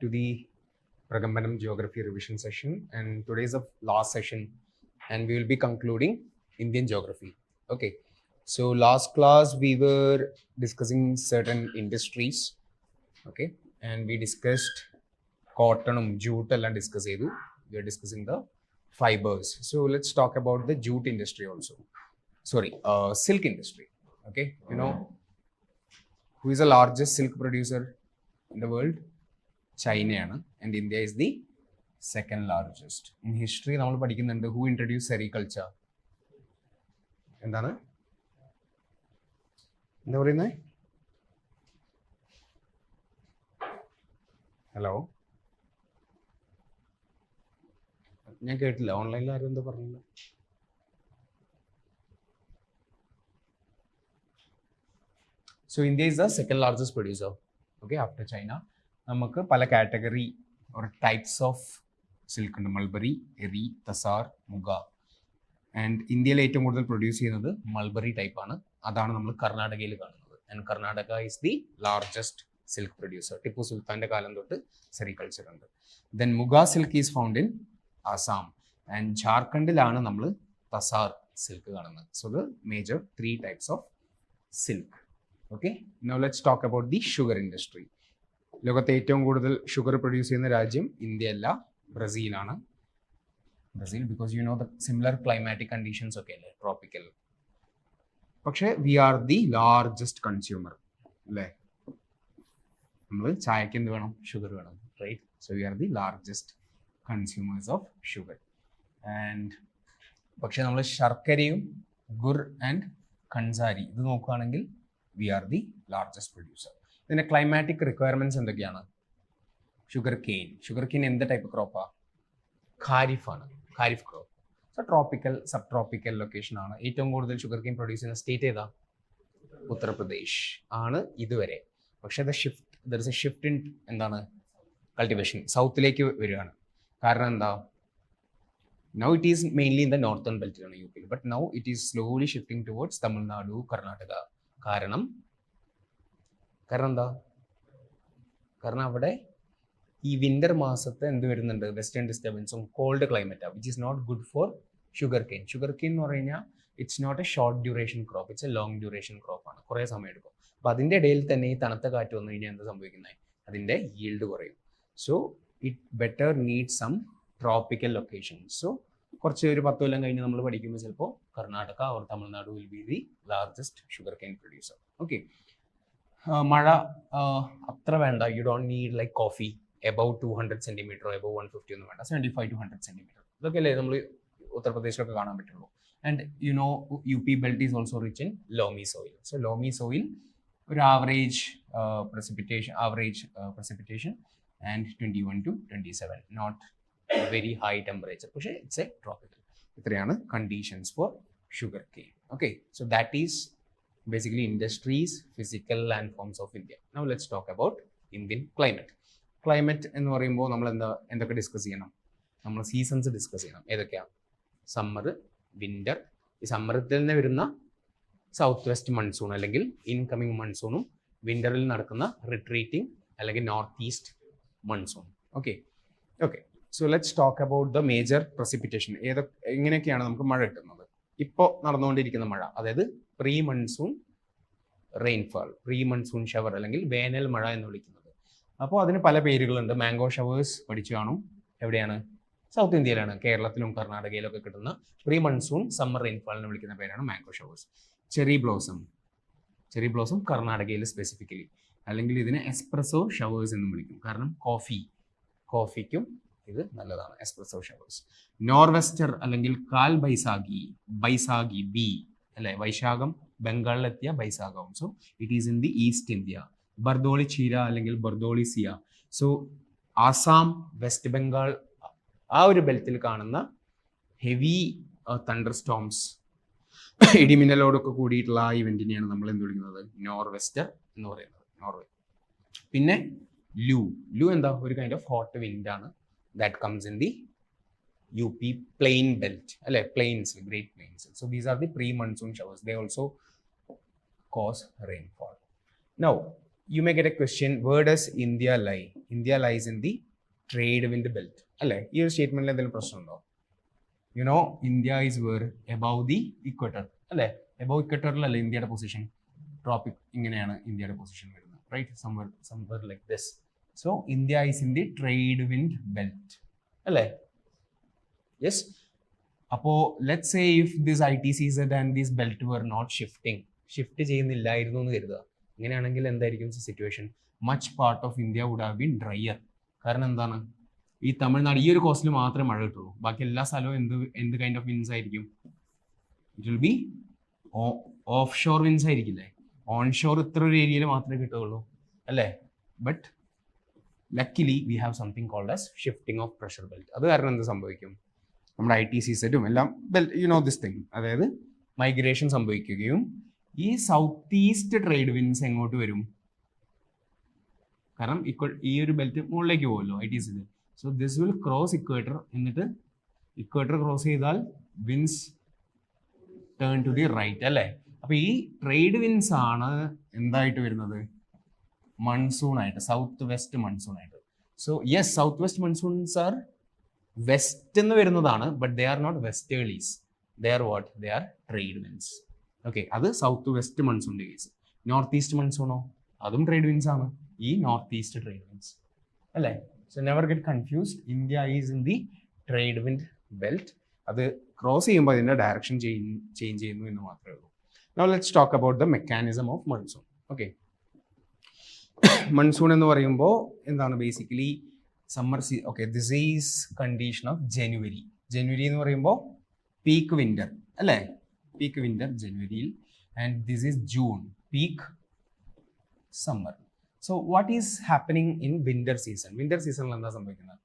to the Pragambanam Geography Revision session, and today is the last session, and we will be concluding Indian geography. Okay, so last class we were discussing certain industries, okay, and we discussed cotton, jute, and discuss edu. We are discussing the fibers. So let's talk about the jute industry also. Sorry, silk industry. Okay, you know who is the largest silk producer in the world? China, and India is the second largest. In history നമ്മൾ പഠിക്കുന്നുണ്ട് who introduced sericulture. എന്താണ് എന്താ പറയുന്നത്? Hello, ഞാൻ കേട്ടില്ല. ഓൺലൈനിൽ ആരും എന്താ പറഞ്ഞില്ല? So India is the second largest producer, okay, after China. നമുക്ക് പല category or types of silk ഉണ്ട്. Mulberry, eri, Tussar, muga. And ഇന്ത്യയിൽ ഏറ്റവും കൂടുതൽ പ്രൊഡ്യൂസ് ചെയ്യുന്നത് മൾബറി ടൈപ്പാണ്. അതാണ് നമ്മൾ കർണാടകയിൽ കാണുന്നത്. And Karnataka is the largest silk producer. Tipu സുൽത്താൻ്റെ കാലം തൊട്ട് സെറികൾച്ചർ ഉണ്ട്. Then Muga silk is found in Assam. And ജാർഖണ്ഡിലാണ് നമ്മൾ തസാർ സിൽക്ക് കാണുന്നത്. So the major 3 types of silk. Okay, now let's talk about the sugar industry. ലോകത്തെ ഏറ്റവും കൂടുതൽ ഷുഗർ പ്രൊഡ്യൂസ് ചെയ്യുന്ന രാജ്യം ഇന്ത്യ അല്ല, ബ്രസീലാണ്. Brazil because you know the similar climatic conditions ഒക്കെ അല്ലേ, ട്രോപ്പിക്കൽ. പക്ഷേ we are the largest consumer അല്ലേ. നമ്മൾ ചായക്ക് എന്ത് വേണം? ഷുഗർ വേണം, right? So we are the largest consumers of sugar. And പക്ഷേ നമ്മൾ ശർക്കരയും ഗുർ ആൻഡ് കൺസാരി ഇത് നോക്കുകയാണെങ്കിൽ we are the largest producer. ഇതിൻ്റെ ക്ലൈമാറ്റിക് റിക്വയർമെൻറ്റ്സ് എന്തൊക്കെയാണ്? ഷുഗർ കെയിൻ എന്ത് ടൈപ്പ് ക്രോപ്പാണ്? ഖാരിഫാണ്, kharif crop. So tropical, sub tropical location ആണ്. ഏറ്റവും കൂടുതൽ ഷുഗർ കെയിൻ പ്രൊഡ്യൂസ് ചെയ്യുന്ന സ്റ്റേറ്റ് ഏതാ? ഉത്തർപ്രദേശ് ആണ് ഇതുവരെ. പക്ഷേ there is a shift in എന്താണ് കൾട്ടിവേഷൻ, സൗത്തിലേക്ക് വരികയാണ്. കാരണം എന്താ? Now it is mainly in the northern belt ആണ് UP, but now it is slowly shifting towards Tamil Nadu, Karnataka. കാരണം എന്താ? കാരണം അവിടെ ഈ വിന്റർ മാസത്തെ എന്ത് വരുന്നുണ്ട്? വെസ്റ്റേൺ ഡിസ്റ്റർബൻസും കോൾഡ് ക്ലൈമറ്റാണ്, which is not good for sugar cane. Sugar cane എന്ന് പറഞ്ഞു കഴിഞ്ഞാൽ it's not a short duration crop, it's a long duration ക്രോപ്പാണ്. കുറേ സമയം എടുക്കും. അപ്പോൾ അതിൻ്റെ ഇടയിൽ തന്നെ ഈ തണുത്ത കാറ്റ് വന്നു കഴിഞ്ഞാൽ എന്താ സംഭവിക്കുന്നത്? അതിൻ്റെ ഈൽഡ് കുറയും. So it better need some tropical location. So കുറച്ച് ഒരു 10 കൊല്ലം കഴിഞ്ഞ് നമ്മൾ പഠിക്കുമ്പോൾ ചിലപ്പോൾ Karnataka or Tamil Nadu will be the largest sugar cane producer. Okay, മഴ അത്ര വേണ്ട. You don't need like coffee above 200 centimetre, above 150 ഒന്നും വേണ്ട. 75 to 100 സെൻറ്റിമീറ്റർ ഇതൊക്കെ അല്ലേ നമ്മൾ ഉത്തർപ്രദേശിലൊക്കെ കാണാൻ പറ്റുള്ളൂ. And you know UP belt is also rich in loamy soil. So loamy soil ഒരു average precipitation and 21 to 27, not very high temperature, പക്ഷേ ഇറ്റ്സ് എ ട്രോപ്പിക്കൽ. ഇത്രയാണ് conditions for sugar cane. Okay, so that is basically industries, physical landforms of India. Now let's talk about Indian climate. Climate എന്ന് പറയുമ്പോൾ നമ്മൾ എന്തൊക്കെ discuss ചെയ്യണം? നമ്മൾ seasons discuss ചെയ്യണം. ഏതൊക്കെയാണ്? Summer, winter. ഈ സമ്മറിൽ തന്നെ വരുന്ന സൗത്ത് വെസ്റ്റ് മൺസൂൺ അല്ലെങ്കിൽ ഇൻകമിങ് മൺസൂണും വിൻ്ററിൽ നടക്കുന്ന റിട്രീറ്റിംഗ് അല്ലെങ്കിൽ north east monsoon. Okay, so let's talk about the major precipitation. എങ്ങനെയൊക്കെയാണ് നമുക്ക് മഴ കിട്ടുന്നത്? ഇപ്പോൾ നടന്നുകൊണ്ടിരിക്കുന്ന മഴ, അതായത് pre monsoon rainfall, pre monsoon shower അല്ലെങ്കിൽ വേനൽ മഴ എന്ന് വിളിക്കുന്നത്. അപ്പോൾ അതിന് പല പേരുകളുണ്ട്. മാംഗോ ഷവേഴ്സ് പഠിച്ചു കാണും. എവിടെയാണ്? സൗത്ത് ഇന്ത്യയിലാണ്. കേരളത്തിലും കർണാടകയിലൊക്കെ കിട്ടുന്ന പ്രീ മൺസൂൺ സമ്മർ റെയിൻഫാളിനെ വിളിക്കുന്ന പേരാണ് മാംഗോ ഷവേഴ്സ്. ചെറി ബ്ലോസം കർണാടകയിൽ സ്പെസിഫിക്കലി, അല്ലെങ്കിൽ ഇതിനെ എസ്പ്രസോ ഷവേഴ്സ് എന്നും വിളിക്കും. കാരണം കോഫിക്കും ഇത് നല്ലതാണ്, എസ്പ്രസോ ഷവേഴ്സ്. നോർവെസ്റ്റർ അല്ലെങ്കിൽ കാൽ ബൈസാഗി ബി അല്ലെ, വൈശാഖം ബംഗാളിലെത്തിയ ബൈസാഖവും. So it is in the east India. Bardoli Cheerha അല്ലെങ്കിൽ ബർദോളി സിയ. സോ ആസാം, വെസ്റ്റ് ബംഗാൾ ആ ഒരു ബെൽറ്റിൽ കാണുന്ന ഹെവി തണ്ടർ സ്റ്റോംസ്, ഇടിമിന്നലോടൊക്കെ കൂടിയിട്ടുള്ള ആ ഇവന്റിനെയാണ് നമ്മൾ എന്ത് വിളിക്കുന്നത്? നോർവെസ്റ്റർ എന്ന് പറയുന്നത്. പിന്നെ ലു എന്താ? ഒരു കൈൻഡ് ഓഫ് ഹോട്ട് വിൻഡ് ആണ്. That comes in the UP plain belt, plains, Great Plains. So these are the pre-monsoon showers. They also cause rainfall. Now, you may get a question, where does India lie? India lies in the trade wind belt. അല്ലേ? ഈ ഒരു സ്റ്റേറ്റ്മെന്റിൽ എന്തെങ്കിലും പ്രശ്നമുണ്ടോ? You know India is where above the equator അല്ലേ? Above ഇക്വറ്ററിലല്ലേ ഇന്ത്യയുടെ position? Tropic ഇങ്ങനെയാണ് ഇന്ത്യയുടെ പൊസിഷൻ വരുന്നത്, right? Somewhere like this. So India is in the trade wind belt അല്ലേ? യെസ്. അപ്പോൾ let's say if this ITCZ and this belt were not shift ചെയ്യുന്നില്ലായിരുന്നു എന്ന് കരുതുക. ഇങ്ങനെയാണെങ്കിൽ എന്തായിരിക്കും situation? Much part of India would have been drier. കാരണം എന്താണ്? ഈ തമിഴ്നാട് ഈ ഒരു കോസ്റ്റിൽ മാത്രമേ മഴ കിട്ടുള്ളൂ. ബാക്കി എല്ലാ സ്ഥലവും എന്ത് കൈൻഡ് ഓഫ് വിൻസ് ആയിരിക്കും? It will be off shore winds ആയിരിക്കില്ലേ? ഓൺ ഷോർ ഇത്ര ഒരു ഏരിയയിൽ മാത്രമേ കിട്ടുകയുള്ളൂ അല്ലേ? But luckily we have something called as shifting of pressure belt. അത് കാരണം എന്ത് സംഭവിക്കും? നമ്മുടെ ITCZ എല്ലാം ബെൽറ്റ്, ദിസ് തിങ്, അതായത് മൈഗ്രേഷൻ സംഭവിക്കുകയും ഈ സൗത്ത് ഈസ്റ്റ് ട്രേഡ് വിൻസ് എങ്ങോട്ട് വരും? കാരണം ഈ ഒരു ബെൽറ്റ് മുകളിലേക്ക് പോകുമല്ലോ ITCZ. So this will cross equator, എന്നിട്ട് ഇക്വേറ്റർ ക്രോസ് ചെയ്താൽ winds turn to the right അല്ലേ? അപ്പൊ ഈ ട്രേഡ് വിൻസ് ആണ് എന്തായിട്ട് വരുന്നത്? മൺസൂൺ ആയിട്ട്, സൗത്ത് വെസ്റ്റ് മൺസൂൺ ആയിട്ട്. So yes, southwest monsoons are west എന്ന് വരുന്നതാണ്, but they are not westerlies. They are what? They are trade winds. Okay, അത് സൗത്ത് വെസ്റ്റ് മൺസൂണിന്റെ കേസ്. നോർത്ത് ഈസ്റ്റ് മൺസൂണോ? അതും ട്രേഡ് വിൻസ് ആണ്, ഈ നോർത്ത് ഈസ്റ്റ് ട്രേഡ് വിൻസ് അല്ലേ? So never get confused. India is in the trade wind belt. അത് cross ചെയ്യുമ്പോൾ അതിന്റെ ഡയറക്ഷൻ ചേഞ്ച് ചെയ്യുന്നു എന്ന് മാത്രമേ ഉള്ളൂ. Now let's talk about the mechanism of monsoon. Okay, monsoon എന്ന് പറയുമ്പോൾ എന്താണ്? Basically summer okay, this is condition of January. ജനുവരി എന്ന് പറയുമ്പോൾ പീക്ക് വിന്റർ അല്ലേ? പീക്ക് വിന്റർ ജനുവരിയിൽ. And this is June, peak summer. So what is happening in winter season? Winter സീസണിൽ എന്താ സംഭവിക്കുന്നത്?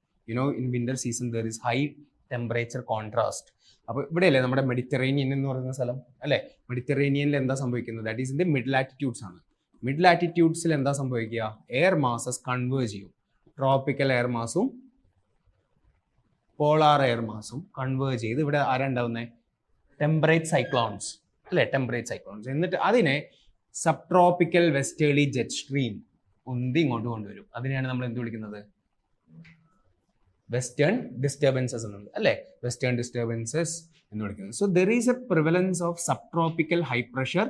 In winter season there is high temperature contrast. അപ്പോൾ ഇവിടെയല്ലേ നമ്മുടെ മെഡിറ്ററേനിയൻ എന്ന് പറയുന്ന സ്ഥലം അല്ലേ? മെഡിറ്ററേനിയനിൽ എന്താ സംഭവിക്കുന്നത്? That is in the mid latitudes ആണ്. മിഡ് ലാറ്റിറ്റ്യൂഡ്സിൽ എന്താ സംഭവിക്കുക? എയർ മാസസ് കൺവേർജ് ചെയ്യും. ട്രോപ്പിക്കൽ എയർ മാസും പോളാർ എയർ മാസും കൺവേർജ് ചെയ്ത് ഇവിടെ ആരാ ഉണ്ടാവുന്നത്? ടെമ്പറേറ്റ് സൈക്ലോൺസ് അല്ലേ? Temperate cyclones. എന്നിട്ട് അതിനെ subtropical westerly jet stream ഉന്തി ഇങ്ങോട്ട് കൊണ്ടുവരും. അതിനെയാണ് നമ്മൾ എന്ത് വിളിക്കുന്നത്? വെസ്റ്റേൺ ഡിസ്റ്റർബൻസസ് എന്നുണ്ട് അല്ലേ? വെസ്റ്റേൺ ഡിസ്റ്റർബൻസസ് എന്ന് വിളിക്കുന്നത്. So there is A prevalence of sub tropical high pressure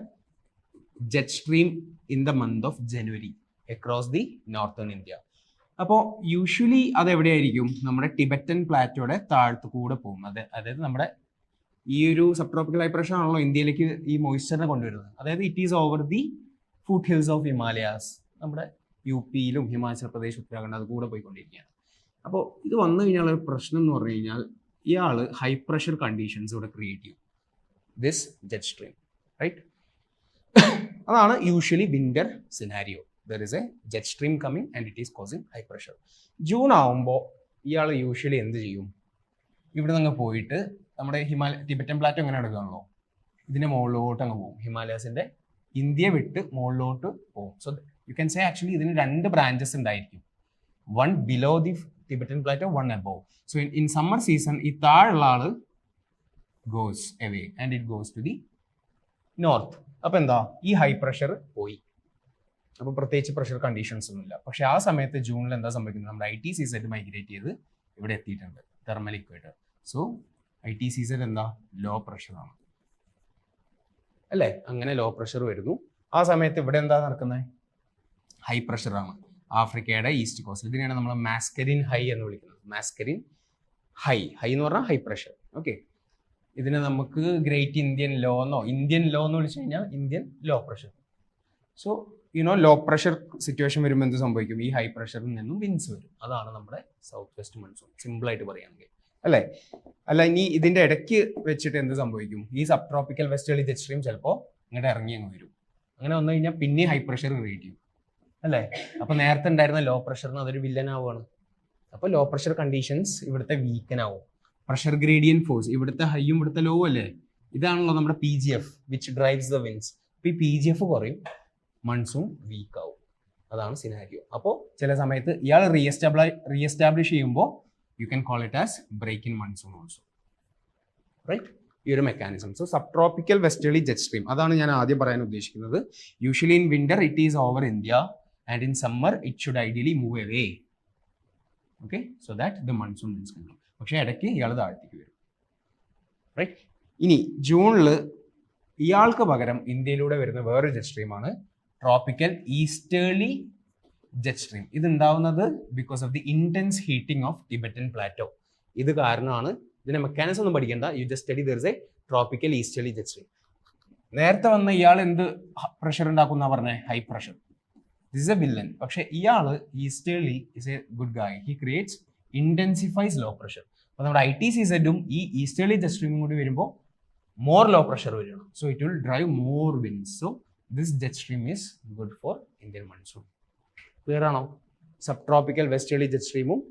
jet stream in the month of January across the northern India. അപ്പോൾ യൂഷ്വലി അത് എവിടെയായിരിക്കും? നമ്മുടെ ടിബറ്റൻ പ്ലാറ്റോയുടെ താഴത്ത് കൂടെ പോകും. അതായത് നമ്മുടെ ഈ ഒരു സബ് ട്രോപ്പിക്കൽ ഹൈ പ്രഷർ ആണല്ലോ ഇന്ത്യയിലേക്ക് ഈ മോയ്സ്ചറിനെ കൊണ്ടുവരുന്നത്. അതായത് it is over the foothills of Himalayas. നമ്മുടെ UP-യിലും ഹിമാചൽ പ്രദേശ്, ഉത്തരാഖണ്ഡ് അത് കൂടെ പോയിക്കൊണ്ടിരിക്കുകയാണ്. അപ്പോൾ ഇത് വന്നു കഴിഞ്ഞാൽ ഒരു പ്രശ്നം എന്ന് പറഞ്ഞു കഴിഞ്ഞാൽ ഇയാൾ ഹൈ പ്രഷർ കണ്ടീഷൻസ് ഇവിടെ ക്രിയേറ്റ് ചെയ്യും. This jet stream, right? അതാണ് usually winter scenario. There is a jet stream coming and it is causing high pressure. June ആവുമ്പോൾ ഇയാൾ യൂഷ്വലി എന്ത് ചെയ്യും? ഇവിടെ നിന്ന് പോയിട്ട് നമ്മുടെ ടിബറ്റൻ പ്ലാറ്റോ എങ്ങനെ എടുക്കുകയാണല്ലോ, ഇതിന്റെ മുകളിലോട്ട് അങ്ങ് പോകും. ഹിമാലയസിന്റെ ഇന്ത്യ വിട്ട് മുകളിലോട്ട് പോകും. So you can say actually ഇതിന് 2 ബ്രാഞ്ചസ് ഉണ്ടായിരിക്കും. One below the Tibetan plateau, one above. So in summer season ഈ താഴെയുള്ള ആള് goes away and it goes to the north. അപ്പൊ എന്താ? ഈ ഹൈ പ്രഷർ പോയി. അപ്പൊ പ്രത്യേകിച്ച് പ്രഷർ കണ്ടീഷൻസ് ഒന്നുമില്ല. പക്ഷെ ആ സമയത്ത് ജൂണിൽ എന്താ സംഭവിക്കുന്നത്? നമ്മുടെ ITCZ മൈഗ്രേറ്റ് ചെയ്ത് ഇവിടെ എത്തിയിട്ടുണ്ട്, തെർമൽ ഇക്വേറ്റർ. സോ ITCZ എന്താ? ലോ പ്രഷർ ആണ് അല്ലേ? അങ്ങനെ ലോ പ്രഷർ വരുന്നു. ആ സമയത്ത് ഇവിടെ എന്താ നടക്കുന്നത്? ഹൈ പ്രഷർ ആണ് ആഫ്രിക്കയുടെ ഈസ്റ്റ് കോസ്റ്റ്. ഇതിനെയാണ് നമ്മൾ മാസ്കരിൻ ഹൈ എന്ന് വിളിക്കുന്നത്. മാസ്കരിൻ ഹൈ എന്ന് പറഞ്ഞാൽ ഹൈ പ്രഷർ. ഓക്കെ, ഇതിനെ നമുക്ക് ഗ്രേറ്റ് ഇന്ത്യൻ ലോ എന്നോ ഇന്ത്യൻ ലോ എന്ന് വിളിച്ചു കഴിഞ്ഞാൽ Indian low pressure. So low pressure situation വരുമ്പോൾ എന്ത് സംഭവിക്കും? ഈ ഹൈ പ്രഷറിൽ നിന്നും വിൻസ് വരും. അതാണ് നമ്മുടെ സൗത്ത് വെസ്റ്റ് മൺസൂൺ, സിമ്പിൾ ആയിട്ട് പറയുകയാണെങ്കിൽ അല്ലേ? അല്ല, ഇനി ഇതിന്റെ ഇടയ്ക്ക് വെച്ചിട്ട് എന്ത് സംഭവിക്കും? ഈ sub tropical westerly jet stream ചിലപ്പോൾ ഇങ്ങോട്ട് ഇറങ്ങി അങ്ങ് വരും. അങ്ങനെ വന്നു കഴിഞ്ഞാൽ പിന്നെ ഹൈ പ്രഷർ ക്രിയേറ്റ് ചെയ്യും അല്ലേ? അപ്പൊ നേരത്തെ ഉണ്ടായിരുന്ന ലോ പ്രഷറിന് അതൊരു വില്ലൻ ആവുകയാണ്. അപ്പൊ ലോ പ്രഷർ കണ്ടീഷൻസ് ഇവിടുത്തെ വീക്കൻ ആവും. പ്രഷർ ഗ്രേഡിയൻ ഫോഴ്സ് ഇവിടുത്തെ ഹൈയും ഇവിടുത്തെ ലോ അല്ലേ? ഇതാണല്ലോ നമ്മുടെ PGF which drives the winds. അപ്പൊ ഈ PGF കുറയും, മൺസൂൺ വീക്ക് ആവും. അതാണ് സിനാരിയോ. അപ്പോൾ ചില സമയത്ത് ഇയാൾ റീഎസ്റ്റാബ്ലിഷ് ചെയ്യുമ്പോൾ you can call it as break in monsoon also, right? ഈ ഒരു mechanism. So subtropical westerly jet stream, അതാണ് ഞാൻ ആദ്യം പറയാൻ ഉദ്ദേശിക്കുന്നത്. Usually in winter it is over India and in summer it should ideally move away. Okay, so that the monsoon winds can come. പക്ഷേ ഇടയ്ക്ക് ഇയാൾ താഴത്തേക്ക് വരും. റൈറ്റ്. ഇനി ജൂണിൽ ഇയാൾക്ക് പകരം ഇന്ത്യയിലൂടെ വരുന്ന വേറൊരു ജെറ്റ് സ്ട്രീമാണ് ട്രോപ്പിക്കൽ ഈസ്റ്റേർലി ജെറ്റ് സ്ട്രീം. ഇത് ഉണ്ടാവുന്നത് because of the intense heating of Tibetan plateau. ഇത് കാരണമാണ്. ഇതിന്റെ മെക്കാനിസം ഒന്നും പഠിക്കേണ്ട, you just study there is a tropical easterly jet stream. നേരത്തെ വന്ന ഇയാൾ എന്ത് പ്രഷർ ഉണ്ടാക്കുന്ന പറഞ്ഞേ? High pressure. This a villain. പക്ഷെ ഇയാള് easterly is a good guy. He creates intensifies low pressure. അപ്പൊ നമ്മുടെ ITCZും ഈ ഈസ്റ്റേർലി ജെറ്റ് സ്ട്രീമും കൂടി വരുമ്പോൾ മോർ ലോ പ്രഷർ വരണം. So it will drive more winds. So this jet stream is good for Indian monsoon. Clear ആണോ? Subtropical westerly jet സ്ട്രീമും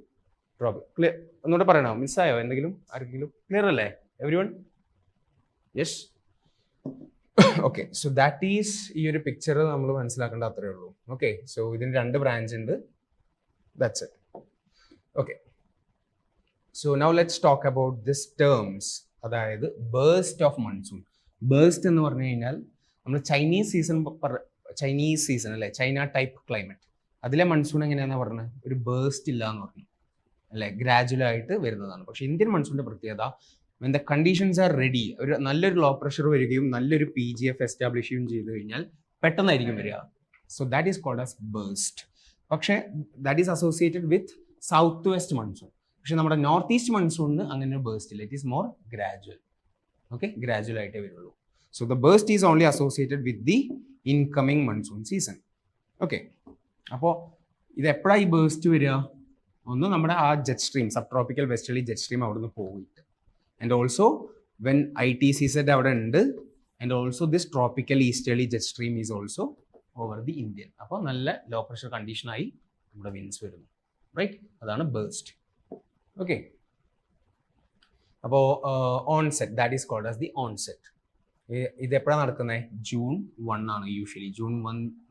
ക്ലിയർ. ഒന്നുകൂടെ പറയണോ? മിസ്സായോ എന്തെങ്കിലും? ആർക്കെങ്കിലും ക്ലിയർ അല്ലേ? Everyone? Yes. Okay, so that is ഈ ഒരു പിക്ചർ നമ്മൾ മനസ്സിലാക്കേണ്ട അത്രേ ഉള്ളൂ. ഓക്കെ, സോ ഇതിന് 2 ബ്രാഞ്ച് ഉണ്ട്. That's it. Okay, so now let's talk about this terms. അതായത് ബേസ്റ്റ് ഓഫ് മൺസൂൺ. ബേസ്റ്റ് എന്ന് പറഞ്ഞു കഴിഞ്ഞാൽ നമ്മൾ ചൈനീസ് സീസൺ അല്ലേ, ചൈന ടൈപ്പ് ക്ലൈമറ്റ്, അതിലെ മൺസൂൺ എങ്ങനെയാണെന്ന് പറഞ്ഞത്? ഒരു ബേസ്റ്റ് ഇല്ല എന്ന് പറഞ്ഞു അല്ലേ, ഗ്രാജുവൽ ആയിട്ട് വരുന്നതാണ്. പക്ഷെ ഇന്ത്യൻ മൺസൂണിന്റെ പ്രത്യേകത, when the conditions are ready, ഒരു നല്ലൊരു ലോ പ്രഷർ വരികയും നല്ലൊരു PGF എസ്റ്റാബ്ലിഷ് ചെയ്യുകയും ചെയ്തു കഴിഞ്ഞാൽ പെട്ടെന്നായിരിക്കും വരിക. So that is called as burst. പക്ഷേ ദാറ്റ് ഈസ് associated with south west monsoon. പക്ഷെ നമ്മുടെ നോർത്ത് ഈസ്റ്റ് മൺസൂണിന് അങ്ങനെ ഒരു ബേസ്റ്റ് ഇല്ല. It is more gradual. Okay, gradual ആയിട്ടേ വരുള്ളൂ. So the burst is only associated with the incoming monsoon season. Okay, അപ്പോൾ ഇത് എപ്പോഴാണ് ഈ ബേസ്റ്റ് വരിക? ഒന്ന് നമ്മുടെ ആ jet stream, subtropical westerly jet stream അവിടെ നിന്ന് പോയിട്ട്, and also when ITCZ അവിടെ ഉണ്ട്, and also this tropical easterly jet stream is also over the Indian. അപ്പോൾ നല്ല ലോ പ്രഷർ കണ്ടീഷനായി നമ്മുടെ വിൻസ് വരുന്നു. റൈറ്റ്, അതാണ് ബേസ്റ്റ്. ഓക്കെ, അപ്പോൾ onset, that is called as the onset. ഇത് എപ്പോഴാണ് നടക്കുന്നത്? June 1 ആണ് usually. June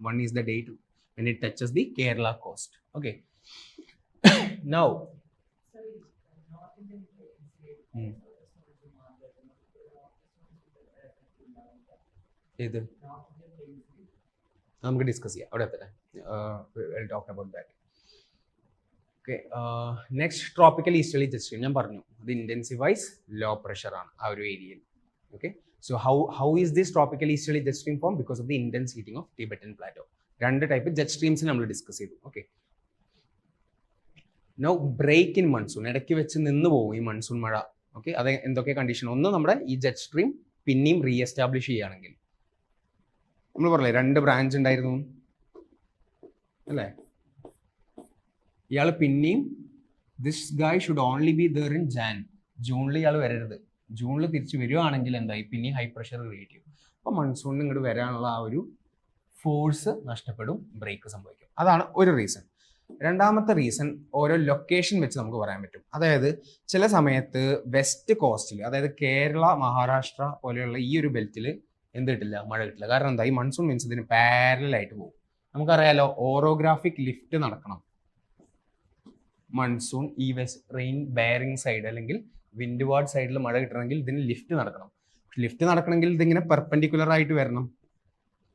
1 is the date when it touches the Kerala coast. Okay, now ഇത് നമുക്ക് ഡിസ്കസ് ചെയ്യാം അവിടെ എത്തട്ടെ. Talk about that. Okay, next tropical easterly jet stream. ഞാൻ പറഞ്ഞു അത് ഇന്റൻസിഫൈസ് ലോ പ്രഷർ ആണ് ആ ഒരു ഏരിയയിൽ. Okay, so how is this tropical easterly jet stream form? Because of the intense heating of Tibetan plateau. 2 type jet streams നമ്മൾ discuss ചെയ്തു. Okay, now break in monsoon. ഇടയ്ക്ക് വെച്ച് നിന്ന് പോകും ഈ മൺസൂൺ മഴ. ഓക്കെ, അത് എന്തൊക്കെ കണ്ടീഷൻ? ഒന്ന്, നമ്മുടെ ഈ ജെറ്റ് സ്ട്രീം പിന്നെയും റീ എസ്റ്റാബ്ലിഷ് ചെയ്യുകയാണെങ്കിൽ, നമ്മൾ പറഞ്ഞില്ലേ 2 ബ്രാഞ്ച് ഉണ്ടായിരുന്നു അല്ലേ, ഇയാൾ പിന്നെയും this guy should only be there in ജൂണിൽ ഇയാൾ വരരുത്. ജൂണിൽ തിരിച്ച് വരികയാണെങ്കിൽ എന്തായി? പിന്നെയും ഹൈ പ്രഷർ ക്രിയേറ്റ് ചെയ്യും. അപ്പോൾ മൺസൂണിന് ഇങ്ങോട്ട് വരാനുള്ള ആ ഒരു ഫോഴ്സ് നഷ്ടപ്പെടും, ബ്രേക്ക് സംഭവിക്കും. അതാണ് ഒരു റീസൺ. രണ്ടാമത്തെ റീസൺ ഓരോ ലൊക്കേഷൻ വെച്ച് നമുക്ക് പറയാൻ പറ്റും. അതായത് ചില സമയത്ത് വെസ്റ്റ് കോസ്റ്റിൽ, അതായത് കേരള, മഹാരാഷ്ട്ര പോലെയുള്ള ഈ ഒരു ബെൽറ്റിൽ എന്ത് കിട്ടില്ല? മഴ കിട്ടില്ല. കാരണം എന്താ? ഈ മൺസൂൺ മീൻസ് ഇതിന് പാരലായിട്ട് പോകും. നമുക്കറിയാലോ, ഓറോഗ്രാഫിക് ലിഫ്റ്റ് നടക്കണം. മൺസൂൺ ഈ റെയിൻ ബെയറിംഗ് സൈഡ് അല്ലെങ്കിൽ വിൻഡ് വാർഡ് സൈഡിൽ മഴ കിട്ടണമെങ്കിൽ ഇതിന് ലിഫ്റ്റ് നടക്കണം. ലിഫ്റ്റ് നടക്കണമെങ്കിൽ ഇതിങ്ങനെ പെർപെൻഡിക്കുലർ ആയിട്ട് വരണം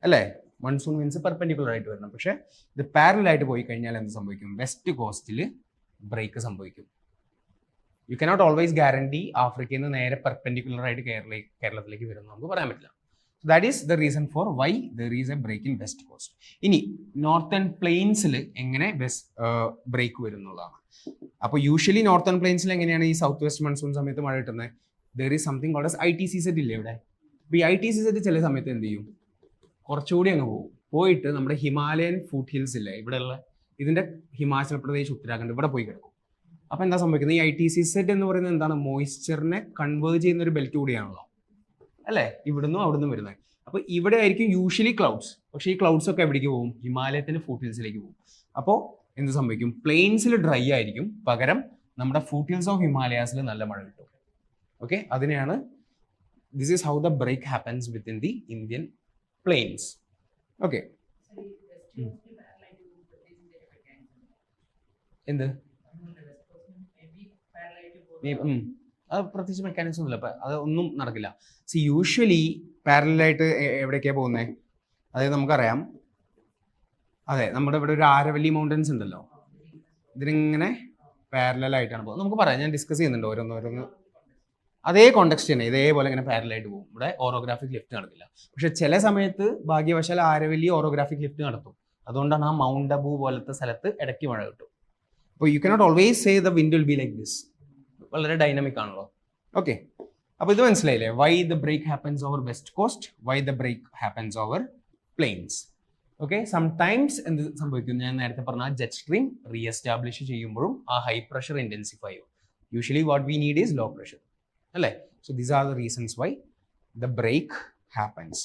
അല്ലേ? മൺസൂൺ മീൻസ് പെർപെൻഡിക്കുലർ ആയിട്ട് വരണം. പക്ഷെ ഇത് പാരലായിട്ട് പോയി കഴിഞ്ഞാൽ എന്ത് സംഭവിക്കും? വെസ്റ്റ് കോസ്റ്റിൽ ബ്രേക്ക് സംഭവിക്കും. യു കനോട്ട് ഓൾവേസ് ഗ്യാരണ്ടി ആഫ്രിക്കയിൽ നിന്ന് നേരെ പെർപെൻഡിക്കുലർ ആയിട്ട് കേരളത്തിലേക്ക് വരുന്നു നമുക്ക് പറയാൻ പറ്റില്ല. That is the reason for why there is a break in west coast. ഇനി നോർത്തേൺ പ്ലെയിൻസിൽ എങ്ങനെ ബ്രേക്ക് വരുന്നതാണ്. അപ്പോൾ യൂഷ്വലി നോർത്തേൺ പ്ലെയിൻസിൽ എങ്ങനെയാണ് ഈ സൗത്ത് വെസ്റ്റ് മൺസൂൺ സമയത്ത് മഴ കിട്ടുന്നത്? There is something called as ITCZ ഇല്ലേ ഇവിടെ. അപ്പോൾ ഈ ITCZ ചില സമയത്ത് എന്ത് ചെയ്യും? കുറച്ചുകൂടി അങ്ങ് പോകും. പോയിട്ട് നമ്മുടെ ഹിമാലയൻ ഫുഡ് ഹിൽസ് ഇല്ലേ ഇവിടെയുള്ള, ഇതിന്റെ ഹിമാചൽ പ്രദേശ്, ഉത്തരാഖണ്ഡ് ഇവിടെ പോയി കിടക്കും. അപ്പോൾ എന്താ സംഭവിക്കുന്നത്? ഈ ITCZ എന്ന് പറയുന്നത് എന്താണ്? മോയ്സ്ചറിനെ കൺവേർട്ട് ചെയ്യുന്ന ഒരു ബെൽറ്റ് കൂടിയാണല്ലോ അല്ലേ, ഇവിടുന്നും അവിടുന്ന് വരുന്നത്. അപ്പോൾ ഇവിടെ ആയിരിക്കും യൂഷ്വലി ക്ലൗഡ്സ്. പക്ഷേ ഈ ക്ലൗഡ്സ് ഒക്കെ എവിടേക്ക് പോകും? ഹിമാലയത്തിന്റെ ഫുഡ് ഹിൽസിലേക്ക് പോകും. അപ്പോൾ എന്ത് സംഭവിക്കും? പ്ലെയിൻസിൽ ഡ്രൈ ആയിരിക്കും, പകരം നമ്മുടെ ഫുഡ് ഹിൽസ് ഓഫ് ഹിമാലയാസിൽ നല്ല മഴ കിട്ടും. ഓക്കെ, അതിനെയാണ് this is how the break happens within the Indian plains. Okay, എന്ത് അത് പ്രത്യേകിച്ച് മെക്കാനിക്സ് ഒന്നുമില്ല. അപ്പം അത് ഒന്നും നടക്കില്ല. സി യൂഷ്വലി പാരലായിട്ട് എവിടേക്കാണ് പോകുന്നത്? അതായത് നമുക്കറിയാം അതെ, നമ്മുടെ ഇവിടെ ഒരു ആരവല്ലി മൗണ്ടൻസ് ഉണ്ടല്ലോ, ഇതിനിങ്ങനെ പാരലായിട്ടാണ് പോകുന്നത്. നമുക്ക് പറയാം, ഞാൻ ഡിസ്കസ് ചെയ്യുന്നുണ്ട് ഓരോന്നോരോന്ന്. അതേ കോണ്ടെക്സ്റ്റ് തന്നെ ഇതേപോലെ ഇങ്ങനെ പാരലായിട്ട് പോകും. ഇവിടെ ഓറോഗ്രാഫിക് ലിഫ്റ്റ് നടക്കില്ല. പക്ഷെ ചില സമയത്ത് ഭാഗ്യവശാൽ ആരവല്ലി ഓറോഗ്രാഫിക് ലിഫ്റ്റ് നടത്തും. അതുകൊണ്ടാണ് ആ മൗണ്ട് അബു പോലത്തെ സ്ഥലത്ത് ഇടയ്ക്ക് മഴ കിട്ടും. അപ്പോൾ you cannot always say the wind will be like this. വളരെ ഡൈനാമിക് ആണല്ലോ. ഓക്കെ, അപ്പോൾ ഇത് മനസ്സിലായില്ലേ? Why the break happens over west coast, why the break happens over plains. Okay, sometimes എന്ത് സംഭവിക്കും? ഞാൻ നേരത്തെ പറഞ്ഞ ജെറ്റ് സ്ട്രീം റീ എസ്റ്റാബ്ലിഷ് ചെയ്യുമ്പോഴും ആ ഹൈ പ്രഷർ ഇന്റൻസിഫൈ ചെയ്യും. Usually what we need is low pressure അല്ലേ? So these are the reasons why the break happens.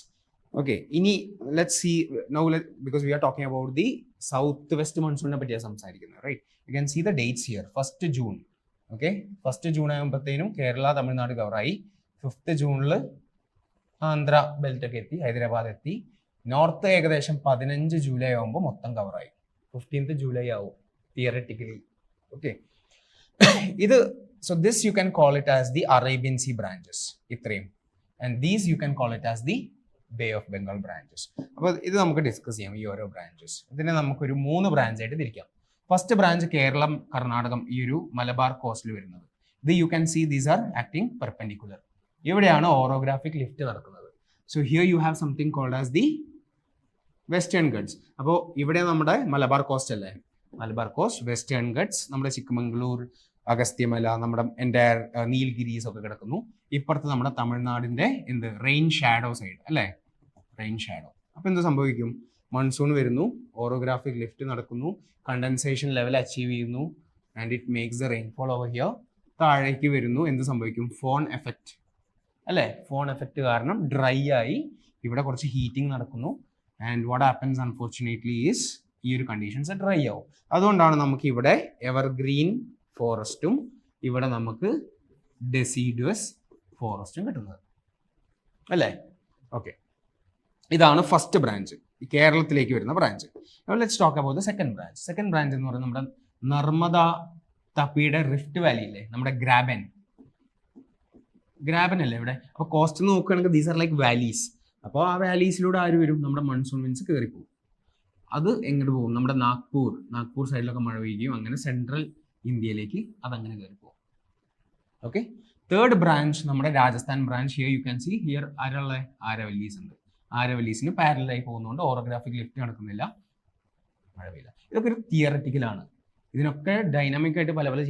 Okay, ഇനി let's see now, because we are talking about the southwest മൺസൂണിനെ പറ്റിയാണ് സംസാരിക്കുന്നത്, right? You can see the dates here. 1st June. Okay, 1st June ആകുമ്പോഴത്തേനും കേരള തമിഴ്നാട് കവറായി. 5th June Andhra belt ഒക്കെ എത്തി, ഹൈദരാബാദ് എത്തി. North ഏകദേശം 15 July ആകുമ്പോൾ മൊത്തം കവറായി. 15th July ആവും തിയററ്റിക്കലി. ഓക്കെ, ഇത് so this you can call it as the Arabian Sea branches, ഇത്രയും. And these you can call it as the Bay of Bengal branches. അപ്പോൾ ഇത് നമുക്ക് ഡിസ്കസ് ചെയ്യാം, ഈ ഓരോ ബ്രാഞ്ചസ്. ഇതിനെ നമുക്കൊരു 3 ബ്രാഞ്ചായിട്ട് തിരിക്കാം. ഫസ്റ്റ് ബ്രാഞ്ച് കേരളം, കർണാടകം, ഈ ഒരു മലബാർ കോസ്റ്റിൽ വരുന്നത്. ഇത് you can see these are acting perpendicular. ഇവിടെയാണ് ഓറോഗ്രാഫിക് ലിഫ്റ്റ് നടക്കുന്നത്. So here you have something called as the western Ghats. അപ്പോൾ ഇവിടെ നമ്മുടെ മലബാർ കോസ്റ്റ് അല്ലേ? മലബാർ കോസ്റ്റ്, വെസ്റ്റേൺ ഗഡ്സ്, നമ്മുടെ ചിക്കമംഗ്ലൂർ, അഗസ്ത്യമല, നമ്മുടെ എൻ്റയർ നീൽഗിരീസ് ഒക്കെ കിടക്കുന്നു. ഇപ്പുറത്ത് നമ്മുടെ തമിഴ്നാടിൻ്റെ എന്ത് റെയിൻ ഷാഡോ സൈഡ് അല്ലേ? Rain shadow. അപ്പോൾ എന്ത് സംഭവിക്കും? മൺസൂൺ വരുന്നു, ഓറോഗ്രാഫിക് ലിഫ്റ്റ് നടക്കുന്നു, കണ്ടൻസേഷൻ ലെവൽ അച്ചീവ് ചെയ്യുന്നു, and it makes the rainfall over here. താഴേക്ക് വരുന്നു, എന്ത് സംഭവിക്കും? ഫോൺ എഫക്റ്റ് അല്ലേ? ഫോൺ എഫക്റ്റ് കാരണം ഡ്രൈ ആയി ഇവിടെ കുറച്ച് ഹീറ്റിംഗ് നടക്കുന്നു. And what happens unfortunately is ഈ ഒരു കണ്ടീഷൻസ് ഡ്രൈ ആവും. അതുകൊണ്ടാണ് നമുക്ക് ഇവിടെ എവർഗ്രീൻ ഫോറസ്റ്റും ഇവിടെ നമുക്ക് ഡെസിഡുവസ് ഫോറസ്റ്റും കിട്ടുന്നത് അല്ലേ? ഓക്കെ, ഇതാണ് ഫസ്റ്റ് ബ്രാഞ്ച്, കേരളത്തിലേക്ക് വരുന്ന branch. Let's talk about the second branch. Second branch എന്ന് പറയുന്നത് നമ്മുടെ നർമ്മദ തപ്പിയുടെ റിഫ്റ്റ് വാലി ഇല്ലേ, നമ്മുടെ ഗ്രാബൻ അല്ലേ ഇവിടെ. അപ്പോൾ കോസ്റ്റ് നോക്കുകയാണെങ്കിൽ ദീസ് ആർ ലൈക്ക് വാലീസ്. അപ്പോൾ ആ വാലീസിലൂടെ ആര് വരും? നമ്മുടെ മൺസൂൺ വിൻസ് കയറിപ്പോകും. അത് എങ്ങോട്ട് പോകും? നമ്മുടെ നാഗ്പൂർ സൈഡിലൊക്കെ മഴ പെയ്യുകയും അങ്ങനെ സെൻട്രൽ ഇന്ത്യയിലേക്ക് അതങ്ങനെ കയറി പോകും. ഓക്കെ, തേർഡ് ബ്രാഞ്ച് നമ്മുടെ Rajasthan branch. Here you can see here ആരുള്ള ആരവല്ലീസ് ഉണ്ട്. ആരവല്ലീസിന് പാരലായി പോകുന്നതുകൊണ്ട് ഓറോഗ്രാഫിക് ലിഫ്റ്റ് നടക്കുന്നില്ല, മഴ പെയ്യില്ല. ഇതൊക്കെ ഒരു തിയററ്റിക്കലാണ്. ഇതിനൊക്കെ ഡൈനാമിക് ആയിട്ട് പല പല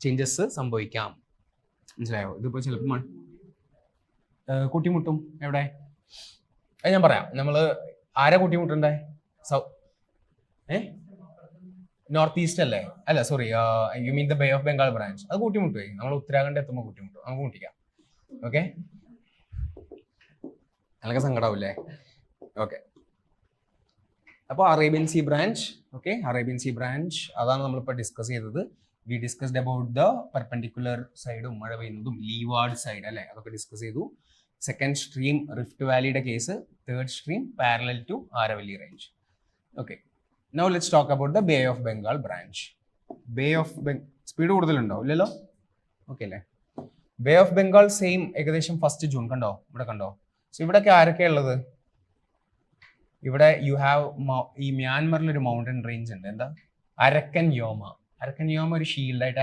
ചേഞ്ചസ് സംഭവിക്കാം. മനസ്സിലായോ? ഇതിപ്പോൾ ചിലപ്പോൾ കൂട്ടിമുട്ടും. എവിടെ? അത് ഞാൻ പറയാം. നമ്മൾ ആരെ കൂട്ടിമുട്ടണ്ടേ? നോർത്ത് ഈസ്റ്റ് അല്ലേ? അല്ല sorry, you mean the bay of Bengal branch. അത് കൂട്ടിമുട്ടുപോയി. നമ്മൾ ഉത്തരാഖണ്ഡ് എത്തുമ്പോൾ കൂട്ടിമുട്ടും. നമുക്ക് കൂട്ടിക്കാം. ഓക്കെ, അതൊക്കെ സങ്കടാവില്ലേ? ഓക്കെ, അപ്പോൾ Arabian see branch. Okay, Arabian see branch അതാണ് നമ്മളിപ്പോൾ ഡിസ്കസ് ചെയ്തത്. We discussed about the perpendicular സൈഡും മഴ പെയ്യുന്നതും ലീവാർഡ് സൈഡ് അല്ലേ, അതൊക്കെ ഡിസ്കസ് ചെയ്തു. സെക്കൻഡ് സ്ട്രീം റിഫ്റ്റ് വാലിയുടെ case, third stream parallel to Aravalli range. Okay, now let's talk about the bay of Bengal branch. Bay of speed കൂടുതലുണ്ടോ? ഇല്ലല്ലോ. ഓക്കെ അല്ലേ? ബേ ഓഫ് ബംഗാൾ സെയിം ഏകദേശം 1st June. കണ്ടോ? ഇവിടെ കണ്ടോ? സോ ഇവിടെയൊക്കെ ആരൊക്കെയാണ് ഉള്ളത്? ഇവിടെ യു ഹാവ് ഈ മ്യാൻമറിൽ ഒരു മൗണ്ടൻ റേഞ്ച് ഉണ്ട്. എന്താ? അരക്കൻ യോമ ഒരു ഷീൽഡായിട്ട്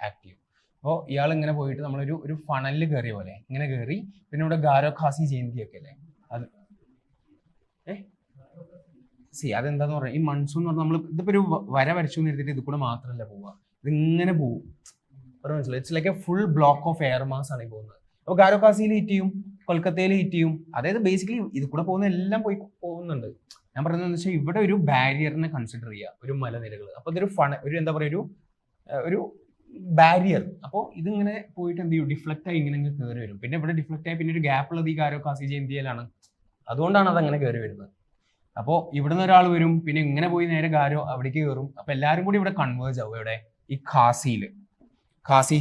ആക്റ്റീവ്. അപ്പോൾ ഇയാൾ ഇങ്ങനെ പോയിട്ട് നമ്മളൊരു ഫണലിൽ കയറിയ പോലെ ഇങ്ങനെ കയറി. പിന്നെ ഇവിടെ ഗാരോ ഖാസി ജയന്തി ഒക്കെ അല്ലേ? അത് അതെന്താന്ന് പറഞ്ഞാൽ ഈ മൺസൂൺ എന്ന് പറഞ്ഞാൽ നമ്മൾ ഇതിപ്പോൾ ഒരു വര വരച്ചു നിർത്തിയിട്ട് ഇത് കൂടെ മാത്രമല്ല പോവുക, ഇതിങ്ങനെ പോവും. മനസ്സിലായി? It's like A full block of air mass ആണ് ഈ പോകുന്നത്. അപ്പോൾ ഗാരോ ഖാസിയിൽ ഹിറ്റ് ചെയ്യും, കൊൽക്കത്തയിൽ ഹിറ്റ് ചെയ്യും. അതായത് ബേസിക്കലി ഇത് കൂടെ പോകുന്ന എല്ലാം പോകുന്നുണ്ട്. ഞാൻ പറയുന്നത് വെച്ചാൽ ഇവിടെ ഒരു ബാരിയറിനെ കൺസിഡർ ചെയ്യുക, ഒരു മലനിരകൾ. അപ്പോൾ ഇതൊരു ഒരു എന്താ പറയുക, ഒരു ബാരിയർ. അപ്പോൾ ഇതിങ്ങനെ പോയിട്ട് എന്ത് ചെയ്യും? ഡിഫ്ലക്റ്റ് ആയി ഇങ്ങനെ കയറി വരും. പിന്നെ ഇവിടെ ഡിഫ്ലക്റ്റ് ആയി പിന്നെ ഒരു ഗ്യാപ്പുള്ളത് ഈ ഗാരോ ഖാസി ജയന്തിയിലാണ്. അതുകൊണ്ടാണ് അതങ്ങനെ കയറി വരുന്നത്. അപ്പോൾ ഇവിടുന്ന് ഒരാൾ വരും, പിന്നെ ഇങ്ങനെ പോയി നേരെ ഗാരോ അവിടേക്ക് കയറും. അപ്പോൾ എല്ലാവരും കൂടി ഇവിടെ കൺവേർജ് ആവും. ഇവിടെ ഈ ഖാസി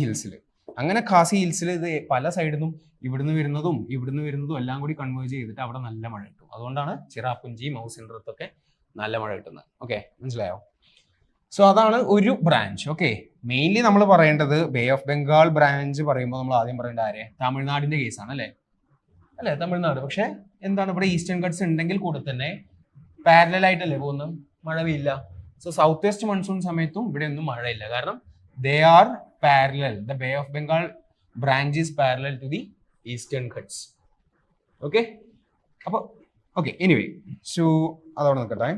ഹിൽസിൽ. അങ്ങനെ ഖാസി ഹിൽസിൽ ഇത് പല സൈഡിൽ നിന്നും ഇവിടുന്ന് വരുന്നതും എല്ലാം കൂടി കൺവേർജ് ചെയ്തിട്ട് അവിടെ നല്ല മഴ കിട്ടും. അതുകൊണ്ടാണ് ചിറാപുഞ്ചി, മൗസിൻഡ്രത്തൊക്കെ നല്ല മഴ കിട്ടുന്നത്. ഓക്കെ, മനസ്സിലായോ? സോ അതാണ് ഒരു ബ്രാഞ്ച്. ഓക്കെ, മെയിൻലി നമ്മൾ പറയേണ്ടത് ബേ ഓഫ് ബംഗാൾ ബ്രാഞ്ച് പറയുമ്പോൾ നമ്മൾ ആദ്യം പറയേണ്ട ആരെ? തമിഴ്നാടിന്റെ കേസാണ് അല്ലേ? തമിഴ്നാട്. പക്ഷെ എന്താണ് ഇവിടെ ഈസ്റ്റേൺ ഗട്ട്സ് ഉണ്ടെങ്കിൽ കൂടെ തന്നെ പാരലൽ ആയിട്ടല്ലേ പോകുന്നത്, മഴ പെയ്യില്ല. സോ സൗത്ത് വെസ്റ്റ് മൺസൂൺ സമയത്തും ഇവിടെ ഒന്നും മഴയില്ല, കാരണം they are parallel. The bay of Bengal branch is parallel to the eastern Ghats. Okay, അപ്പോൾ ഓക്കെ, എനിവേ സോ അതവിടെ നിൽക്കട്ടെ.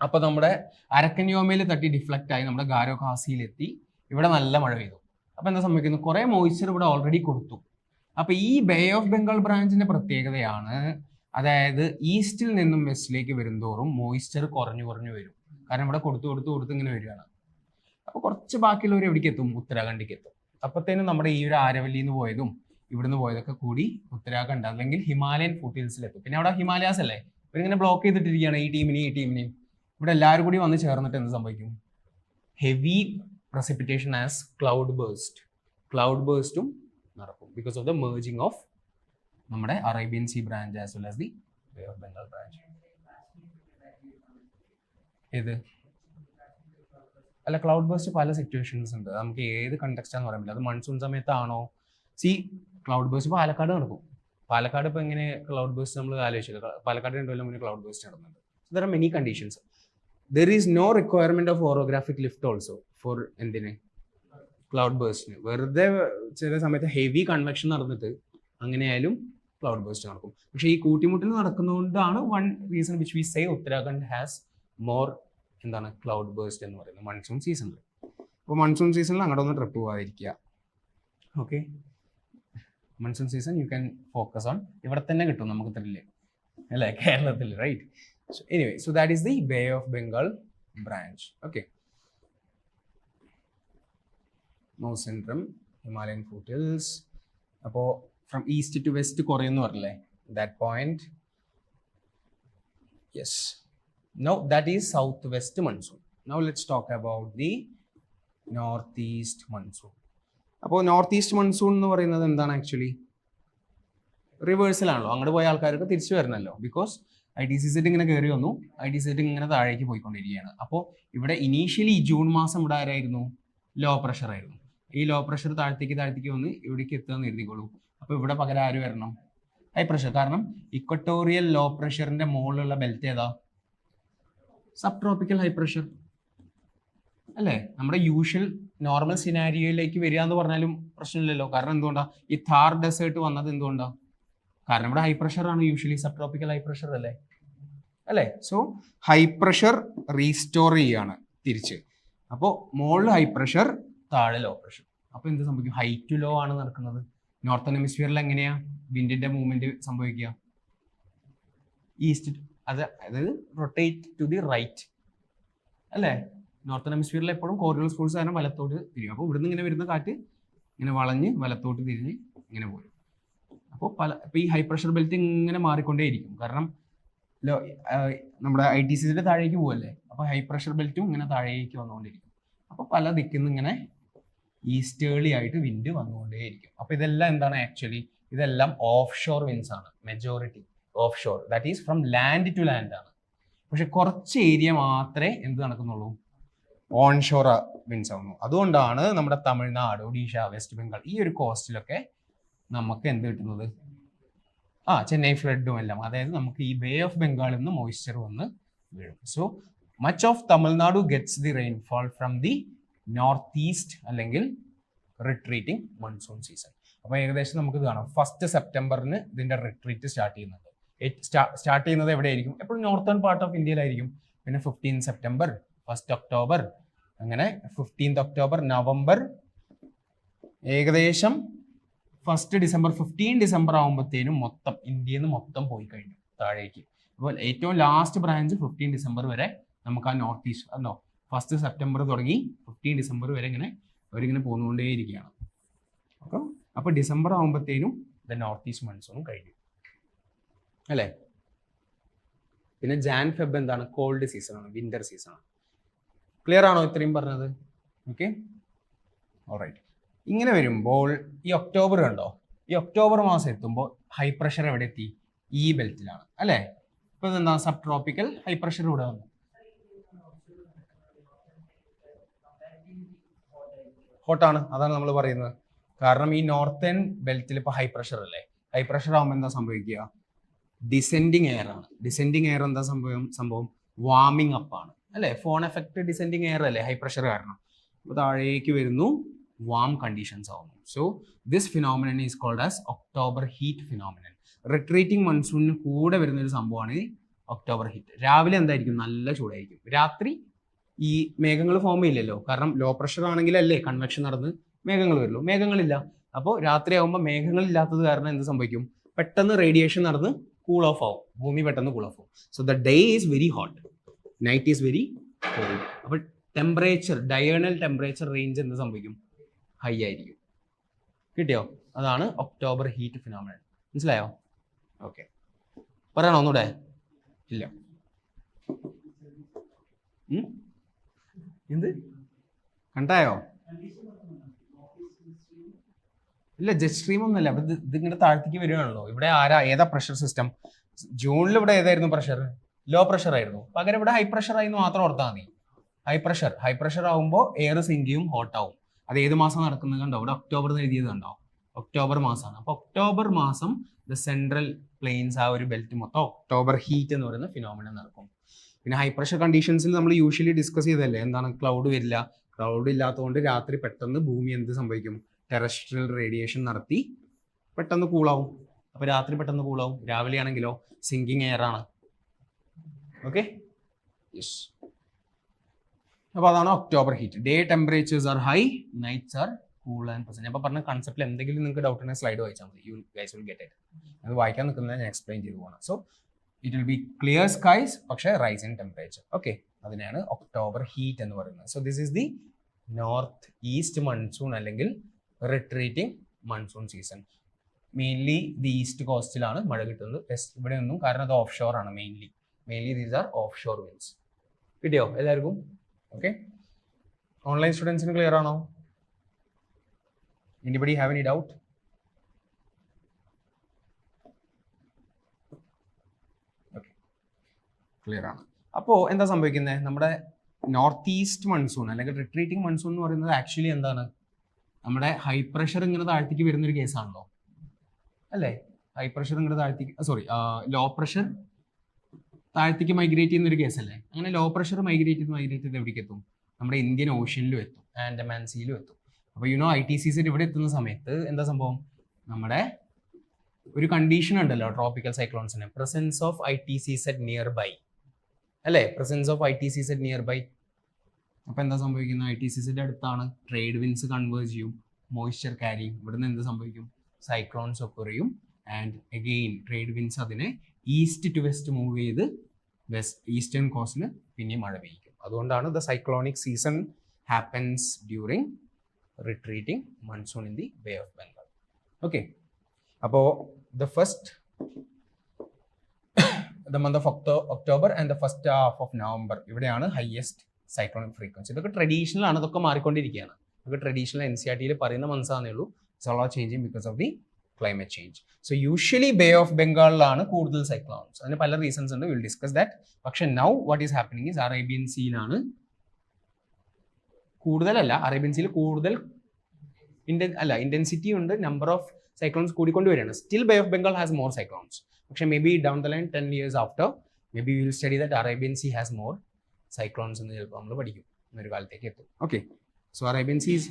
അപ്പൊ നമ്മുടെ അരക്കന്യോമയിൽ തട്ടി ഡിഫ്ലക്റ്റ് ആയി നമ്മുടെ ഗാരോ ഖാസിയിലെത്തി, ഇവിടെ നല്ല മഴ പെയ്തു. അപ്പൊ എന്താ സംഭവിക്കുന്നു, കുറെ മോയ്സ്ചർ ഇവിടെ ഓൾറെഡി കൊടുത്തു. അപ്പൊ ഈ ബേ ഓഫ് ബംഗാൾ ബ്രാഞ്ചിന്റെ പ്രത്യേകതയാണ്, അതായത് ഈസ്റ്റിൽ നിന്നും വെസ്റ്റിലേക്ക് വരുന്തോറും മോയ്സ്ചർ കുറഞ്ഞു കുറഞ്ഞു വരും. കാരണം ഇവിടെ കൊടുത്ത് ഇങ്ങനെ വരികയാണ്. അപ്പൊ കുറച്ച് ബാക്കിയുള്ളവർ എവിടേക്ക് എത്തും, ഉത്തരാഖണ്ഡിലേക്ക് എത്തും. അപ്പത്തേനും നമ്മുടെ ഈ ഒരു ആരവല്ലിയിൽ നിന്ന് പോയതും ഇവിടുന്ന് പോയതൊക്കെ കൂടി ഉത്തരാഖണ്ഡ് അല്ലെങ്കിൽ ഹിമാലയൻ ഫുട്ഹിൽസിലെത്തും. പിന്നെ അവിടെ ഹിമാലയാസ് അല്ലേ, ഇവരിങ്ങനെ ബ്ലോക്ക് ചെയ്തിട്ടിരിക്കുകയാണ് ഈ ടീമിനെയും. ഇവിടെ എല്ലാവരും കൂടി വന്ന് ചേർന്നിട്ട് എന്ത് സംഭവിക്കും, ഹെവി പ്രസിപ്പിറ്റേഷൻ ആസ് ക്ലൗഡ് ബേഴ്സ്റ്റും നടക്കും, because of the merging of നമ്മുടെ Arabian see branch as well as the bay of Bengal branch. ഏത് അല്ല, ക്ലൗഡ് ബേഴ്സ്റ്റ് പല സിറ്റുവേഷൻസ് ഉണ്ട്, നമുക്ക് ഏത് കണ്ടക്സ്റ്റാന്ന് പറയാൻ പറ്റില്ല. അത് മൺസൂൺ സമയത്താണോ, ക്ലൗഡ് ബേഴ്സ്റ്റ് പാലക്കാട് നടക്കും. പാലക്കാട് ഇപ്പോൾ എങ്ങനെ ക്ലൗഡ് ബേഴ്സ്റ്റ് നമ്മൾ ആലോചിച്ചില്ല, പാലക്കാട് 2 കൊല്ലം മുന്നേ ക്ലൗഡ് ബേഴ്സ്റ്റ് നടന്നുണ്ട്. There are many conditions. There is no requirement of orographic lift also for എന്തിന്, ക്ലൗഡ് ബേഴ്സ്റ്റിന്. വെറുതെ ചില സമയത്ത് ഹെവി കൺവെക്ഷൻ നടന്നിട്ട് അങ്ങനെയായാലും ക്ലൗഡ് ബേഴ്സ്റ്റ് നടക്കും. പക്ഷേ ഈ കൂട്ടിമുട്ടൽ നടക്കുന്നതുകൊണ്ടാണ് one reason which we say Uttarakhand has more എന്താണ് ക്ലൗഡ് ബേഴ്സ്റ്റ് എന്ന് പറയുന്നത് മൺസൂൺ സീസണിൽ. അപ്പോൾ മൺസൂൺ സീസണിൽ അങ്ങോട്ട് ഒന്ന് ട്രിപ്പ് പോകാതിരിക്കുക. Okay, monsoon season you can focus on, ഇവിടെ തന്നെ കിട്ടും നമുക്ക് ത്രില്ല് അല്ലേ, കേരളത്തിൽ, right? So anyway, so that is the Bay of Bengal branch. Okay. North Centrum, Himalayan foothills. അപ്പോൾ ഫ്രം ഈസ്റ്റ് ടു വെസ്റ്റ് കുറയുന്നു പറഞ്ഞല്ലേ, that point. Yes. Now that is southwest monsoon. Now let's talk about the northeast monsoon. അപ്പോൾ north east monsoon എന്ന് പറയുന്നത് എന്താണ്, actually റിവേഴ്സലാണല്ലോ. അങ്ങോട്ട് പോയ ആൾക്കാർക്ക് തിരിച്ചു വരണമല്ലോ, ബിക്കോസ് ITCZ ഇങ്ങനെ കയറി വന്നു, ITCZ ഇങ്ങനെ താഴേക്ക് പോയിക്കൊണ്ടിരിക്കുകയാണ്. അപ്പോൾ ഇവിടെ ഇനീഷ്യലി ജൂൺ മാസം ഇവിടെ ആരായിരുന്നു, ലോ പ്രഷർ ആയിരുന്നു. ഈ ലോ പ്രഷർ താഴത്തേക്ക് വന്ന് ഇവിടേക്ക് എത്തുകയെന്ന് എഴുതിക്കോളൂ. അപ്പോൾ ഇവിടെ പകരം ആര് വരണം, ഹൈ പ്രഷർ. കാരണം ഇക്വട്ടോറിയൽ ലോ പ്രഷറിന്റെ മുകളിലുള്ള ബെൽറ്റ് ഏതാ, സബ് ട്രോപ്പിക്കൽ ഹൈ പ്രഷർ അല്ലേ. നമ്മുടെ യൂഷ്വൽ നോർമൽ സിനാരിയോയിലേക്ക് വരിക എന്ന് പറഞ്ഞാലും പ്രശ്നമില്ലല്ലോ. കാരണം എന്തുകൊണ്ടാണ് ഈ താർ ഡെസേർട്ട് വന്നത്, എന്തുകൊണ്ടാണ്, കാരണം ഇവിടെ ഹൈ പ്രഷർ ആണ് usually, sub tropical high pressure അല്ലേ. സോ ഹൈ പ്രഷർ റീസ്റ്റോർ ചെയ്യാണ് തിരിച്ച്. അപ്പോൾ മുകളിൽ ഹൈ പ്രഷർ, താഴെ ലോ പ്രഷർ. അപ്പോൾ എന്ത് സംഭവിക്കും, ഹൈ ടു ലോ ആണ് നടക്കുന്നത്. നോർത്തേൺ ഹെമിസ്ഫിയറിൽ എങ്ങനെയാ വിൻഡിന്റെ മൂവ്മെന്റ് സംഭവിക്കുക, ഈസ്റ്റ്, അതായത് റൊട്ടേറ്റ് ടു ദി റൈറ്റ് അല്ലേ. നോർത്തേൺ ഹെമിസ്ഫിയറിൽ എപ്പോഴും കോറിയൽ ഫോഴ്സ് കാരണം വലത്തോട്ട് തിരിയും. അപ്പോൾ ഇവിടുന്ന് ഇങ്ങനെ വരുന്ന കാറ്റ് ഇങ്ങനെ വളഞ്ഞ് വലത്തോട്ട് തിരിഞ്ഞ് ഇങ്ങനെ പോരും. അപ്പോൾ ഇപ്പോൾ ഈ ഹൈ പ്രഷർ ബെൽറ്റ് ഇങ്ങനെ മാറിക്കൊണ്ടേയിരിക്കും, കാരണം നമ്മുടെ ITCZ താഴേക്ക് പോവല്ലേ. അപ്പോൾ ഹൈ പ്രഷർ ബെൽറ്റും ഇങ്ങനെ താഴേക്ക് വന്നുകൊണ്ടിരിക്കും. അപ്പോൾ പല ദിക്കിൽ നിന്ന് ഇങ്ങനെ ഈസ്റ്റേർലി ആയിട്ട് വിൻഡ് വന്നുകൊണ്ടേയിരിക്കും. അപ്പോൾ ഇതെല്ലാം എന്താണ്, ആക്ച്വലി ഇതെല്ലാം ഓഫ് ഷോർ വിൻഡ്സ് ആണ്, majority offshore, that is from land to land ആണ്. പക്ഷെ കുറച്ച് ഏരിയ മാത്രമേ എന്ത് നടക്കുന്നുള്ളൂ, ഓൺ ഷോർ വിൻഡ്സ് ആവുന്നു. അതുകൊണ്ടാണ് നമ്മുടെ തമിഴ്നാട്, ഒഡീഷ, വെസ്റ്റ് ബംഗാൾ ഈ ഒരു കോസ്റ്റിലൊക്കെ നമുക്ക് എന്ത് കിട്ടുന്നത്, ചെന്നൈ ഫ്ലഡും എല്ലാം. അതായത് നമുക്ക് ഈ ബേ ഓഫ് ബംഗാളിൽ നിന്ന് മോയ്സ്ചർ വന്ന് വീഴും. So much of Tamil Nadu gets the rainfall from the north east അല്ലെങ്കിൽ റിട്രീറ്റിംഗ് മൺസൂൺ സീസൺ. അപ്പോൾ ഏകദേശം നമുക്ക് ഇത് കാണാം, 1 സെപ്റ്റംബറിന് ഇതിന്റെ റിട്രീറ്റ് സ്റ്റാർട്ട് ചെയ്യുന്നുണ്ട്. സ്റ്റാർട്ട് ചെയ്യുന്നത് എവിടെയായിരിക്കും, എപ്പോഴും നോർത്തേൺ പാർട്ട് ഓഫ് ഇന്ത്യയിലായിരിക്കും. പിന്നെ 15 സെപ്റ്റംബർ, 1 ഒക്ടോബർ, അങ്ങനെ 15 ഒക്ടോബർ, നവംബർ, ഏകദേശം 1 ഡിസംബർ, 15 ഡിസംബർ ആകുമ്പോഴത്തേനും മൊത്തം ഇന്ത്യയിൽ നിന്ന് മൊത്തം പോയി കഴിഞ്ഞു താഴേക്ക്. അപ്പോൾ ഏറ്റവും ലാസ്റ്റ് ബ്രാഞ്ച് 15 ഡിസംബർ വരെ നമുക്ക് ആ നോർത്ത് ഈസ്റ്റ് അതോ 1 സെപ്റ്റംബർ തുടങ്ങി 15 ഡിസംബർ വരെ ഇങ്ങനെ അവരിങ്ങനെ പോന്നുകൊണ്ടേയിരിക്കുകയാണ്. അപ്പോൾ ഡിസംബർ ആകുമ്പോഴത്തേനും ദ നോർത്ത് ഈസ്റ്റ് മൺസൂണും കഴിഞ്ഞു അല്ലേ. പിന്നെ ജാൻ ഫെബ് എന്താണ്, കോൾഡ് സീസണാണ്, വിന്റർ സീസണാണ്. ക്ലിയർ ആണോ ഇത്രയും പറഞ്ഞത്? Okay, alright. ഇങ്ങനെ വരുമ്പോൾ ഈ ഒക്ടോബർ കണ്ടോ, ഈ ഒക്ടോബർ മാസം എത്തുമ്പോൾ ഹൈ പ്രഷർ എവിടെ എത്തി, ഈ ബെൽറ്റിലാണ് അല്ലേ. ഇപ്പൊ ഇതെന്താ, സബ് ട്രോപ്പിക്കൽ ഹൈ പ്രഷർ ഇവിടെ വന്നു. ഹോട്ടാണ്, അതാണ് നമ്മൾ പറയുന്നത്. കാരണം ഈ നോർത്തേൺ ബെൽറ്റിൽ ഇപ്പൊ ഹൈ പ്രഷർ അല്ലേ, ഹൈ പ്രഷർ ആകുമ്പോൾ എന്താ സംഭവിക്കുക, ഡിസെൻഡിങ് എയർ ആണ്. ഡിസെൻഡിങ് എയർ എന്താ സംഭവം വാർമിംഗ് അപ്പ് ആണ് അല്ലേ? ഫോൺ എഫക്ട് ഡിസെൻഡിങ് എയർ അല്ലേ, ഹൈ പ്രഷർ കാരണം. അപ്പോൾ താഴേക്ക് വരുന്നു, വാം കണ്ടീഷൻസ് ആവുന്നു. So this phenomenon is called as October heat phenomenon. Retreating മൺസൂണിന് കൂടെ വരുന്ന ഒരു സംഭവമാണ് ഈ ഒക്ടോബർ ഹീറ്റ്. രാവിലെ എന്തായിരിക്കും? നല്ല ചൂടായിരിക്കും. രാത്രി ഈ മേഘങ്ങൾ ഫോം ചെയ്യില്ലല്ലോ, കാരണം ലോ പ്രഷർ ആണെങ്കിലല്ലേ കൺവെക്ഷൻ നടന്ന് മേഘങ്ങൾ വരുള്ളൂ. മേഘങ്ങളില്ല. അപ്പോൾ രാത്രി ആകുമ്പോൾ മേഘങ്ങളില്ലാത്തത് കാരണം എന്ത് സംഭവിക്കും? പെട്ടെന്ന് റേഡിയേഷൻ നടന്ന് കൂൾ ഓഫ് ആവും, ഭൂമി പെട്ടെന്ന് കൂൾ ഓഫ് ആവും. So the day is very hot, night is very called. അപ്പോൾ ടെമ്പറേച്ചർ, ഡയണൽ ടെമ്പറേച്ചർ റേഞ്ച് എന്ത് സംഭവിക്കും? ഹൈ ആയിരിക്കും. കിട്ടിയോ? അതാണ് ഒക്ടോബർ ഹീറ്റ് ഫിനോമിനൻ. മനസ്സിലായോ? ഓക്കെ, പറയണോ ഒന്നുകൂടെ? ഇല്ല, എന്ത് കണ്ടായോ? ഇല്ല, ജെറ്റ് സ്ട്രീം ഒന്നുമല്ല. അപ്പൊ ഇത് ഇങ്ങനെ താഴ്ത്തേക്ക് വരികയാണല്ലോ. ഇവിടെ ഏതാ പ്രഷർ സിസ്റ്റം? ജൂണിൽ ഇവിടെ ഏതായിരുന്നു പ്രഷർ? ലോ പ്രഷർ ആയിരുന്നു. പകരം ഇവിടെ ഹൈ പ്രഷർ ആയിരുന്നു മാത്രം ഓർത്താൽ മതി. ഹൈ പ്രഷർ ആകുമ്പോൾ എയർ സിങ്ക് ചെയ്യും, ഹോട്ട് ആവും. അത് ഏത് മാസം നടക്കുന്നത് കണ്ടോ? ഇവിടെ ഒക്ടോബർ എന്ന് എഴുതിയത് കണ്ടോ? ഒക്ടോബർ മാസമാണ്. അപ്പൊ ഒക്ടോബർ മാസം ദ സെൻട്രൽ പ്ലെയിൻസ്, ആ ഒരു ബെൽറ്റ് മൊത്തം ഒക്ടോബർ ഹീറ്റ് എന്ന് പറയുന്ന ഫിനോമിനൻ നടക്കും. പിന്നെ ഹൈ പ്രഷർ കണ്ടീഷൻസിൽ നമ്മൾ യൂഷ്വലി ഡിസ്കസ് ചെയ്തല്ലേ, എന്താണ്? ക്ലൗഡ് വരില്ല. ക്ലൗഡ് ഇല്ലാത്തതുകൊണ്ട് രാത്രി പെട്ടെന്ന് ഭൂമി എന്ത് സംഭവിക്കും? ടെറസ്ട്രിയൽ റേഡിയേഷൻ നടത്തി പെട്ടെന്ന് കൂളാവും. അപ്പോൾ രാത്രി പെട്ടെന്ന് കൂളാവും. രാവിലെ ആണെങ്കിലോ സിങ്കിങ് എയർ ആണ്. Okay, yes. അപ്പോൾ അതാണ് October heat. Day temperatures are high, nights are cool and pleasant. അപ്പോൾ പറഞ്ഞ കൺസെപ്റ്റിൽ എന്തെങ്കിലും നിങ്ങൾക്ക് ഡൗട്ട് ഉണ്ടെങ്കിൽ സ്ലൈഡ് വായിച്ചാൽ മതി. You guys will get it. അത് വായിക്കാൻ നിൽക്കുന്നത് ഞാൻ എക്സ്പ്ലെയിൻ ചെയ്തു പോകണം. So it will be clear skies, പക്ഷേ റൈസ് ഇൻ ടെമ്പറേച്ചർ. ഓക്കെ, അതിനെയാണ് ഒക്ടോബർ ഹീറ്റ് എന്ന് പറയുന്നത്. So this is the northeast monsoon അല്ലെങ്കിൽ retreating monsoon season. Mainly the east കോസ്റ്റിലാണ് മഴ കിട്ടുന്നത്. വെസ്റ്റ് ഇവിടെ ഒന്നും, കാരണം അത് ഓഫ് ഷോർ ആണ്. Mainly these are offshore winds. കിട്ടിയോ എല്ലാവർക്കും? ഓക്കെ, ഓൺലൈൻ സ്റ്റുഡൻസിന് ക്ലിയർ ആണോ? Anybody have any doubt? Okay, clear ആണ്. അപ്പോൾ എന്താ സംഭവിക്കുന്നത്? നമ്മുടെ നോർത്ത് ഈസ്റ്റ് മൺസൂൺ അല്ലെങ്കിൽ റിട്രീറ്റിംഗ് മൺസൂൺ എന്ന് പറയുന്നത് ആക്ച്വലി എന്താണ്? നമ്മുടെ ഹൈ പ്രഷർ ഇങ്ങനെ താഴ്ത്തേക്ക് വരുന്നൊരു കേസാണല്ലോ അല്ലേ? ഹൈ പ്രഷർ ഇങ്ങനെ താഴ്ത്തേക്ക്, ലോ പ്രഷർ താഴ്ത്തേക്ക് മൈഗ്രേറ്റ് ചെയ്യുന്ന ഒരു കേസല്ലേ? അങ്ങനെ ലോ പ്രഷർ മൈഗ്രേറ്റ് ചെയ്ത് എവിടേക്ക് എത്തും? നമ്മുടെ ഇന്ത്യൻ ഓഷ്യനിലും എത്തും, ആൻഡമാൻ സീയിലും എത്തും. അപ്പോൾ ITCs ഇവിടെ എത്തുന്ന സമയത്ത് എന്താ സംഭവം? നമ്മുടെ ഒരു കണ്ടീഷൻ ഉണ്ടല്ലോ ട്രോപ്പിക്കൽ സൈക്ലോൺസിന്, presence of ITCs near by അല്ലേ? Presence of ITCs near by. അപ്പോൾ എന്താ സംഭവിക്കുന്നത്? ITCസിന്റെ അടുത്താണ്, ട്രേഡ് വിൻസ് കൺവേർജ് ചെയ്യും, മോയ്സ്ചർ ക്യാരി ചെയ്യും. ഇവിടുന്ന് എന്ത് സംഭവിക്കും? സൈക്ലോൺസ് ഒക്കെ കുറയും. ആൻഡ് അഗെയിൻ ട്രേഡ് വിൻസ് അതിനെ ഈസ്റ്റ് ടു വെസ്റ്റ് മൂവ് ചെയ്ത് ഈസ്റ്റേൺ കോസ്റ്റിന് പിന്നെയും മഴ പെയ്യിക്കും. അതുകൊണ്ടാണ് the cyclonic season happens during retreating monsoon in the bay of Bengal. Okay, അപ്പോൾ the month of October and the first half of November ഇവിടെയാണ് highest cyclonic frequency. ഇതൊക്കെ ട്രഡീഷണൽ ആണ്, ഇതൊക്കെ മാറിക്കൊണ്ടിരിക്കുകയാണ്. ഇതൊക്കെ ട്രഡീഷണൽ NCERT പറയുന്ന മന്ത്സാന്നേ ഉള്ളൂ. It's all changing because of the climate change. So usually Bay of ബംഗാളിലാണ് കൂടുതൽ സൈക്ലോൺസ്. അതിന് പല റീസൺസ് ഉണ്ട്, വിൽ ഡിസ്കസ് ദാറ്റ്. പക്ഷെ now what is happening is Arabian സീയിലാണ് കൂടുതലല്ല, അറേബ്യൻ സീയിൽ കൂടുതൽ ഇന്റൻസിറ്റി ഉണ്ട്, നമ്പർ ഓഫ് സൈക്ലോൺസ് കൂടിക്കൊണ്ടുവരികയാണ്. Still Bay of Bengal has more cyclones. പക്ഷെ may B down the line 10 years after maybe will study that Arabian sea has more cyclones എന്ന് ചിലപ്പോൾ നമ്മൾ പഠിക്കും, എന്നൊരു കാലത്തേക്ക് എത്തും. Okay, so Arabian seas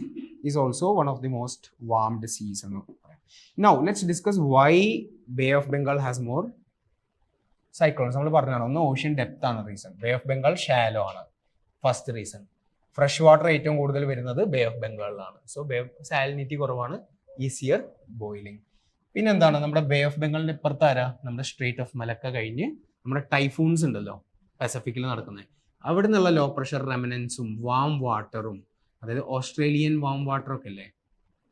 is also one of the most warmed seas എന്ന് പറയാം. Now let's discuss why bay of Bengal has more cyclones. നമ്മൾ പറഞ്ഞതാണ്, ഒന്ന് ഓഷ്യൻ ഡെപ്ത് ആണ് reason. Bay of Bengal shallow ആണ് ഫസ്റ്റ് റീസൺ. ഫ്രഷ് വാട്ടർ ഏറ്റവും കൂടുതൽ വരുന്നത് ബേ ഓഫ് ബംഗാളിലാണ്. സോ സാലിനിറ്റി കുറവാണ്, ഈസിയർ ബോയിലിംഗ്. പിന്നെ എന്താണ്, നമ്മുടെ ബേ ഓഫ് ബംഗാളിന്റെ ഇപ്പുറത്ത് ആരാ? നമ്മുടെ സ്ട്രേറ്റ് ഓഫ് മലക്ക കഴിഞ്ഞ് നമ്മുടെ ടൈഫൂൺസ് ഉണ്ടല്ലോ പസഫിക്കിൽ നടക്കുന്നത്, അവിടെ നിന്നുള്ള ലോ പ്രഷർ റെമനൻസും വാം വാട്ടറും, അതായത് ഓസ്ട്രേലിയൻ വാം വാട്ടർ ഒക്കെ അല്ലേ,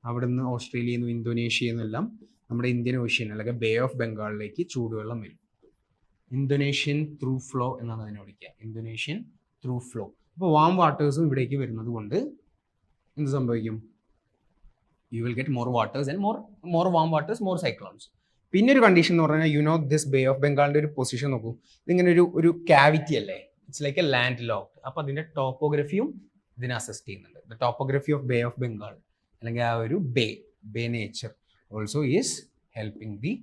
അവിടുന്ന് ഓസ്ട്രേലിയയിൽ നിന്നും ഇന്തോനേഷ്യയിൽ നിന്നെല്ലാം നമ്മുടെ ഇന്ത്യൻ ഓഷ്യൻ അല്ലെങ്കിൽ ബേ ഓഫ് ബംഗാളിലേക്ക് ചൂടുവെള്ളം വരും. ഇന്തോനേഷ്യൻ ത്രൂ ഫ്ലോ എന്നാണ് അതിനെ വിളിക്കുക, ഇന്തോനേഷ്യൻ ത്രൂ ഫ്ലോ. അപ്പോൾ വാം വാട്ടേഴ്സും ഇവിടേക്ക് വരുന്നത് കൊണ്ട് എന്ത് സംഭവിക്കും? You will get more waters and more warm waters, more cyclones. പിന്നെ ഒരു കണ്ടീഷൻ എന്ന് പറഞ്ഞാൽ ദിസ് ബേ ഓഫ് ബംഗാളിന്റെ ഒരു പൊസിഷൻ നോക്കൂ. ഇതിങ്ങനെ ഒരു ക്യാവിറ്റി അല്ലേ, it's like a land lock. അപ്പോൾ അതിന്റെ ടോപ്പോഗ്രഫിയും ഇതിനെ അസിസ്റ്റ് ചെയ്യുന്നുണ്ട്. The topography of Bay of Bengal അല്ലെങ്കിൽ ആ ഒരു bay nature also is helping the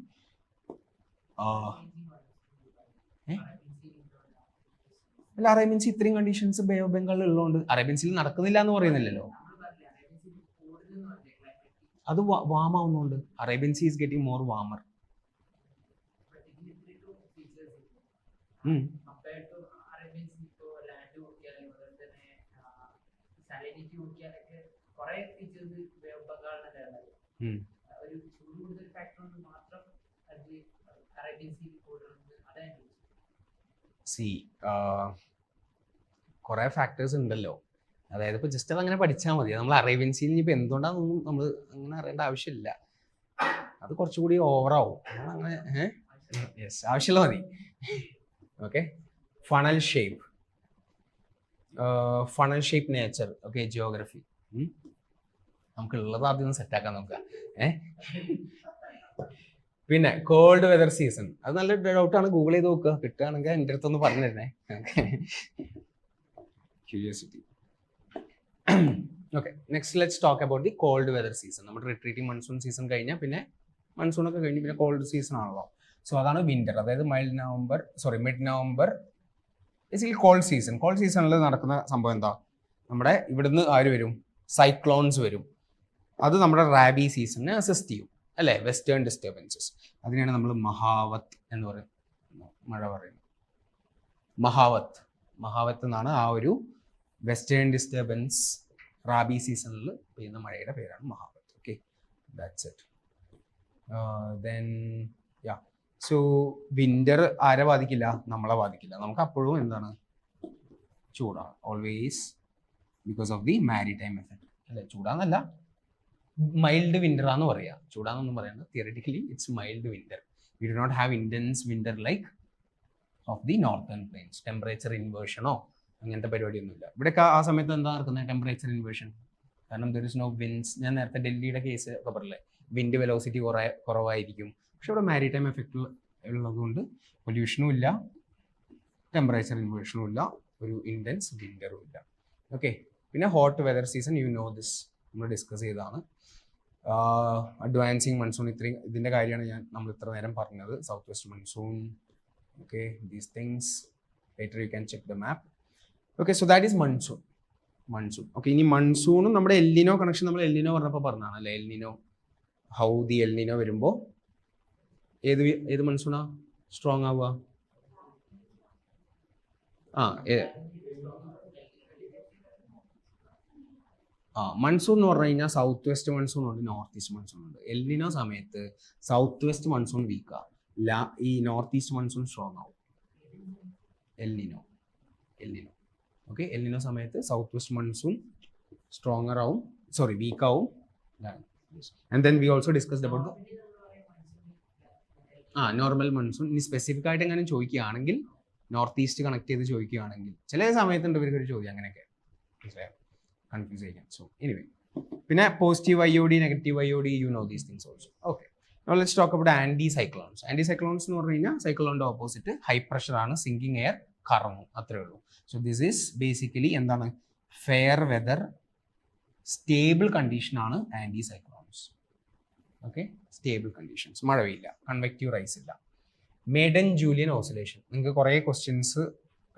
അല്ല, അറേബ്യൻ സീ ഇത്രയും കണ്ടീഷൻസ് ബേ ഓഫ് ബംഗാളിൽ ഉള്ളതുകൊണ്ട് അറേബ്യൻ സീൽ നടക്കുന്നില്ല എന്ന് പറയുന്നില്ലല്ലോ. അത് വാമാവുന്നുണ്ട്. Arabian Sea is getting more warmer. സി കുറെ ഫാക്ടേഴ്സ് ഉണ്ടല്ലോ. അതായത് ഇപ്പോൾ ജസ്റ്റ് അത് അങ്ങനെ പഠിച്ചാൽ മതി. നമ്മൾ അറേബ്യൻ സീൽ ഇനിയിപ്പോൾ എന്തുകൊണ്ടാണെന്നൊന്നും നമ്മൾ അങ്ങനെ അറിയേണ്ട ആവശ്യമില്ല. അത് കുറച്ചുകൂടി ഓവറാവും. അങ്ങനെ യെസ്, ആവശ്യമുള്ള മതി. Okay, funnel shape, funnel shape nature, okay, geography. നമുക്കുള്ളത് ആദ്യം ഒന്ന് സെറ്റാക്കാൻ നോക്കുക. പിന്നെ കോൾഡ് വെതർ സീസൺ, അത് നല്ല ഡൗട്ടാണ്. ഗൂഗിൾ ചെയ്ത് നോക്കുക, കിട്ടുകയാണെങ്കിൽ എൻ്റെ അടുത്തൊന്ന് പറഞ്ഞു തരണേ. Curiosity. Okay, next let's talk about the cold weather season. നമ്മുടെ റിട്രീറ്റിംഗ് മൺസൂൺ സീസൺ കഴിഞ്ഞാൽ പിന്നെ മൺസൂണൊക്കെ കഴിഞ്ഞ് പിന്നെ കോൾഡ് സീസൺ ആണല്ലോ. സോ അതാണ് വിന്റർ. അതായത് mid November basically cold season. Cold സീസണിൽ നടക്കുന്ന സംഭവം എന്താ? നമ്മുടെ ഇവിടുന്ന് ആര് വരും? സൈക്ലോൺസ് വരും. അത് നമ്മുടെ റാബി സീസണിനെ അസിസ്റ്റ് ചെയ്യും അല്ലേ? Western disturbances. അതിനെയാണ് നമ്മൾ മഹാവത്ത് എന്ന് പറയുന്നത്. മഴ പറയുന്നത് മഹാവത്ത് എന്നാണ്. ആ ഒരു വെസ്റ്റേൺ ഡിസ്റ്റർബൻസ് റാബി സീസണിൽ പെയ്യുന്ന മഴയുടെ പേരാണ് Mahawat. Okay, that's it. Then yeah, so winter ആരെ ബാധിക്കില്ല? നമ്മളെ ബാധിക്കില്ല. നമുക്ക് അപ്പോഴും എന്താണ്? ചൂടാണ്. Always because of the maritime effect അല്ലേ? ചൂടാന്നല്ല, മൈൽഡ് വിന്റർ ആണെന്ന് പറയാം. ചൂടാന്നൊന്നും പറയുന്നത് theoretically it's mild winter. We do not have intense winter like of the northern plains. Temperature ഇൻവേർഷനോ അങ്ങനത്തെ പരിപാടിയൊന്നുമില്ല. ഇവിടെയൊക്കെ ആ സമയത്ത് എന്താ നടക്കുന്നത്? Temperature inversion. കാരണം ദർ ഇസ് നോ വിൻഡ്സ്. ഞാൻ നേരത്തെ ഡൽഹിയുടെ കേസ് ഒക്കെ പറഞ്ഞില്ലേ, വിൻഡ് വെലോസിറ്റി കുറവായിരിക്കും. പക്ഷെ ഇവിടെ മാരിടൈം എഫക്റ്റ് ഉള്ളതുകൊണ്ട് പൊല്യൂഷനും ഇല്ല, ടെമ്പറേച്ചർ ഇൻവേർഷനും ഇല്ല, ഒരു ഇൻറ്റൻസ് വിന്ററും ഇല്ല. ഓക്കെ, പിന്നെ hot weather season, you know this, നമ്മൾ ഡിസ്കസ് ചെയ്തതാണ്. അഡ്വാൻസിങ് മൺസൂൺ, ഇതിൻ്റെ കാര്യമാണ് നമ്മൾ ഇത്ര നേരം പറഞ്ഞത്. South west monsoon, okay, these things later you can check the map. Okay, so that is monsoon. Okay, ഇനി മൺസൂണും നമ്മുടെ എൽനിനോ കണക്ഷൻ നമ്മൾ എൽനിനോ പറഞ്ഞപ്പോൾ പറഞ്ഞതാണ് അല്ലേ? എൽനിനോ, ഹൗ ദി എൽനിനോ വരുമ്പോൾ ഏത് മൺസൂണാ സ്ട്രോങ് ആവുക? മൺസൂൺ എന്ന് പറഞ്ഞു കഴിഞ്ഞാൽ സൗത്ത് വെസ്റ്റ് മൺസൂൺ ഉണ്ട്, നോർത്ത് ഈസ്റ്റ് മൺസൂൺ ഉണ്ട്. എൽനിനോ സമയത്ത് സൗത്ത് വെസ്റ്റ് മൺസൂൺ വീക്കാ, ഈ നോർത്ത് ഈസ്റ്റ് മൺസൂൺ സ്ട്രോങ് ആവും. എൽനിനോ ഓക്കെ, എൽനിനോ സമയത്ത് സൗത്ത് വെസ്റ്റ് മൺസൂൺ സ്ട്രോങ്ങർ ആവും, വീക്ക് ആവും. And then we also discussed about normal monsoon. ഇനി സ്പെസിഫിക് ആയിട്ട് എങ്ങനെ ചോദിക്കുകയാണെങ്കിൽ, നോർത്ത് ഈസ്റ്റ് കണക്ട് ചെയ്ത് ചോദിക്കുകയാണെങ്കിൽ ചില സമയത്തുണ്ട് ഇവർക്കൊരു ചോദ്യം അങ്ങനെയൊക്കെ, കൺഫ്യൂസ് ചെയ്യാൻ. സോ എനിവേ, പിന്നെ positive IOD, negative IOD, you know these things also. Okay, now let's talk about anticyclones. Anticyclones എന്ന് പറഞ്ഞു കഴിഞ്ഞാൽ സൈക്ലോണിന്റെ ഓപ്പോസിറ്റ് ഹൈ പ്രഷർ ആണ്, സിങ്കിങ് എയർ കറങ്ങും, അത്രേ ഉള്ളൂ. സോ ദിസ് ഈസ് ബേസിക്കലി എന്താണ്? ഫെയർ വെതർ സ്റ്റേബിൾ കണ്ടീഷൻ ആണ് anticyclones. Okay, stable conditions, മഴ പെയ്യില്ല, കൺവെക്റ്റീവ് റൈസ് ഇല്ല. മേഡൻ ജൂലിയൻ ഓസിലേഷൻ, നിങ്ങൾക്ക് കുറേ ക്വസ്റ്റ്യൻസ്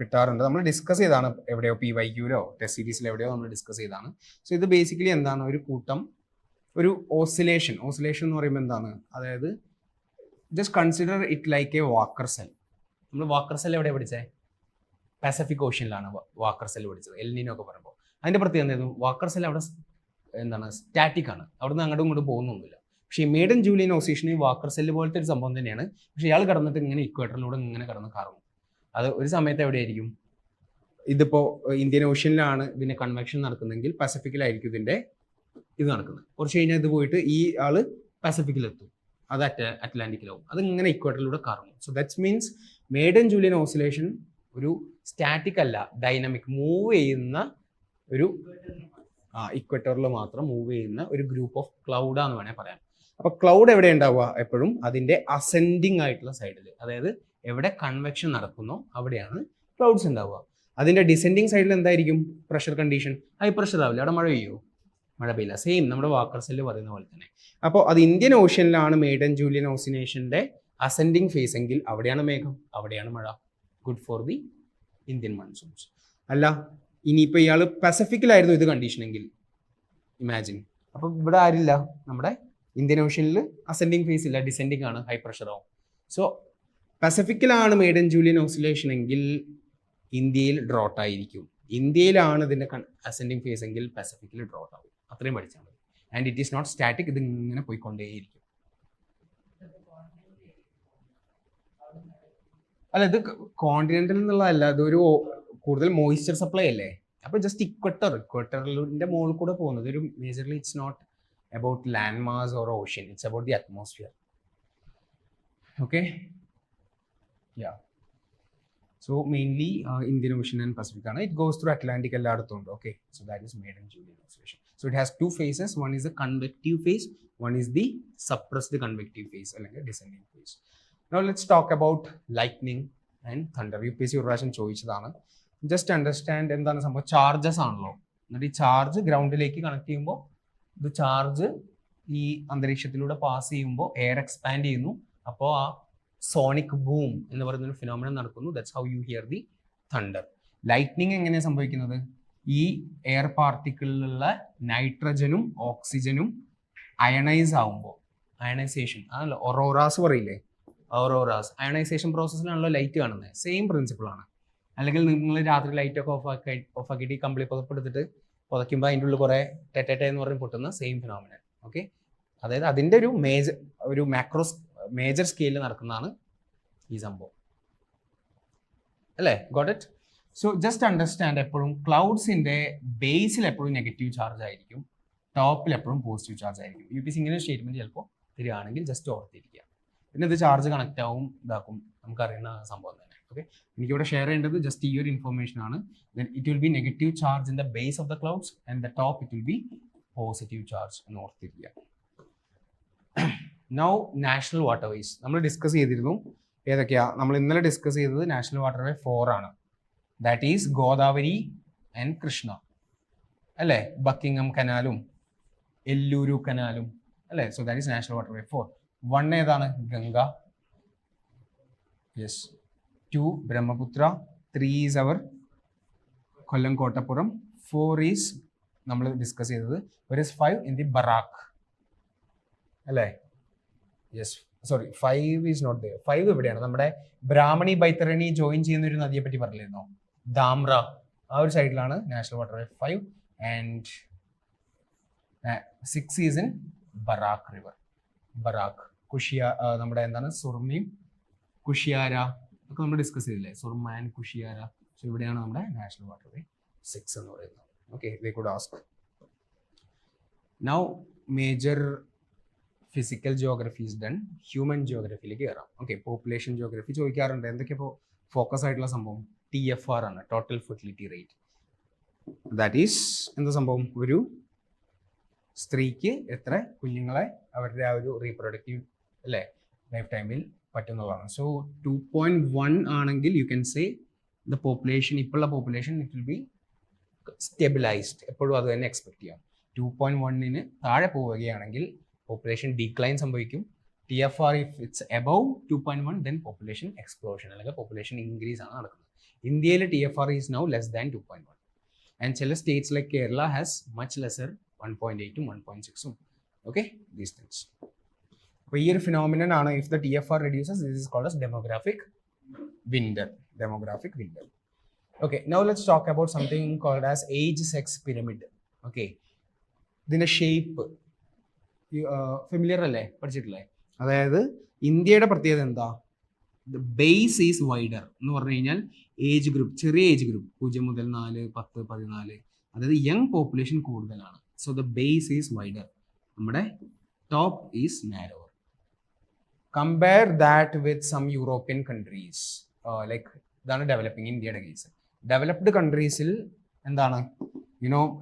കിട്ടാറുണ്ട്. നമ്മൾ ഡിസ്കസ് ചെയ്താണ് എവിടെയോ, PYQലോ ടെസ്റ്റ് സീരീസിലോ എവിടെയോ നമ്മൾ ഡിസ്കസ് ചെയ്താണ്. സോ ഇത് ബേസിക്കലി എന്താണ്? ഒരു കൂട്ടം, ഒരു ഓസിലേഷൻ എന്ന് പറയുമ്പോൾ എന്താണ്? അതായത് just consider it like A walker cell. നമ്മൾ വാക്കർ സെൽ എവിടെ പഠിച്ചേ? പസഫിക് ഓഷ്യനിലാണ് വാക്കർ സെൽ പഠിച്ചത്, എൽനിനോ ഒക്കെ പറയുമ്പോൾ. അതിൻ്റെ പ്രത്യേകത എന്തായിരുന്നു? വാക്കർ സെൽ അവിടെ എന്താണ്? സ്റ്റാറ്റിക് ആണ്, അവിടുന്ന് അങ്ങോട്ടും ഇങ്ങോട്ടും പോകുന്നൊന്നുമില്ല. പക്ഷേ ഈ മേഡൻ ജൂലിയൻ ഓസിലേഷൻ ഈ വാക്കർ സെല്ല് പോലത്തെ ഒരു സംഭവം തന്നെയാണ്. പക്ഷേ ഇയാൾ കടന്നിട്ട് ഇങ്ങനെ ഇക്വേറ്ററിലൂടെ ഇങ്ങനെ കടന്ന് കറങ്ങും. അത് ഒരു സമയത്ത് എവിടെയായിരിക്കും? ഇതിപ്പോൾ ഇന്ത്യൻ ഓഷ്യനിലാണ് ഇതിൻ്റെ കൺവെക്ഷൻ നടക്കുന്നതെങ്കിൽ പസഫിക്കിലായിരിക്കും ഇതിൻ്റെ ഇത് നടക്കുന്നത്. കുറച്ച് കഴിഞ്ഞാൽ ഇത് പോയിട്ട് ഈ ആള് പസഫിക്കിലെത്തും, അത് അറ്റ്ലാന്റിക്കിലാവും, അത് ഇങ്ങനെ ഇക്വേറ്ററിലൂടെ കറങ്ങും. So that means മേഡൻ Julian oscillation ഒരു സ്റ്റാറ്റിക് അല്ല, ഡൈനാമിക്, മൂവ് ചെയ്യുന്ന ഒരു ഇക്വേറ്ററിൽ മാത്രം മൂവ് ചെയ്യുന്ന ഒരു ഗ്രൂപ്പ് ഓഫ് ക്ലൗഡാന്ന് വേണേൽ പറയാം. അപ്പോൾ ക്ലൗഡ് എവിടെ ഉണ്ടാവുക? എപ്പോഴും അതിൻ്റെ അസെൻഡിങ് ആയിട്ടുള്ള സൈഡിൽ, അതായത് എവിടെ കൺവെക്ഷൻ നടക്കുന്നോ അവിടെയാണ് ക്ലൗഡ്സ് ഉണ്ടാവുക. അതിൻ്റെ ഡിസെൻഡിങ് സൈഡിൽ എന്തായിരിക്കും? പ്രഷർ കണ്ടീഷൻ, ഹൈ പ്രഷർ ആവില്ല, അവിടെ മഴ പെയ്യുമോ? മഴ പെയ്യില്ല. സെയിം നമ്മുടെ വാക്കർ സെല്ല് പറയുന്ന പോലെ തന്നെ. അപ്പോൾ അത് ഇന്ത്യൻ ഓഷ്യനിലാണ് മേഡൻ ജൂലിയൻ ഓസിലേഷൻ്റെ അസെൻഡിങ് ഫേസ് എങ്കിൽ അവിടെയാണ് മേഘം, അവിടെയാണ് മഴ. Good for the Indian monsoons. അല്ല ഇനിയിപ്പോൾ ഇയാൾ പസഫിക്കിലായിരുന്നു ഇത് കണ്ടീഷനെങ്കിൽ ഇമാജിൻ, അപ്പം ഇവിടെ ആരില്ല, നമ്മുടെ ഇന്ത്യൻ ഓഷ്യനിൽ അസെൻഡിങ് ഫേസ് ഇല്ല, ഡിസെൻഡിങ് ആണ്, ഹൈ പ്രഷർ ആവും. സോ പസഫിക്കിലാണ് മെയ്ഡൻ ജൂലിയൻ ഓസിലേഷൻ എങ്കിൽ ഇന്ത്യയിൽ ഡ്രോട്ട് ആയിരിക്കും. ഇന്ത്യയിലാണ് ഇതിൻ്റെ അസെൻഡിങ് ഫേസ് എങ്കിൽ പസഫിക്കിൽ ഡ്രോട്ട് ആവും. അത്രയും പഠിച്ചാൽ മതി. And it is not static, ഇത് ഇങ്ങനെ പോയിക്കൊണ്ടേയിരിക്കും. അല്ല ഇത് കോണ്ടിനെന്റൽ എന്നുള്ളതല്ല, ഇതൊരു കൂടുതൽ മോയ്സ്ചർ സപ്ലൈ അല്ലേ. അപ്പോൾ ജസ്റ്റ് ഇക്വറ്ററിൻ്റെ മുകളിൽ കൂടെ പോകുന്നത് ഒരു majorly it's not about land mass or ocean, it's about the atmosphere. Okay, yeah, so mainly Indian Ocean and Pacific ആണ്. It goes through Atlantic എല്ലായിടത്തും ഉണ്ട്. Okay, so that is Maiden Julian oscillation. So it has two phases, one is the convective phase, one is the suppressed convective phase അല്ലെങ്കിൽ descending phase. Now let's talk about lightning and thunder. UPSC ഒരു പ്രാവശ്യം ചോദിച്ചതാണ്. Just understand എന്താണ് സംഭവം. Charges ആണല്ലോ, എന്നിട്ട് ഈ charge ഗ്രൗണ്ടിലേക്ക് connect ചെയ്യുമ്പോൾ ഇത് ചാർജ് ഈ അന്തരീക്ഷത്തിലൂടെ പാസ് ചെയ്യുമ്പോൾ എയർ എക്സ്പാൻഡ് ചെയ്യുന്നു. അപ്പോൾ ആ സോണിക് ബൂം എന്ന് പറയുന്ന ഒരു ഫിനോമിനൻ നടക്കുന്നു. That's how you here the thunder. Lightning എങ്ങനെയാണ് സംഭവിക്കുന്നത്? ഈ എയർ പാർട്ടിക്കിളിലുള്ള നൈട്രജനും ഓക്സിജനും അയണൈസ് ആവുമ്പോൾ, അയണൈസേഷൻ ആണല്ലോ, ഒറോറാസ് പറയില്ലേ, ഒറോറാസ് അയണൈസേഷൻ പ്രോസസ്സിലാണല്ലോ ലൈറ്റ് കാണുന്നത്. സെയിം പ്രിൻസിപ്പിൾ ആണ്. അല്ലെങ്കിൽ നിങ്ങൾ രാത്രി ലൈറ്റ് ഒക്കെ ഓഫാക്കിയിട്ട് ഈ കമ്പിളി പുതപ്പെടുത്തിട്ട് പുതയ്ക്കുമ്പോൾ അതിൻ്റെ ഉള്ളിൽ കുറേ ടെറ്റ എന്ന് പറഞ്ഞ് പൊട്ടുന്ന സെയിം ഫിനോമിനൻ. ഓക്കെ, അതായത് അതിൻ്റെ ഒരു മേജർ സ്കെയിലിൽ നടക്കുന്നതാണ് ഈ സംഭവം അല്ലേ. Got it? So just understand, എപ്പോഴും ക്ലൗഡ്സിൻ്റെ ബേസിൽ എപ്പോഴും നെഗറ്റീവ് ചാർജ് ആയിരിക്കും, ടോപ്പിൽ എപ്പോഴും പോസിറ്റീവ് ചാർജ് ആയിരിക്കും. UPSC ഇങ്ങനെ സ്റ്റേറ്റ്മെന്റ് ചിലപ്പോൾ തരികയാണെങ്കിൽ ജസ്റ്റ് ഓർത്തിരിക്കുക. പിന്നെ ഇത് ചാർജ് കണക്ട് ആവും, ഇതാക്കും, നമുക്കറിയുന്ന സംഭവം തന്നെ. ഓക്കെ, എനിക്കിവിടെ ഷെയർ ചെയ്യേണ്ടത് ജസ്റ്റ് ഈ ഒരു ഇൻഫർമേഷൻ ആണ്. Then it will be negative charge in the base of the clouds and the top it will be positive charge എന്ന് ഓർത്തിരിക്കുക. Now national waterways നമ്മൾ ഡിസ്കസ് ചെയ്തിരുന്നു. ഏതൊക്കെയാ നമ്മൾ ഇന്നലെ ഡിസ്കസ് ചെയ്തത്? നാഷണൽ വാട്ടർവേ 4 ആണ്. That is Godavari and Krishna അല്ലേ, ബക്കിംഗം കനാലും എല്ലൂരു കനാലും അല്ലേ. So that is national waterway 4. 1 ഏതാണ്? ഗംഗ. യെസ്. 2 ബ്രഹ്മപുത്ര. 3 ഈസ് അവർ കൊല്ലം കോട്ടപ്പുറം. 4 ഈസ് നമ്മൾ ഡിസ്കസ് ചെയ്തത്. Where is 5 in the Barak അല്ലേ. Yes, sorry 5 is not there. 5 എവിടെയാണ്? നമ്മുടെ ബ്രാഹ്മണി ബൈത്തരണി ജോയിൻ ചെയ്യുന്ന ഒരു നദിയെ പറ്റി പറഞ്ഞിരുന്നോ, ധാംറ, ആ ഒരു സൈഡിലാണ് national waterway 5. And 6 is in Barack river. Barack, നമ്മുടെ എന്താണ്, സുർമയും കുഷിയാര ഒക്കെ നമ്മൾ ഡിസ്കസ് ചെയ്തില്ലേ, സുർമ ആൻഡ് കുഷിയാര. സോ ഇവിടെയാണ് നമ്മുടെ നാഷണൽ വാട്ടർവേ 6 എന്ന് പറയുന്നത്. Okay, they could ask. Now major physical geography is done. Human ജിയോഗ്രഫിയിലേക്ക് കയറാം. ഓക്കെ, പോപ്പുലേഷൻ ജിയോഗ്രഫി ചോദിക്കാറുണ്ട്. എന്തൊക്കെയാണ് ഫോക്കസ് ആയിട്ടുള്ള സംഭവം? TFR ആണ്, total fertility rate. That is എന്താ സംഭവം? ഒരു സ്ത്രീക്ക് എത്ര കുഞ്ഞുങ്ങളെ അവരുടെ ആ ഒരു റീപ്രൊഡക്റ്റീവ് അല്ലേ ലൈഫ് ടൈമിൽ പറ്റുന്നതാണ്. സോ 2.1 ആണെങ്കിൽ you can say the population, ഇപ്പോഴുള്ള population it will be stabilised. എപ്പോഴും അത് തന്നെ എക്സ്പെക്ട് ചെയ്യാം. 2.1 താഴെ പോവുകയാണെങ്കിൽ പോപ്പുലേഷൻ ഡിക്ലൈൻ സംഭവിക്കും. TFR if it's above 2.1 then population explosion അല്ലെങ്കിൽ പോപ്പുലേഷൻ ഇൻക്രീസ് ആണ് നടക്കുന്നത്. ഇന്ത്യയിൽ TFR is now less than 2.1 and ചില states like Kerala has much lesser 1.8 1.6. Okay, these things. അപ്പോൾ ഈ ഒരു ഫിനോമിനൻ ആണ്, if the TFR reduces, this is called as demographic winter. Okay, now let's talk about something called as age sex pyramid. Okay, ഇതിന്റെ shape familiar അല്ലേ, പഠിച്ചിട്ടില്ലേ? അതായത് ഇന്ത്യയുടെ പ്രത്യേകത എന്താ? ദ ബേസ് ഈസ് വൈഡർ എന്ന് പറഞ്ഞു കഴിഞ്ഞാൽ ഏജ് ഗ്രൂപ്പ്, ചെറിയ ഏജ് ഗ്രൂപ്പ് 0 മുതൽ 4, 10, 14, അതായത് യങ് പോപ്പുലേഷൻ കൂടുതലാണ്. So the base is wider. നമ്മുടെ top is narrower. Compare that with some European countries like, ഇതാണ് ഡെവലപ്പിംഗ് ഇന്ത്യയുടെ കേസ്. ഡെവലപ്ഡ് കൺട്രീസിൽ എന്താണ്?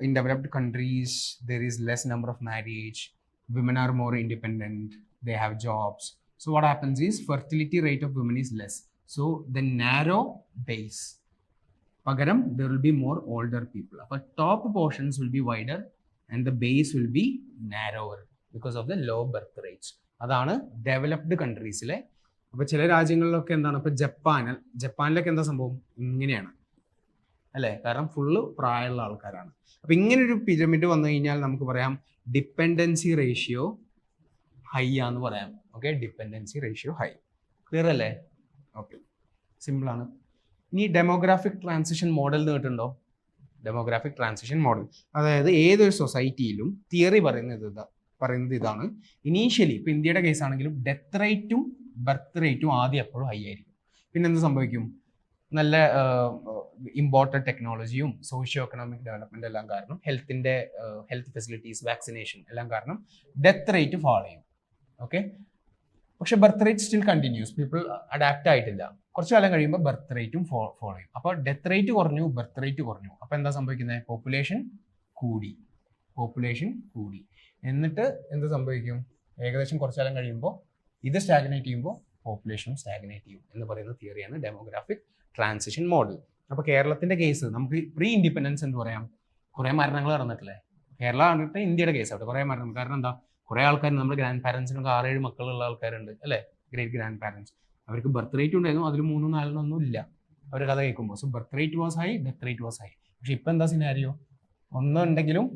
In developed countries there is less number of marriage, women are more independent, they have jobs. So what happens is fertility rate of women is less, so the narrow base pagaram there will be more older people. But top portions will be wider and the base will be narrower because of the low birth rates. Adana developed countries le അപ്പോൾ ചില രാജ്യങ്ങളിലൊക്കെ എന്താണ്, ഇപ്പോൾ ജപ്പാനിലൊക്കെ എന്താ സംഭവം ഇങ്ങനെയാണ് അല്ലേ, കാരണം ഫുള്ള് പ്രായമുള്ള ആൾക്കാരാണ്. അപ്പോൾ ഇങ്ങനൊരു പിരമിഡ് വന്നു കഴിഞ്ഞാൽ നമുക്ക് പറയാം ഡിപ്പെൻഡൻസി റേഷ്യോ ഹൈ ആന്ന് പറയാം. Okay, dependency ratio high. Clear അല്ലേ? ഓക്കെ, സിമ്പിളാണ്. ഇനി ഡെമോഗ്രാഫിക് ട്രാൻസിഷൻ മോഡൽ എന്ന് കേട്ടിട്ടുണ്ടോ? ഡെമോഗ്രാഫിക് ട്രാൻസിഷൻ മോഡൽ, അതായത് ഏതൊരു സൊസൈറ്റിയിലും തിയറി പറയുന്നത് ഇതാണ്. ഇനീഷ്യലി ഇപ്പോൾ ഇന്ത്യയുടെ കേസ് ആണെങ്കിലും ഡെത്ത് റേറ്റും ബർത്ത് റേറ്റും ആദ്യം എപ്പോഴും ഹൈ ആയിരിക്കും. പിന്നെ എന്ത് സംഭവിക്കും? നല്ല ഇമ്പോർട്ടൻറ്റ് ടെക്നോളജിയും സോഷ്യോ എക്കണോമിക് ഡെവലപ്മെന്റ് എല്ലാം കാരണം, ഹെൽത്ത് ഫെസിലിറ്റീസ്, വാക്സിനേഷൻ എല്ലാം കാരണം ഡെത്ത് റേറ്റ് ഫാൾ ചെയ്യും. ഓക്കെ, പക്ഷെ birth rate still continuous. People adapt ആയിട്ടില്ല. കുറച്ച് കാലം കഴിയുമ്പോൾ ബർത്ത് റേറ്റും ഫോളോ ചെയ്യും. അപ്പോൾ ഡെത്ത് റേറ്റ് കുറഞ്ഞു, ബർത്ത് റേറ്റ് കുറഞ്ഞു. അപ്പോൾ എന്താ സംഭവിക്കുന്നത്? പോപ്പുലേഷൻ കൂടി. എന്നിട്ട് എന്ത് സംഭവിക്കും? ഏകദേശം കുറച്ച് കാലം കഴിയുമ്പോൾ ഇത് സ്റ്റാഗ്നേറ്റ് ചെയ്യുമ്പോൾ പോപ്പുലേഷനും സ്റ്റാഗ്നേറ്റ് ചെയ്യും എന്ന് പറയുന്ന തിയറിയാണ് ഡെമോഗ്രാഫിക് ട്രാൻസിഷൻ മോഡൽ. അപ്പോൾ കേരളത്തിന്റെ കേസ് നമുക്ക് പ്രീ ഇൻഡിപെൻഡൻസ് എന്ന് പറയാം. കുറേ മരണങ്ങൾ നടന്നിട്ടില്ലേ? കേരള കണ്ടിട്ട് ഇന്ത്യയുടെ കേസ് ആവട്ടെ, കുറേ മരണങ്ങൾ. കാരണം എന്താ? കുറേ ആൾക്കാർ, നമ്മുടെ ഗ്രാൻഡ് പാരൻസിനൊക്കെ 6-7 മക്കളുള്ള ആൾക്കാരുണ്ട് അല്ലേ, ഗ്രേറ്റ് ഗ്രാൻഡ് പാരൻസ്. അവർക്ക് ബർത്ത് റേറ്റ് ഉണ്ടായിരുന്നു, അതിൽ 3-4 ഒന്നും ഇല്ല അവർ കഥ കേൾക്കുമ്പോൾ. So birth rate was high, death rate was high. പക്ഷെ ഇപ്പം എന്താ സിനാരിയോ? ഒന്നുണ്ടെങ്കിലും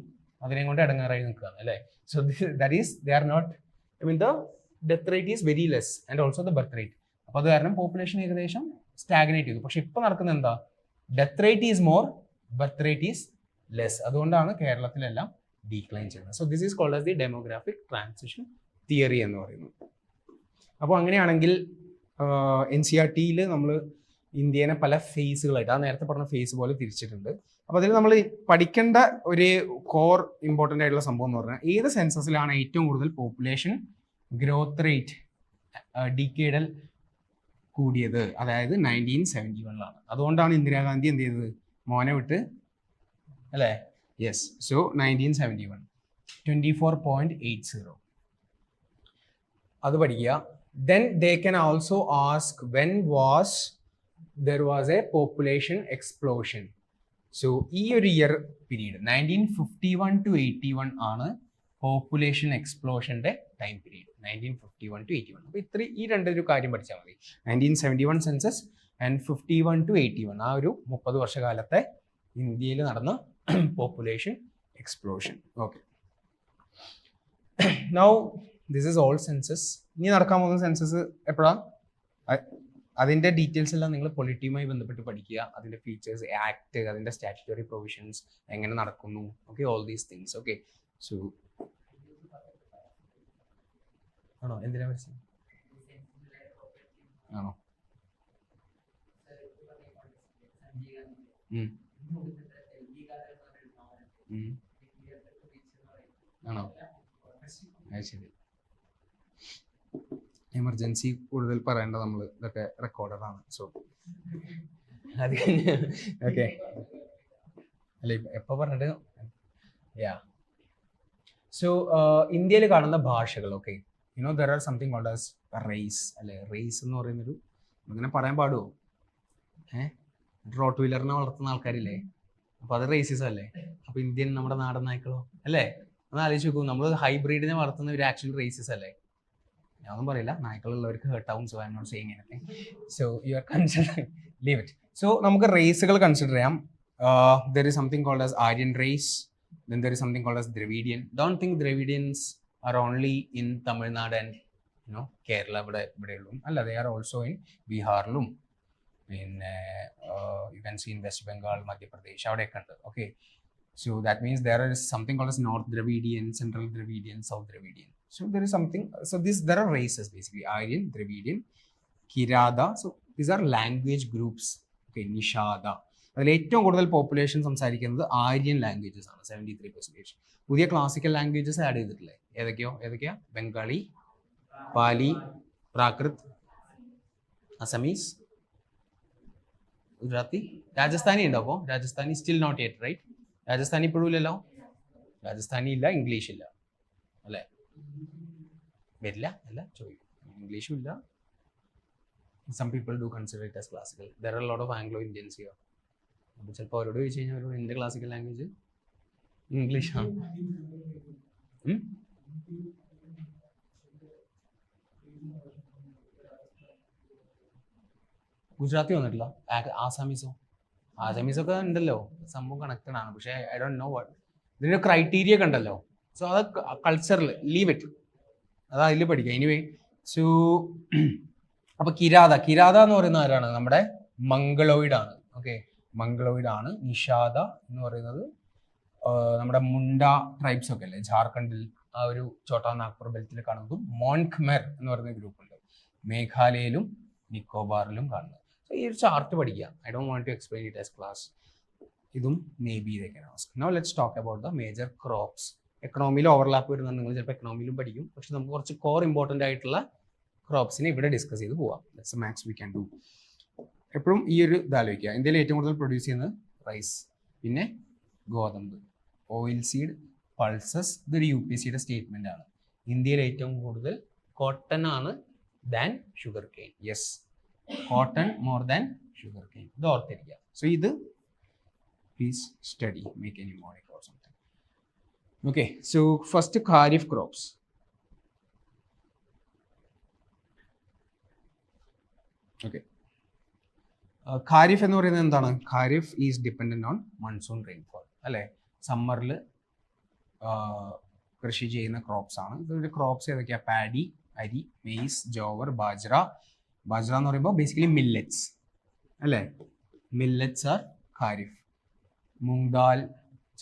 അതിനെ കൊണ്ട് ഇടങ്ങാറായി നിൽക്കുകയാണ് അല്ലേ. So that is they are not, I mean the death rate is very less and also the birth rate. അപ്പോൾ അത് കാരണം പോപ്പുലേഷൻ ഏകദേശം സ്റ്റാഗ്നേറ്റ് ചെയ്തു. പക്ഷെ ഇപ്പം നടക്കുന്നത് എന്താ? Death rate is more, birth rate is less. അതുകൊണ്ടാണ് കേരളത്തിലെല്ലാം ഡീക്ലൈൻ ചെയ്യുന്നത്. So this is called as the demographic transition theory എന്ന് പറയുന്നത്. അപ്പോൾ അങ്ങനെയാണെങ്കിൽ NCERT-യിൽ നമ്മൾ ഇന്ത്യനെ പല ഫേസുകളായിട്ട്, ആ നേരത്തെ പറഞ്ഞ ഫേസ് പോലെ തിരിച്ചിട്ടുണ്ട്. അപ്പോൾ അതിൽ നമ്മൾ പഠിക്കേണ്ട ഒരു കോർ ഇമ്പോർട്ടൻ്റ് ആയിട്ടുള്ള സംഭവം എന്ന് പറഞ്ഞാൽ, ഏത് സെൻസസിലാണ് ഏറ്റവും കൂടുതൽ പോപ്പുലേഷൻ ഗ്രോത്ത് റേറ്റ് ഡിക്കേഡൽ കൂടിയത്? അതായത് 1971 അതുകൊണ്ടാണ് ഇന്ദിരാഗാന്ധി എന്ത് ചെയ്തത്? മോനെ വിട്ട് അല്ലേ? യെസ്. സോ 1971 24.80 അത് പഠിക്കുക. Then they can also ask when there was a population explosion. So ഈ ഒരു ഇയർ പീരീഡ് 1951 to 81 ആണ് പോപ്പുലേഷൻ എക്സ്പ്ലോഷന്റെ ടൈം പീരീഡ്. 1951 to 81. അപ്പോൾ ഈ രണ്ടൊരു കാര്യം പഠിച്ചാൽ മതി. 1971 സെൻസസ് ആൻഡ് 51 to 81, ആ ഒരു 30 വർഷകാലത്തെ ഇന്ത്യയിൽ നടന്ന population explosion. Okay, now this is all census. ഇനി നടക്കാൻ പോകുന്ന സെൻസസ് എപ്പോഴാണ്? അതിൻ്റെ ഡീറ്റെയിൽസ് എല്ലാം നിങ്ങൾ പൊളിറ്റിയുമായി ബന്ധപ്പെട്ട് പഠിക്കുക. അതിൻ്റെ ഫീച്ചേഴ്സ്, ആക്ട്, അതിൻ്റെ സ്റ്റാറ്റ്യൂട്ടറി പ്രൊവിഷൻസ്, എങ്ങനെ നടക്കുന്നു, okay, all these things. Okay, so ആണോ? എന്തിനാ മനസ്സിൽ ആണോ? ആണോ? അത് ശരി. എമർജൻസി കൂടുതൽ പറയേണ്ട, നമ്മൾ ഇതൊക്കെ റെക്കോർഡറാണ്. സോ അത് ഓക്കെ അല്ല, എപ്പോൾ പറഞ്ഞിട്ട് യാ. സോ ഇന്ത്യയിൽ കാണുന്ന ഭാഷകൾ, okay, there are something called as race അല്ലേ. റേസ് എന്ന് പറയുന്നൊരു, അങ്ങനെ പറയാൻ പാടുമോ? റോട്ട് വീലറിനെ വളർത്തുന്ന ആൾക്കാരില്ലേ, അപ്പോൾ അത് റേസിസം അല്ലേ. അപ്പോൾ ഇന്ത്യൻ നമ്മുടെ നാടൻ നായ്ക്കളോ അല്ലേ? ഒന്ന് ആലോചിച്ച് നോക്കൂ, നമ്മൾ ഹൈബ്രിഡിനെ വളർത്തുന്ന ഒരു ആക്ച്വലി റേസിസം അല്ലേ? ഞാനൊന്നും പറയില്ല, നായ്ക്കളുള്ളവർക്ക് ഹേർട്ടാവും. So I'm not saying anything. So you are considering, leave it. So നമുക്ക് റേസുകൾ കൺസിഡർ ചെയ്യാം. There is something called as Aryan race, then there is something called as Dravidian. Don't think Dravidians are only in Tamil Nadu and Kerala ഇവിടെയുള്ളൂ അല്ല, they are also in ബീഹാറിലും, പിന്നെ you can see in West Bengal, Madhya Pradesh, അവിടെയൊക്കെ ഉണ്ട്. Okay, so that means there is something called as North Dravidian, Central Dravidian, South Dravidian. So there is something, so there are races basically: Aryan, Dravidian, Kirada. So these are language groups. Okay, Nishada. അതിൽ ഏറ്റവും കൂടുതൽ population സംസാരിക്കുന്നത് Aryan languages ആണ്, 73%. പുതിയ classical languages add ചെയ്തിട്ടില്ലേ? ഏതൊക്കെയാ? ബംഗാളി, പാലി, പ്രാകൃത്, അസമീസ്, ഗുജറാത്തി, രാജസ്ഥാനി ഉണ്ടോ? അപ്പോൾ Rajasthani still not yet, right? Rajasthani ഇപ്പോഴും ഇല്ലല്ലോ. രാജസ്ഥാനി ഇല്ല, ഇംഗ്ലീഷ് ഇല്ല അല്ലേ? വരില്ല അല്ല, ചോദിക്കും. ഇംഗ്ലീഷും ഇല്ല. Some people do consider it as classical. There are a lot of Anglo-Indians here. അപ്പോൾ ചിലപ്പോൾ അവരോട് ചോദിച്ചു കഴിഞ്ഞാൽ അവരോട് എൻ്റെ ക്ലാസിക്കൽ ലാംഗ്വേജ് ഇംഗ്ലീഷാണ്. ഗുജറാത്തി വന്നിട്ടില്ല. ആസാമീസോ? ആസാമീസൊക്കെ ഉണ്ടല്ലോ, സംഭവം കണക്റ്റഡ് ആണ്. പക്ഷേ ഐ ഡോണ്ട് നോ വാട്ട് ഇതിന്റെ ക്രൈറ്റീരിയ ഒക്കെ ഉണ്ടല്ലോ. സോ അത് കൾച്ചറിൽ ലീവ് ഇറ്റ്, അത് അതിൽ പഠിക്കാം. എനിവേ, സോ അപ്പൊ കിരാത എന്ന് പറയുന്ന ആരാണ്? നമ്മുടെ മംഗളോയിഡ് ആണ്. ഓക്കെ, മംഗളോയിഡ് ആണ്. നിഷാദ എന്ന് പറയുന്നത് നമ്മുടെ മുണ്ട ട്രൈബ്സ് ഒക്കെ അല്ലേ, ജാർഖണ്ഡിൽ ആ ഒരു ചോട്ടാ നാഗ്പൂർ ബെൽറ്റിൽ കാണുന്നതും മോൺഖ്മെർ എന്ന് പറയുന്ന ഗ്രൂപ്പ് ഉണ്ട്, മേഘാലയയിലും നിക്കോബാറിലും കാണുന്നത്. സോ ഈ ഒരു ചാർട്ട് പഠിക്കുക. I don't want to explain it as class. ഇതും മേ ബി ഇതൊക്കെയാണ്. Now let's talk about the major crops. എക്കണോമിയിൽ ഓവർലാപ്പ് വരുന്നത് നിങ്ങൾ ചിലപ്പോൾ എക്കണോമിയിലും പഠിക്കും, പക്ഷെ നമുക്ക് കുറച്ച് കോർ ഇമ്പോർട്ടൻ്റ് ആയിട്ടുള്ള ക്രോപ്സിനെ ഇവിടെ ഡിസ്കസ് ചെയ്ത് പോവാം. That's max we can do. എപ്പോഴും ഈ ഒരു ഇതാലോചിക്കുക, ഇന്ത്യയിൽ ഏറ്റവും കൂടുതൽ പ്രൊഡ്യൂസ് ചെയ്യുന്നത് റൈസ്, പിന്നെ ഗോതമ്പ്, ഓയിൽ സീഡ്, പൾസസ്. ഇതൊരു UPSCയുടെ സ്റ്റേറ്റ്മെന്റ് ആണ്. ഇന്ത്യയിൽ ഏറ്റവും കൂടുതൽ കോട്ടൺ ആണ് than sugar cane. Yes, cotton more than sugar cane. ഇത് ഓർത്തിരിക്കുക. സോ ഇത് please study, make any mnemonic or something. Okay, so first kharif crops. Okay, kharif എന്ന് പറയുന്നത് എന്താണ്? Kharif is dependent on monsoon rainfall അല്ലേ. സമ്മറിൽ കൃഷി ചെയ്യുന്ന ക്രോപ്സ് ആണ്. ഇതിൻ്റെ ക്രോപ്സ് ഏതൊക്കെയാണ്? പാഡി, അരി, മെയ്സ്, ജോവർ, ബാജ്ര. ബാജ്ര എന്ന് പറയുമ്പോൾ ബേസിക്കലി മില്ലറ്റ്സ് അല്ലേ. Millets are kharif. മൂങ് ദാൽ,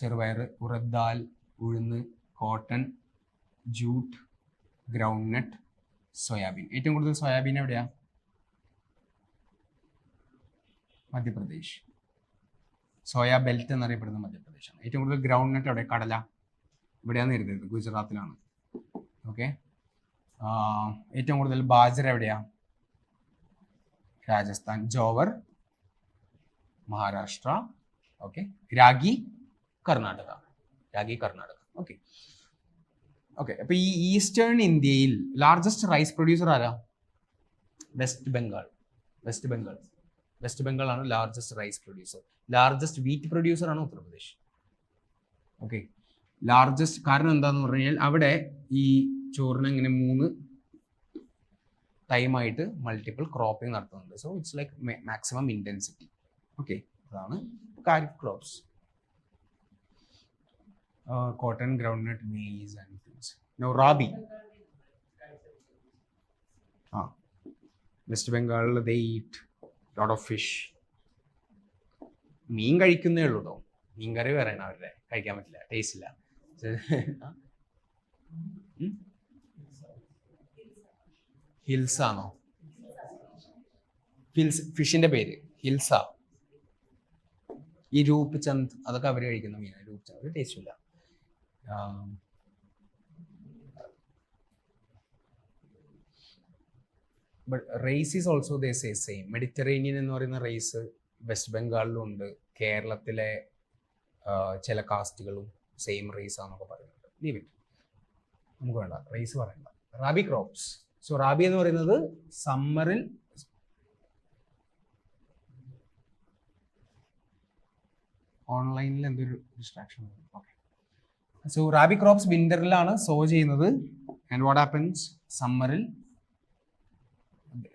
ചെറുപയർ, ഉറദ് ദാൽ, ഉഴുന്ന്, cotton, jute, groundnut, soybean. ഏറ്റവും കൂടുതൽ സോയാബീൻ എവിടെയാ? മധ്യപ്രദേശ്. സോയാ ബെൽറ്റ് എന്നറിയപ്പെടുന്ന മധ്യപ്രദേശാണ്. ഏറ്റവും കൂടുതൽ ഗ്രൗണ്ട് നട്ട് എവിടെ? കടല. ഇവിടെയാണ് എഴുതിയത്, ഗുജറാത്തിലാണ്. ഓക്കെ, ഏറ്റവും കൂടുതൽ ബാജ്ര എവിടെയാ? Rajasthan. Jowar Maharashtra. Okay, ragi Karnataka. Okay okay. അപ്പൊ ഈ eastern India largest rice producer ആരാ? വെസ്റ്റ് ബംഗാൾ ആണ് largest rice producer. Largest wheat producer ആണ് ഉത്തർപ്രദേശ്. ഓക്കെ, ലാർജസ്റ്റ് കാരണം എന്താന്ന് പറഞ്ഞു കഴിഞ്ഞാൽ അവിടെ ഈ ചോറിന് ഇങ്ങനെ 3 ടൈമായിട്ട് മൾട്ടിപ്പിൾ ക്രോപ്പിംഗ് നടത്തുന്നുണ്ട്. So it's like maximum intensity. Okay, അതാണ് kharif crops. Cotton, groundnut, maize and things. Now rabi. West ബംഗാളിൽ they eat lot of fish. മീൻ കഴിക്കുന്നേ ഉള്ളൂ കേട്ടോ. മീൻ കറി പറയണം, അവരുടെ കഴിക്കാൻ പറ്റില്ല, ടേസ്റ്റ് ഇല്ല. ഹിൽസ് ആണോ? ഫിഷിന്റെ പേര് ഹിൽസ. ഈ രൂപ് ചന്ദ് അതൊക്കെ അവർ കഴിക്കുന്ന മീനാണ്. രൂപ് ചന്ദ് ഒരു ടേസ്റ്റ് ഇല്ല. But race is also they say same. Mediterranean എന്ന് പറയുന്ന റേസ് വെസ്റ്റ് ബംഗാളിലും ഉണ്ട്. കേരളത്തിലെ ചില കാസ്റ്റുകളും സെയിം റേസ് ആണെന്നൊക്കെ പറയുന്നുണ്ട്. ലീവ് ഇറ്റ്, നമുക്ക് വേണ്ട, റേസ് പറയണ്ട. റാബി ക്രോപ്സ്. സോ റാബി എന്ന് പറയുന്നത് സമ്മറിൽ ഓൺലൈനിൽ എന്തൊരു distraction. Okay, so rabi crops വിന്ററിലാണ് സോ ചെയ്യുന്നത്. And what happens? സമ്മറിൽ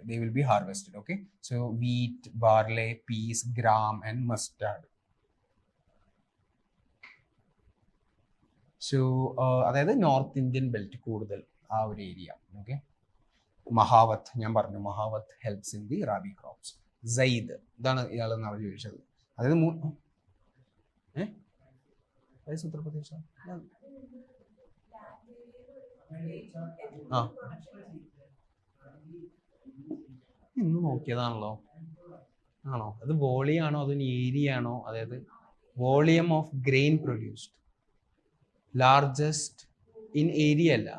they will be harvested. Okay, so wheat, barley, peas, gram and mustard. So അതായത് നോർത്ത് ഇന്ത്യൻ ബെൽറ്റ് കൂടുതൽ ആ ഒരു ഏരിയ. ഓക്കെ, മഹാവത്ത് ഞാൻ പറഞ്ഞു, mahawat helps in the rabi crops. Sayyid, ഇതാണ് ഇയാളെന്ന് അവർ ചോദിച്ചത്. അതായത് ഉത്തർപ്രദേശ്. ഇന്ന് നോക്കിയതാണല്ലോ. ആണോ? അത് വോളിയാണോ അതോ ഏരിയ ആണോ? അതായത് volume of grain produced, largest in area അല്ല.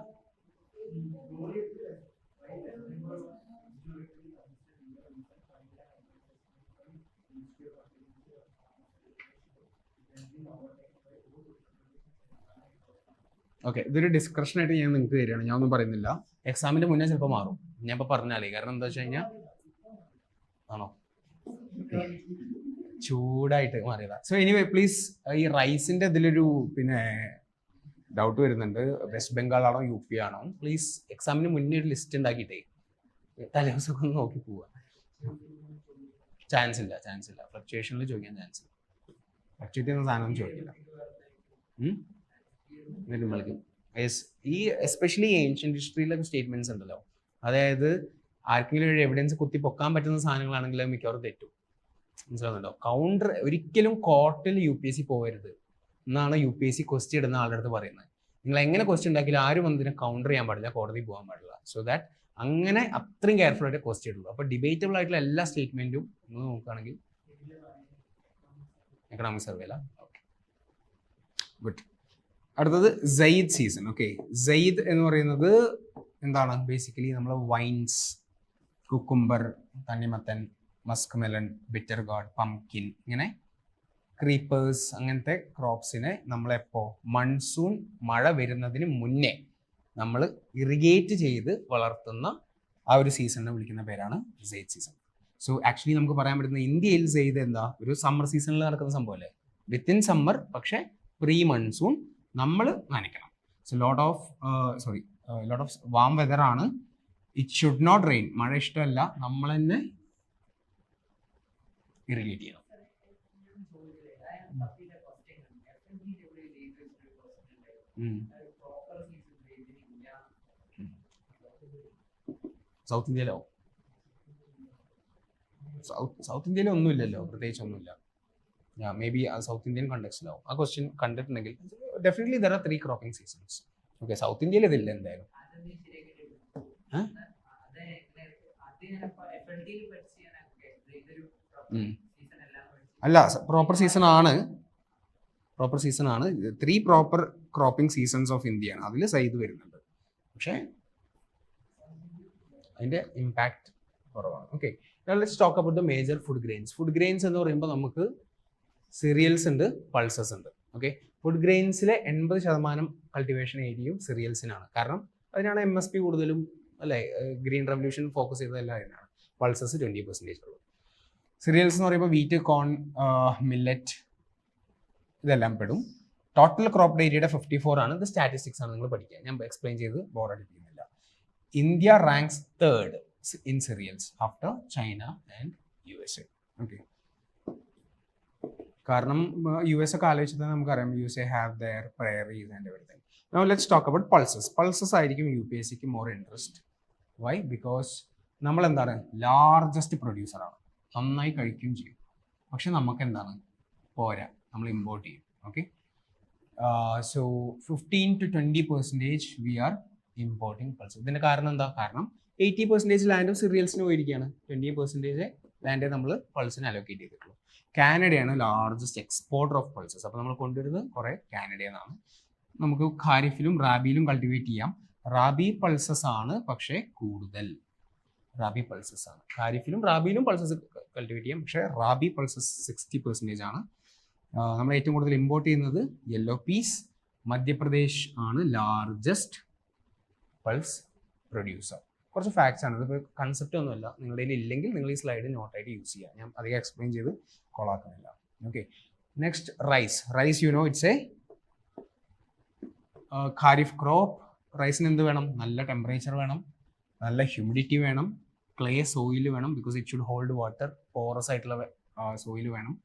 ഓക്കെ, ഇതൊരു ഡിസ്കഷൻ ആയിട്ട് ഞാൻ നിങ്ങൾക്ക് തരികയാണ്, ഞാൻ ഒന്നും പറയുന്നില്ല. എക്സാമിന്റെ മുന്നേ ചിലപ്പോൾ മാറും, ഞാൻ ഇപ്പൊ പറഞ്ഞാലേ. കാരണം എന്താ വെച്ച് കഴിഞ്ഞാൽ ആണോ ചൂടായിട്ട് മാറിയതാ. സോ എനിവേ പ്ലീസ്, ഈ റൈസിന്റെ ഇതിലൊരു പിന്നെ ഡൗട്ട് വരുന്നുണ്ട്. വെസ്റ്റ് ബംഗാൾ ആണോ UP ആണോ? പ്ലീസ് എക്സാമിന് മുന്നേ ഒരു ലിസ്റ്റ് ഉണ്ടാക്കിയിട്ടേ തലേദിവസമൊക്കെ ഒന്ന് നോക്കി പോവുക. ചാൻസ് ഇല്ല ഫ്ലക്ച്വേഷനിൽ ചോദിക്കാൻ ചാൻസ് ഇല്ല. ഫ്ലക്ച്വേറ്റ് ചെയ്യുന്ന സാധനം ചോദിക്കില്ല. വിളിക്കും. ഈ എസ്പെഷ്യലി ഏൻഷ്യന്റ് ഹിസ്റ്ററിയിലൊക്കെ സ്റ്റേറ്റ്മെന്റ്സ് ഉണ്ടല്ലോ, അതായത് ആർക്കെങ്കിലും ഒരു എവിഡൻസ് കുത്തി പൊക്കാൻ പറ്റുന്ന സാധനങ്ങളാണെങ്കിൽ മിക്കവാറും തെറ്റും. മനസ്സിലാവുന്നുണ്ടോ? കൗണ്ടർ ഒരിക്കലും കോർട്ടിൽ UPSC പോകരുത് എന്നാണ് UPSC ക്വസ്റ്റ്യൻ ഇടുന്ന ആളുടെ അടുത്ത് പറയുന്നത്. നിങ്ങൾ എങ്ങനെ ക്വസ്റ്റ്യൻ ഉണ്ടാക്കിയാലും ആരും അതിനെ കൗണ്ടർ ചെയ്യാൻ പാടില്ല, കോടതി പോകാൻ പാടില്ല. സോ ദാറ്റ് അങ്ങനെ അത്രയും കെയർഫുൾ ആയിട്ട് ക്വസ്റ്റ്യൻ ഇടുള്ളൂ. അപ്പോൾ ഡിബേറ്റബിൾ ആയിട്ടുള്ള എല്ലാ സ്റ്റേറ്റ്മെന്റും നിങ്ങൾ നോക്കുകയാണെങ്കിൽ എക്കണോമിക് സർവേല. Okay, good. അടുത്തത് സയ്യിദ് സീസൺ. ഓക്കെ, സയ്യിദ് എന്ന് പറയുന്നത് എന്താണ്? ബേസിക്കലി നമ്മൾ വൈൻസ്, കുക്കുംബർ, തണ്ണിമത്തൻ, Musk melon, bitter God, pumpkin, ഇങ്ങനെ ക്രീപ്പേഴ്സ് അങ്ങനത്തെ ക്രോപ്സിനെ നമ്മളെപ്പോൾ മൺസൂൺ മഴ വരുന്നതിന് മുന്നേ നമ്മൾ ഇറിഗേറ്റ് ചെയ്ത് വളർത്തുന്ന ആ ഒരു സീസണിനെ വിളിക്കുന്ന പേരാണ് സയ്യിദ് സീസൺ. സോ ആക്ച്വലി നമുക്ക് പറയാൻ പറ്റുന്ന ഇന്ത്യയിൽ സയ്യിദ് എന്താ ഒരു സമ്മർ സീസണിൽ നടക്കുന്ന സംഭവം അല്ലേ? വിത്തിൻ സമ്മർ, പക്ഷെ പ്രീ മൺസൂൺ നമ്മൾ നനയ്ക്കണം. So lot of warm weather ആണ്. ഇറ്റ് ഷുഡ് നോട്ട് റെയിൻ, മഴ ഇഷ്ടമല്ല, നമ്മൾ തന്നെ ഇറിഗേറ്റ് ചെയ്യണം. സൗത്ത് ഇന്ത്യയിലോ? സൗത്ത് ഇന്ത്യയിൽ ഒന്നുമില്ലല്ലോ, പ്രത്യേകിച്ച് ഒന്നുമില്ല. മേ ബി സൗത്ത് ഇന്ത്യൻ കണ്ടെക്സ്റ്റിലാവും ആ ക്വസ്റ്റ്യൻ കണ്ടിട്ടുണ്ടെങ്കിൽ. Definitely there are 3 cropping seasons. Okay, south ഇന്ത്യയിൽ ഇതില്ല എന്തായാലും. അല്ല, പ്രോപ്പർ സീസൺ ആണ്. 3 proper cropping seasons of India ആണ്. അതിൽ സയ്യിദ് വരുന്നുണ്ട്, പക്ഷേ അതിന്റെ ഇമ്പാക്ട് കുറവാണ്. Okay, let's talk about the major food grains. Food grains എന്ന് പറയുമ്പോൾ നമുക്ക് സിറിയൽസ് ഉണ്ട്, പൾസസ് ഉണ്ട്. ഓക്കെ, ഫുഡ് ഗ്രൈൻസിലെ 80% കൾട്ടിവേഷൻ ഏരിയയും സിറിയൽസിനാണ്. കാരണം അതിനാണ് MSP കൂടുതലും, അല്ലേ? ഗ്രീൻ റെവല്യൂഷൻ ഫോക്കസ് ചെയ്തതെല്ലാം അതിനാണ്. പൾസസ് 20% ഉള്ളൂ. സിറിയൽസ് എന്ന് പറയുമ്പോൾ വീറ്റ്, കോൺ, മില്ലറ്റ് ഇതെല്ലാം പെടും. ടോട്ടൽ ക്രോപ്പ് ഏരിയയുടെ 54 ആണ്. ഇത് സ്റ്റാറ്റിസ്റ്റിക്സ് ആണ്, നിങ്ങൾ പഠിക്കുക. ഞാൻ എക്സ്പ്ലെയിൻ ചെയ്ത് ബോറടിപ്പിക്കുന്നില്ല. India ranks 3rd in cereals after China and USA. Okay, കാരണം US ഒക്കെ ആലോചിച്ചാൽ നമുക്കറിയാം USA have their prairies and everything. Now let's talk about pulses. Pulses ആയിരിക്കും UPSCക്ക് മോർ ഇൻട്രസ്റ്റ്. വൈ? ബിക്കോസ് നമ്മൾ എന്താണ് ലാർജസ്റ്റ് പ്രൊഡ്യൂസറാണ്, നന്നായി കഴിക്കുകയും ചെയ്യും. പക്ഷെ നമുക്ക് എന്താണ് പോരാ, നമ്മൾ ഇമ്പോർട്ട് ചെയ്യും. Okay, so 15 to 20% we are importing pulses. ഇതിന്റെ കാരണം എന്താ? കാരണം 80% ലാൻഡും സിറിയൽസിന് പോയിരിക്കുകയാണ്, 20% ലാൻഡ് നമ്മൾ പൾസിന് അലോക്കേറ്റ് ചെയ്തിട്ടുള്ളൂ. കാനഡയാണ് ലാർജസ്റ്റ് എക്സ്പോർട്ടർ ഓഫ് പൾസസ്. അപ്പോൾ നമ്മൾ കൊണ്ടുവരുന്നത് കുറേ കാനഡയിൽ നിന്നാണ്. നമുക്ക് ഖാരിഫിലും റാബിയിലും കൾട്ടിവേറ്റ് ചെയ്യാം. റാബി പൾസസ് ആണ് പക്ഷേ കൂടുതൽ. റാബി പൾസസ് ആണ്. ഖാരിഫിലും റാബിയിലും പൾസസ് കൾട്ടിവേറ്റ് ചെയ്യാം, പക്ഷേ റാബി പൾസസ് 60% ആണ്. നമ്മൾ ഏറ്റവും കൂടുതൽ ഇമ്പോർട്ട് ചെയ്യുന്നത് യെല്ലോ പീസ്. മധ്യപ്രദേശ് ആണ് ലാർജസ്റ്റ് പൾസ് പ്രൊഡ്യൂസർ. കുറച്ച് ഫാക്ട്സ് ആണ്, ഇതിപ്പോൾ കൺസെപ്റ്റ് ഒന്നുമല്ല. നിങ്ങളുടെ കയ്യിൽ ഇല്ലെങ്കിൽ നിങ്ങൾ ഈ സ്ലൈഡ് നോട്ടായിട്ട് യൂസ് ചെയ്യുക. ഞാൻ അധികം എക്സ്പ്ലെയിൻ ചെയ്ത് കൊളാക്കുന്നില്ല. Okay, next rice. Rice you know it's a kharif crop. റൈസിന് എന്ത് വേണം? നല്ല ടെമ്പറേച്ചർ വേണം, നല്ല ഹ്യൂമിഡിറ്റി വേണം, ക്ലേ സോയിൽ വേണം, because it should hold water. Porous ആയിട്ടുള്ള സോയിൽ വേണം.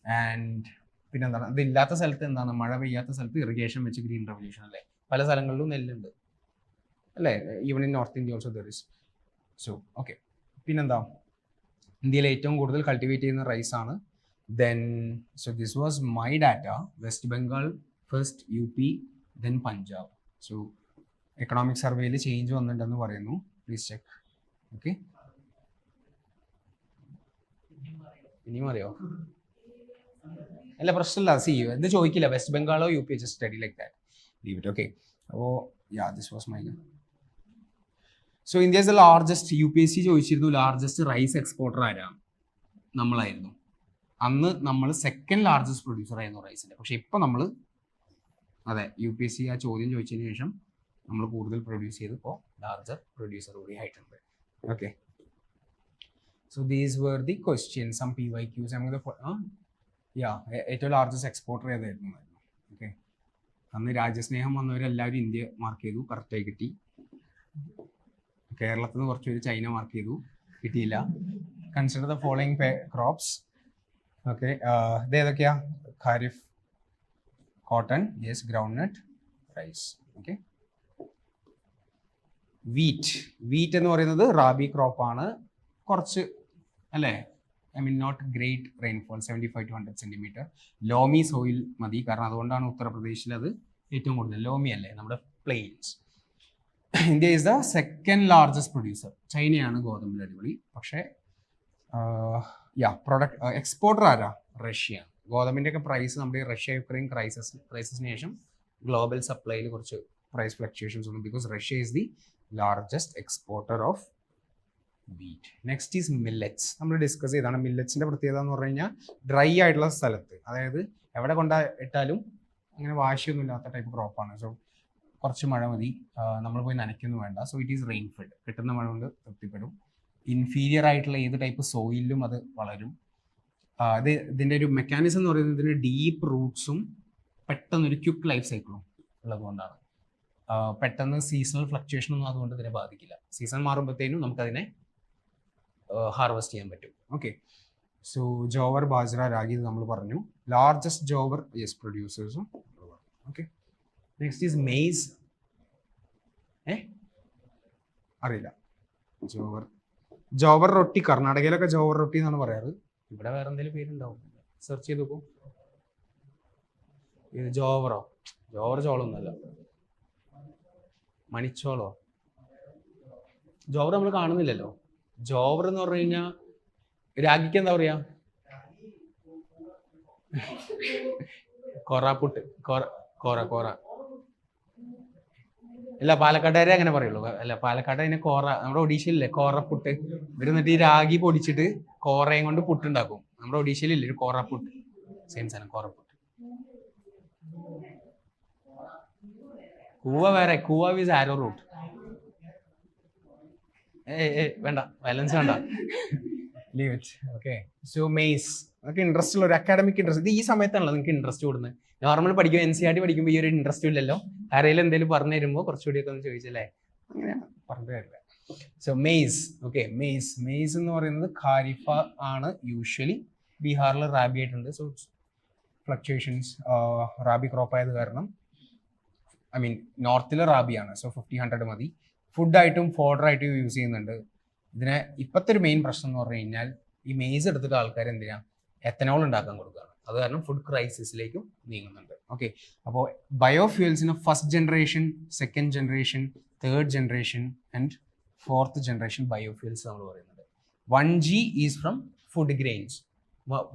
ആൻഡ് പിന്നെ എന്താണ്, ഇതില്ലാത്ത സ്ഥലത്ത് എന്താണ്, മഴ പെയ്യാത്ത സ്ഥലത്ത് ഇറിഗേഷൻ വെച്ച് ഗ്രീൻ റെവല്യൂഷൻ അല്ലേ? പല സ്ഥലങ്ങളിലും നെല്ലുണ്ട് അല്ലേ? Even in north India also there is. So okay, പിന്നെന്താ, ഇന്ത്യയിൽ ഏറ്റവും കൂടുതൽ കൾട്ടിവേറ്റ് ചെയ്യുന്ന റൈസ് ആണ്. Then so this was my data. West Bengal first, UP, then Punjab. So economic സർവേയിൽ ചേഞ്ച് വന്നിട്ടുണ്ടെന്ന് പറയുന്നു. Please check. ഓക്കെ, ഇനിയും അറിയോ? അല്ല, പ്രശ്നമില്ല. ഇത് ചോദിക്കില്ല വെസ്റ്റ് ബംഗാളോ UP, just study like that, leave it. Okay, അപ്പോൾ this was my. So India is the largest. UPSC ചോദിച്ചിരുന്നു ലാർജസ്റ്റ് റൈസ് എക്സ്പോർട്ടർ ആരാണ്? നമ്മളായിരുന്നു. അന്ന് നമ്മൾ സെക്കൻഡ് ലാർജസ്റ്റ് പ്രൊഡ്യൂസർ ആയിരുന്നു റൈസിൻ്റെ. പക്ഷെ ഇപ്പം നമ്മൾ, അതെ, UPSC ആ ചോദ്യം ചോദിച്ചതിന് ശേഷം നമ്മൾ കൂടുതൽ പ്രൊഡ്യൂസ് ചെയ്ത് ഇപ്പോൾ ലാർജർ പ്രൊഡ്യൂസർ കൂടി ആയിട്ടുണ്ട്. Okay, so these were the questions. Some PYQs. ഏറ്റവും ലാർജസ്റ്റ് എക്സ്പോർട്ടർ ഏതായിരുന്നു? ഓക്കെ, അന്ന് രാജ്യസ്നേഹം വന്നവരെല്ലാവരും ഇന്ത്യ മാർക്ക് ചെയ്തു, കറക്റ്റായി കിട്ടി. കേരളത്തിൽ നിന്ന് കുറച്ച് പേര് ചൈന മാർക്ക് ചെയ്തു, കിട്ടിയില്ല. Consider the following crops. Okay, ഇത് ഏതൊക്കെയാ? Kharif cotton, yes, groundnut, rice. Okay, wheat എന്ന് പറയുന്നത് റാബി ക്രോപ്പാണ്. കുറച്ച് അല്ലേ, I mean not great rainfall, 75 to 100 centimetre. Loamy soil മതി, കാരണം അതുകൊണ്ടാണ് ഉത്തർപ്രദേശിൽ അത് ഏറ്റവും കൂടുതൽ. ലോമി അല്ലേ, നമ്മുടെ plains. India is the second largest producer. ചൈനയാണ് ഗോതമ്പിൽ അടിപൊളി. പക്ഷേ പ്രൊഡക്റ്റ് എക്സ്പോർട്ടർ ആരാ? റഷ്യ. ഗോതമ്പിൻ്റെ ഒക്കെ പ്രൈസ് നമ്മുടെ റഷ്യ യുക്രൈൻ ക്രൈസിസിന് ശേഷം ഗ്ലോബൽ സപ്ലൈയിൽ കുറച്ച് പ്രൈസ് ഫ്ലക്ച്വേഷൻസ് ഉണ്ട്, because Russia is the largest exporter of wheat. Next is millets. നമ്മൾ ഡിസ്കസ് ചെയ്താണ് മില്ലറ്റ്സിൻ്റെ പ്രത്യേകത എന്ന് പറഞ്ഞു കഴിഞ്ഞാൽ ഡ്രൈ ആയിട്ടുള്ള സ്ഥലത്ത്, അതായത് എവിടെ ഇട്ടാലും അങ്ങനെ വാശിയൊന്നും ഇല്ലാത്ത ടൈപ്പ് ക്രോപ്പാണ്. സോ കുറച്ച് മഴ മതി, നമ്മൾ പോയി നനയ്ക്കൊന്നും വേണ്ട. So it is rain fed, കിട്ടുന്ന മഴ കൊണ്ട് തൃപ്തിപ്പെടും. ഇൻഫീരിയർ ആയിട്ടുള്ള ഏത് ടൈപ്പ് സോയിലും അത് വളരും. ഇതിൻ്റെ ഒരു മെക്കാനിസം എന്ന് പറയുന്നത് ഇതിന് ഡീപ്പ് റൂട്ട്സും പെട്ടെന്നൊരു ക്വിക്ക് ലൈഫ് സൈക്കിളും ഉള്ളതുകൊണ്ടാണ്. പെട്ടെന്ന് സീസണൽ ഫ്ലക്ച്വേഷൻ ഒന്നും അതുകൊണ്ട് ഇതിനെ ബാധിക്കില്ല. സീസൺ മാറുമ്പോഴത്തേനും നമുക്കതിനെ ഹാർവെസ്റ്റ് ചെയ്യാൻ പറ്റും. ഓക്കെ, സോ ജോവർ, ബാജ്ര, രാഗി നമ്മൾ പറഞ്ഞു. ലാർജസ്റ്റ് ജോവർ, യെസ്, പ്രൊഡ്യൂസേഴ്സും. Okay, next is maize. അറിയില്ല. ജോവർ റൊട്ടി, കർണാടകയിലൊക്കെ ജോവർ റൊട്ടി എന്നാണ് പറയാറ്. ഇവിടെ വേറെ എന്തെങ്കിലും പേരുണ്ടാവും, സെർച്ച് ചെയ്ത് നോക്കൂ. ഇത് ജോവറോ? ജോവർ ചോളൊന്നുമല്ല, മണിച്ചോളോ? ജോവർ നമ്മൾ കാണുന്നില്ലല്ലോ. ജോവർ എന്ന് പറഞ്ഞു കഴിഞ്ഞാൽ രാഗിക്ക് എന്താ പറയാ? കോറാപ്പുട്ട്, കോറ. ഇല്ല, പാലക്കാട്ടുകാരെ അങ്ങനെ പറയുള്ളൂ. അല്ല, പാലക്കാട് അതിനെ കോറ. നമ്മുടെ ഒഡീഷയിലില്ലേ കോറപ്പുട്ട്? ഇവർ എന്നിട്ട് ഈ രാഗി പൊടിച്ചിട്ട് കോറയും കൊണ്ട് പുട്ടുണ്ടാക്കും. നമ്മുടെ ഒഡീഷയിലില്ലേ ഒരു കോറപ്പുട്ട്, സെയിം സാധനം, കോറപ്പുട്ട്. കൂവ വേറെ, കൂവ വിസ് ആരോ റൂട്ട്. വേണ്ട, വയലൻസ് വേണ്ട, leave it. Okay, so maze. അതൊക്കെ ഇൻട്രസ്റ്റ് ഉള്ള ഒരു അക്കാഡമിക് ഇൻട്രസ്റ്റ്. ഇത് ഈ സമയത്താണല്ലോ നിങ്ങൾക്ക് ഇൻട്രസ്റ്റ് കൂടുന്നത്. നോർമൽ പഠിക്കുമ്പോൾ NCERT പഠിക്കുമ്പോൾ ഈ ഒരു ഇൻട്രസ്റ്റ് ഇല്ലല്ലോ. ആരെങ്കിലും എന്തെങ്കിലും പറഞ്ഞു തരുമ്പോൾ കുറച്ചുകൂടിയൊക്കെ ഒന്ന് ചോദിച്ചല്ലേ, അങ്ങനെയാണ് പറഞ്ഞു തരില്ല. So maze. ഓക്കെ, മെയ്സ് എന്ന് പറയുന്നത് ഖാരിഫ ആണ് യൂഷ്വലി. ബീഹാറിൽ റാബി ആയിട്ടുണ്ട്. സോ ഫ്ലക്ച്വേഷൻസ്, റാബി ക്രോപ്പ് ആയത് കാരണം, ഐ മീൻ നോർത്തിൽ റാബിയാണ്. സോ 50-100 മതി. ഫുഡായിട്ടും ഫോഡറായിട്ടും യൂസ് ചെയ്യുന്നുണ്ട്. ഇതിനെ ഇപ്പോഴത്തെ ഒരു മെയിൻ പ്രശ്നം എന്ന് പറഞ്ഞു കഴിഞ്ഞാൽ ഈ മെയ്സ് എടുത്തിട്ട് ആൾക്കാർ എന്തിനാ എത്തനോൾ ഉണ്ടാക്കാൻ കൊടുക്കുകയാണ്. അത് കാരണം ഫുഡ് ക്രൈസിസിലേക്കും നീങ്ങുന്നുണ്ട്. ഓക്കെ, അപ്പോൾ ബയോഫ്യൂൽസിന് first generation, second generation, third generation and fourth generation biofuels നമ്മൾ പറയുന്നുണ്ട്. 1G is from food grains.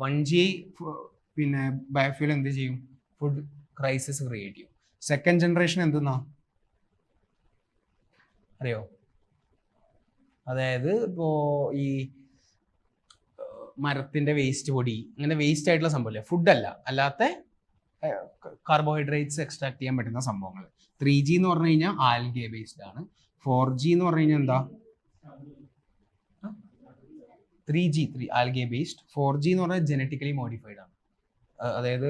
1G പിന്നെ ബയോഫ്യൂൽ എന്ത് ചെയ്യും? ഫുഡ് ക്രൈസിസ് ക്രിയേറ്റ് ചെയ്യും. സെക്കൻഡ് ജനറേഷൻ എന്തെന്നാ അറിയോ? അതായത് ഇപ്പോൾ ഈ മരത്തിന്റെ വേസ്റ്റ് പൊടി, അങ്ങനെ വേസ്റ്റ് ആയിട്ടുള്ള സംഭവമില്ലേ, ഫുഡല്ല, അല്ലാത്ത കാർബോഹൈഡ്രേറ്റ്സ് എക്സ്ട്രാക്ട് ചെയ്യാൻ പറ്റുന്ന സംഭവങ്ങൾ. 3G എന്ന് പറഞ്ഞു കഴിഞ്ഞാൽ ആൽഗെ ബേസ്ഡ് ആണ്. 4G എന്ന് പറഞ്ഞു കഴിഞ്ഞാൽ എന്താ? 3G algae based. 4G എന്ന് പറഞ്ഞാൽ ജനറ്റിക്കലി മോഡിഫൈഡ് ആണ്. അതായത്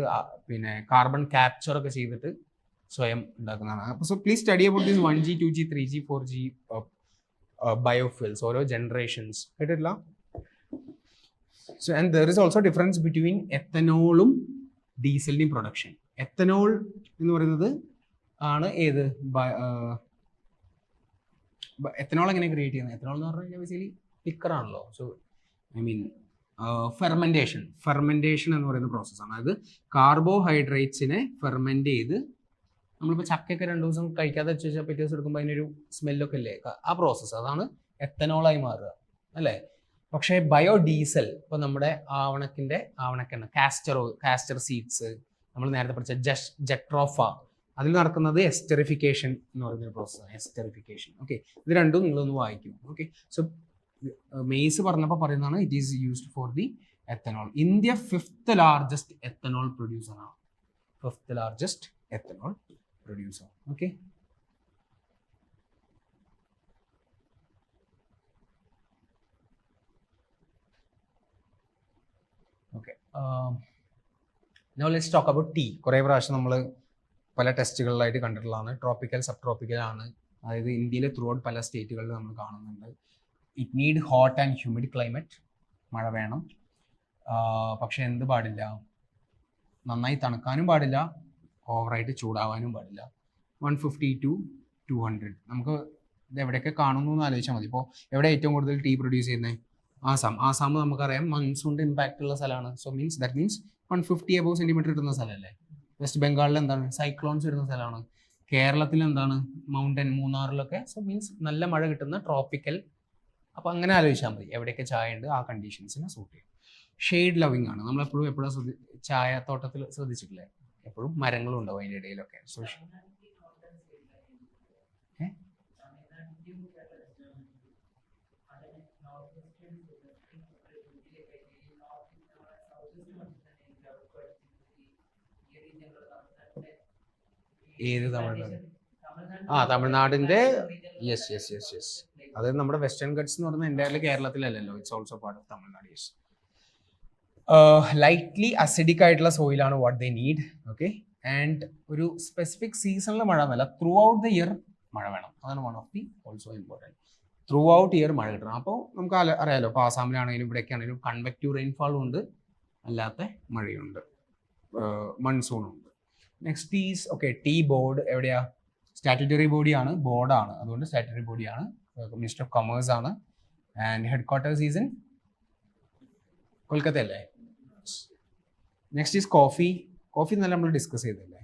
പിന്നെ കാർബൺ ക്യാപ്ചർ ഒക്കെ ചെയ്തിട്ട് സ്വയം ഉണ്ടാക്കുന്നതാണ്. അപ്പോൾ so please study about this 1G, 2G, 3G, 4G biofuels, ഓരോ ജനറേഷൻസ് കേട്ടിട്ടില്ല. So and there is also difference between എത്തനോളും ഡീസലിൻ്റെയും പ്രൊഡക്ഷൻ. എത്തനോൾ എന്ന് പറയുന്നത് ആണ് ഏത്? എത്തനോൾ എങ്ങനെ ക്രിയേറ്റ് ചെയ്യുന്നത്? എത്തനോൾ എന്ന് പറഞ്ഞു കഴിഞ്ഞാൽ ബേസിക്കലി ലിക്കറാണല്ലോ. സോ ഐ മീൻ ഫെർമെൻറ്റേഷൻ എന്ന് പറയുന്ന പ്രോസസ്സാണ്. അതായത് കാർബോഹൈഡ്രേറ്റ്സിനെ ഫെർമെൻറ്റ് ചെയ്ത്, നമ്മളിപ്പോൾ ചക്കയൊക്കെ 2 ദിവസം കഴിക്കാതെ വെച്ച് വെച്ചാൽ പിറ്റേ ദിവസം എടുക്കുമ്പോൾ അതിനൊരു സ്മെല്ലൊക്കെ ഇല്ലേ, ആ പ്രോസസ്സ്, അതാണ് എത്തനോളായി മാറുക അല്ലേ. പക്ഷേ ബയോഡീസൽ, ഇപ്പോൾ നമ്മുടെ ആവണക്കെണ്ണ, കാസ്റ്റർ സീഡ്സ്, നമ്മൾ നേരത്തെ പഠിച്ച ജെട്രോഫ, അതിൽ നടക്കുന്നത് എസ്റ്ററിഫിക്കേഷൻ എന്ന് പറയുന്ന പ്രോസസ്സാണ്. എസ്റ്ററിഫിക്കേഷൻ. ഓക്കെ, ഇത് രണ്ടും നിങ്ങളൊന്ന് വായിക്കും. ഓക്കെ, സോ മെയ്സ് പറഞ്ഞപ്പോൾ പറയുന്നതാണ് it is used for the ethanol. India 5th largest ethanol producer ആണ്. 5th largest ethanol producer. Okay, now let's talk about tea. കുറേ പ്രാവശ്യം നമ്മൾ പല ടെസ്റ്റുകളിലായിട്ട് കണ്ടിട്ടുള്ളതാണ്. ട്രോപ്പിക്കൽ, സബ് ട്രോപ്പിക്കൽ ആണ്. അതായത് ഇന്ത്യയിലെ ത്രൂ ഔട്ട് പല സ്റ്റേറ്റുകളിൽ നമ്മൾ കാണുന്നുണ്ട്. It need hot and humid climate. മഴ വേണം. പക്ഷെ എന്ത് പാടില്ല, നന്നായി തണുക്കാനും പാടില്ല, ഓവറായിട്ട് ചൂടാവാനും പാടില്ല. 150 to 200. നമുക്ക് ഇത് എവിടെയൊക്കെ കാണുന്നു എന്ന് ആലോചിച്ചാൽ മതി. ഇപ്പോൾ എവിടെ ഏറ്റവും കൂടുതൽ ടീ പ്രൊഡ്യൂസ് ചെയ്യുന്നത്? ആസാം നമുക്കറിയാം മൺസൂണിൻ്റെ ഇമ്പാക്റ്റ് ഉള്ള സ്ഥലമാണ്. So that means 150 above centimetre കിട്ടുന്ന സ്ഥലമല്ലേ. വെസ്റ്റ് ബംഗാളിൽ എന്താണ്, സൈക്ലോൺസ് വരുന്ന സ്ഥലമാണ്. കേരളത്തിൽ എന്താണ്, മൗണ്ടൻ, മൂന്നാറിലൊക്കെ. സോ നല്ല മഴ കിട്ടുന്ന ട്രോപ്പിക്കൽ. അപ്പോൾ അങ്ങനെ ആലോചിച്ചാൽ മതി എവിടെയൊക്കെ ചായ ഉണ്ട്, ആ കണ്ടീഷൻസിനെ സൂട്ട് ചെയ്യും. ഷെയ്ഡ് ലവിങ് ആണ്. എപ്പോഴും ചായ തോട്ടത്തിൽ ശ്രദ്ധിച്ചിട്ടില്ലേ, എപ്പോഴും മരങ്ങളും ഉണ്ടാവും അതിൻ്റെ ഇടയിലൊക്കെ. സോ ഏത് തമിഴ്നാട്? തമിഴ്നാടിന്റെ യെസ്. അത് നമ്മുടെ വെസ്റ്റേൺ ഗട്ട്സ് എന്ന് പറയുന്നത് എൻ്റെ കേരളത്തിലല്ലല്ലോ. It's also part of Tamil Nadu. Yes. Lightly acidic ആയിട്ടുള്ള സോയിലാണ് what they need. Okay. And ഒരു സ്പെസിഫിക് സീസണിൽ മഴ എന്നല്ല, ത്രൂ ഔട്ട് ദ ഇയർ മഴ വേണം. അതാണ് one of the also important. Through out year മഴ കിട്ടണം. അപ്പോൾ നമുക്ക് അറിയാലോ, ഇപ്പോൾ ആസാമിലാണെങ്കിലും ഇവിടെയൊക്കെ ആണെങ്കിലും കൺവെക്റ്റീവ് റെയിൻഫാളും ഉണ്ട്, അല്ലാത്ത മഴയുണ്ട്, മൺസൂണും ഉണ്ട്. Next is tea board. എവിടെയാ? സ്റ്റാറ്റ്യൂട്ടറി ബോഡിയാണ്, ബോർഡാണ്, അതുകൊണ്ട് സ്റ്റാറ്റ്യൂട്ടറി ബോഡിയാണ്. മിനിസ്റ്റർ ഓഫ് കൊമേഴ്സ് ആണ്. And headquarters is in Kolkata അല്ലേ. Next is coffee. കോഫി നല്ല നമ്മൾ ഡിസ്കസ് ചെയ്തല്ലേ.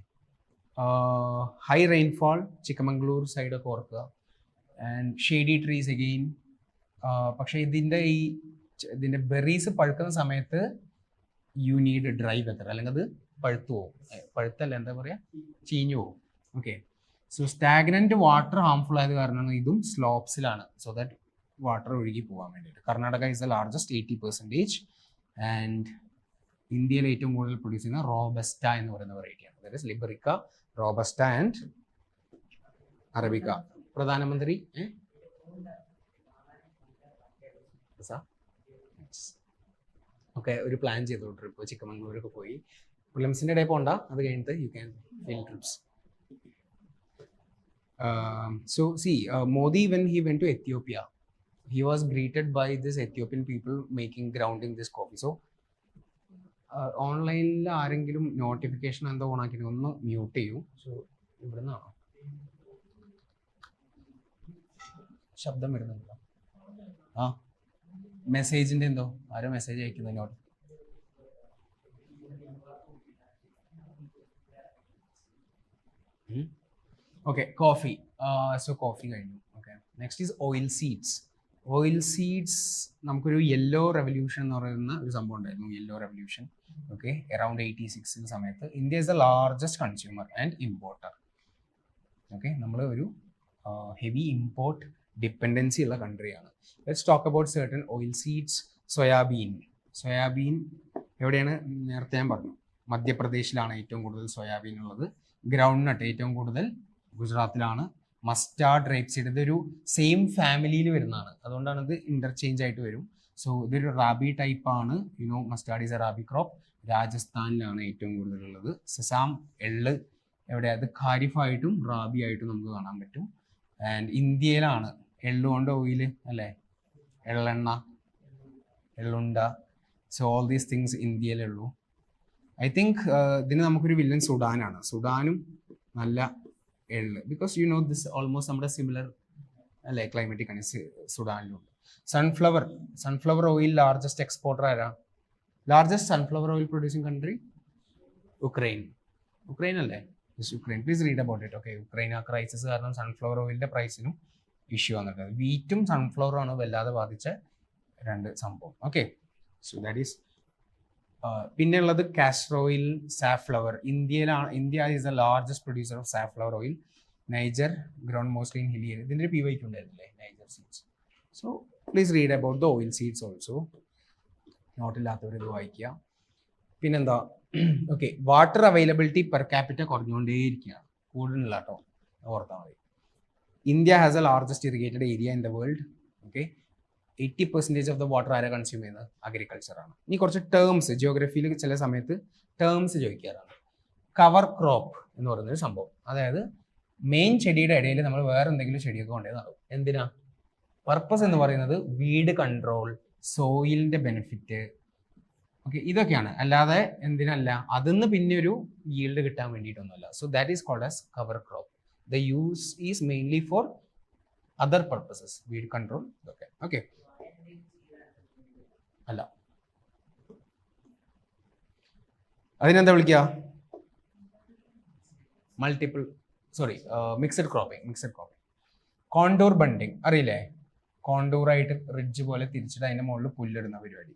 ഹൈ റെയിൻഫാൾ, ചിക്കമംഗ്ലൂർ സൈഡൊക്കെ ഓർക്കുക. And shady trees again. പക്ഷേ ഇതിൻ്റെ ബെറീസ് പഴുക്കുന്ന സമയത്ത് യു നീഡ് ഡ്രൈ വെതർ, അല്ലെങ്കിൽ അത് പഴുത്തു പോകും. പഴുത്തല്ല, എന്താ പറയുക, ചീഞ്ഞു പോകും. Okay. So stagnant water harmful ആയത് കാരണമാണ് ഇതും സ്ലോപ്സിലാണ്. സോ ദാറ്റ് വാട്ടർ ഒഴുകി പോകാൻ വേണ്ടിയിട്ട്. Karnataka is the largest 80%. And ഇന്ത്യയിൽ ഏറ്റവും കൂടുതൽ പ്രൊഡ്യൂസ് ചെയ്യുന്ന റോബസ്റ്റ എന്ന് പറയുന്ന വെറൈറ്റിയാണ്. That is ലിബറിക്ക, robusta and arabica. പ്രധാനമന്ത്രി ഒരു പ്ലാൻ ചെയ്തു ട്രിപ്പ് ചിക്കമംഗ്ലൂരൊക്കെ പോയി. പ്രിലിംസിൻ്റെ ഇടയിൽ പോകണ്ട, അത് കഴിഞ്ഞിട്ട് you can feel TRIPS. Modi, when he went to Ethiopia, he was greeted by this Ethiopian people grounding this coffee. So ഓൺലൈനിൽ ആരെങ്കിലും നോട്ടിഫിക്കേഷൻ എന്തോ ഓൺ ആക്കി ഒന്ന് മ്യൂട്ട് ചെയ്യൂ. സോ ഇവിടെ നിന്നാണോ ശബ്ദം വരുന്നുണ്ടോ? മെസ്സേജിന്റെ എന്തോ ആരോ മെസ്സേജ് അയക്കുന്നത് നോട്ട്. കോഫി. കോഫി കഴിഞ്ഞു. Next is oil seeds. Oil seeds നമുക്കൊരു യെല്ലോ റെവല്യൂഷൻ എന്ന് പറയുന്ന ഒരു സംഭവം ഉണ്ടായിരുന്നു. യെല്ലോ റെവല്യൂഷൻ അറൗണ്ട് 86 സമയത്ത് India is the largest consumer and importer. നമ്മൾ ഒരു ഹെവി ഇമ്പോർട്ട് ഡിപ്പെൻഡൻസി ഉള്ള കൺട്രിയാണ്. Let's talk about certain oilseeds. Soybean എവിടെയാണ്? നേരത്തെ ഞാൻ പറഞ്ഞു, മധ്യപ്രദേശിലാണ് ഏറ്റവും കൂടുതൽ സോയാബീൻ ഉള്ളത്. ഗ്രൗണ്ട് നട്ട് ഏറ്റവും കൂടുതൽ ഗുജറാത്തിലാണ്. മസ്റ്റാർഡ്, റേപ്പ് സീഡ് ഇതൊരു സെയിം ഫാമിലിയിൽ വരുന്നതാണ്, അതുകൊണ്ടാണ് ഇത് ഇന്റർചേഞ്ച് ആയിട്ട് വരും. സോ ഇതൊരു റാബി ടൈപ്പാണ്. Mustard is a rabi crop. രാജസ്ഥാനിലാണ് ഏറ്റവും കൂടുതലുള്ളത്. സെസാം, എള്ള് എവിടെയാ? അത് ഖാരിഫായിട്ടും റാബി ആയിട്ടും നമുക്ക് കാണാൻ പറ്റും. ആൻഡ് ഇന്ത്യയിലാണ് എള്ളുകൊണ്ട് ഓയിൽ അല്ലേ, എള്ളുണ്ട. സോ ഓൾ ദീസ് തിങ്സ് ഇന്ത്യയിലേ ഉള്ളൂ. ഐ തിങ്ക് ഇതിന് നമുക്കൊരു വില്ലൻ സുഡാനാണ്. സുഡാനും നല്ല എള്ള്, ബിക്കോസ് ദിസ് ഓൾമോസ്റ്റ് നമ്മുടെ സിമിലർ അല്ലേ ക്ലൈമറ്റിക് ആണ് സുഡാനിലുണ്ട്. സൺഫ്ലവർ ഓയിൽ ലാർജസ്റ്റ് എക്സ്പോർട്ടർ ആരാ? Largest sunflower oil producing country Ukraine അല്ലേ? Ukraine. Please read about it. Ukraine ആ ക്രൈസിസ് കാരണം സൺഫ്ലവർ ഓയിലിന്റെ പ്രൈസിനും ഇഷ്യൂ വന്നിട്ടുണ്ട്. വീറ്റും സൺഫ്ലവറും ആണ് വല്ലാതെ ബാധിച്ച രണ്ട് സംഭവം. So that is. പിന്നെ ഉള്ളത് castor oil, safflower. India is the largest producer of safflower oil. Niger ground mostly in hilly area. ഇതിൻ്റെ PYQ ഉണ്ടായിരുന്നില്ലേ, niger seeds. So please read about the oilseeds also. നോട്ടില്ലാത്തവർ ഇത് വായിക്കുക. പിന്നെന്താ, water availability per capita കുറഞ്ഞുകൊണ്ടേയിരിക്കുകയാണ്, കൂടുതലുള്ള കേട്ടോ, ഓർത്താൽ മതി. India has a largest irrigated area in the world. 80% of the water ആരാ കൺസ്യൂം ചെയ്യുന്നത്? അഗ്രികൾച്ചറാണ്. ഇനി കുറച്ച് ടേംസ്, ജിയോഗ്രഫിയിൽ ചില സമയത്ത് ടേംസ് ചോദിക്കാറാണ്. കവർ ക്രോപ്പ് എന്ന് പറയുന്നൊരു സംഭവം, അതായത് മെയിൻ ചെടിയുടെ ഇടയിൽ നമ്മൾ വേറെ എന്തെങ്കിലും ചെടിയൊക്കെ കൊണ്ടേ നടും. എന്തിനാ? പർപ്പസ് എന്ന് പറയുന്നത് വീഡ് കൺട്രോൾ, സോയിലിൻ്റെ ബെനിഫിറ്റ്, ഓക്കെ, ഇതൊക്കെയാണ്. അല്ലാതെ എന്തിനല്ല, അതിന്ന് പിന്നെ ഒരു yield കിട്ടാൻ വേണ്ടിയിട്ടൊന്നുമല്ല. So that is called as cover crop. The use is mainly for other purposes, weed control, ഇതൊക്കെ. ഓക്കെ, അല്ല, അതിനെന്താ വിളിക്കുക? Multiple, sorry, mixed cropping. Contour bunding അറിയില്ലേ? കോണ്ടൂറായിട്ട് റിഡ്ജ് പോലെ തിരിച്ചിട്ട് അതിൻ്റെ മുകളിൽ പുല്ലിടുന്ന പരിപാടി,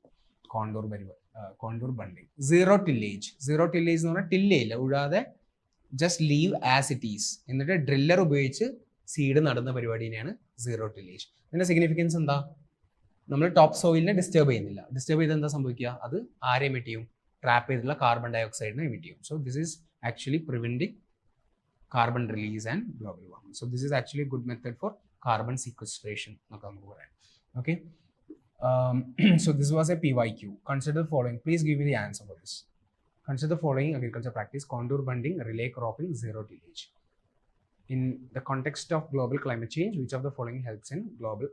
കോണ്ടൂർ ബണ്ടിങ്. സീറോ ടില്ലേജ് എന്ന് പറഞ്ഞാൽ ടില്ലയില്ല, ഉഴാതെ just leave as it is, എന്നിട്ട് ഡ്രില്ലർ ഉപയോഗിച്ച് സീഡ് നടുന്ന പരിപാടിനെയാണ് സീറോ ടില്ലേജ്. ഇതിന്റെ സിഗ്നിഫിക്കൻസ് എന്താ? നമ്മൾ ടോപ്പ് സോയിലിനെ ഡിസ്റ്റർബ് ചെയ്യുന്നില്ല. ഡിസ്റ്റർബ് ചെയ്ത് എന്താ സംഭവിക്കുക? അത് ആരെ എമിറ്റ് ചെയ്യും? ട്രാപ്പ് ചെയ്തിട്ടുള്ള കാർബൺ ഡൈ ഓക്സൈഡിനെ എമിറ്റ് ചെയ്യും. So this is actually preventing carbon release and global warming. So this is actually a good method for carbon sequestration. Okay. So this was a PYQ. Consider the following. Please give me the answer for this. Consider the following agriculture practice: contour bunding, relay cropping, zero tillage. In the context of global climate change, which of the following helps in global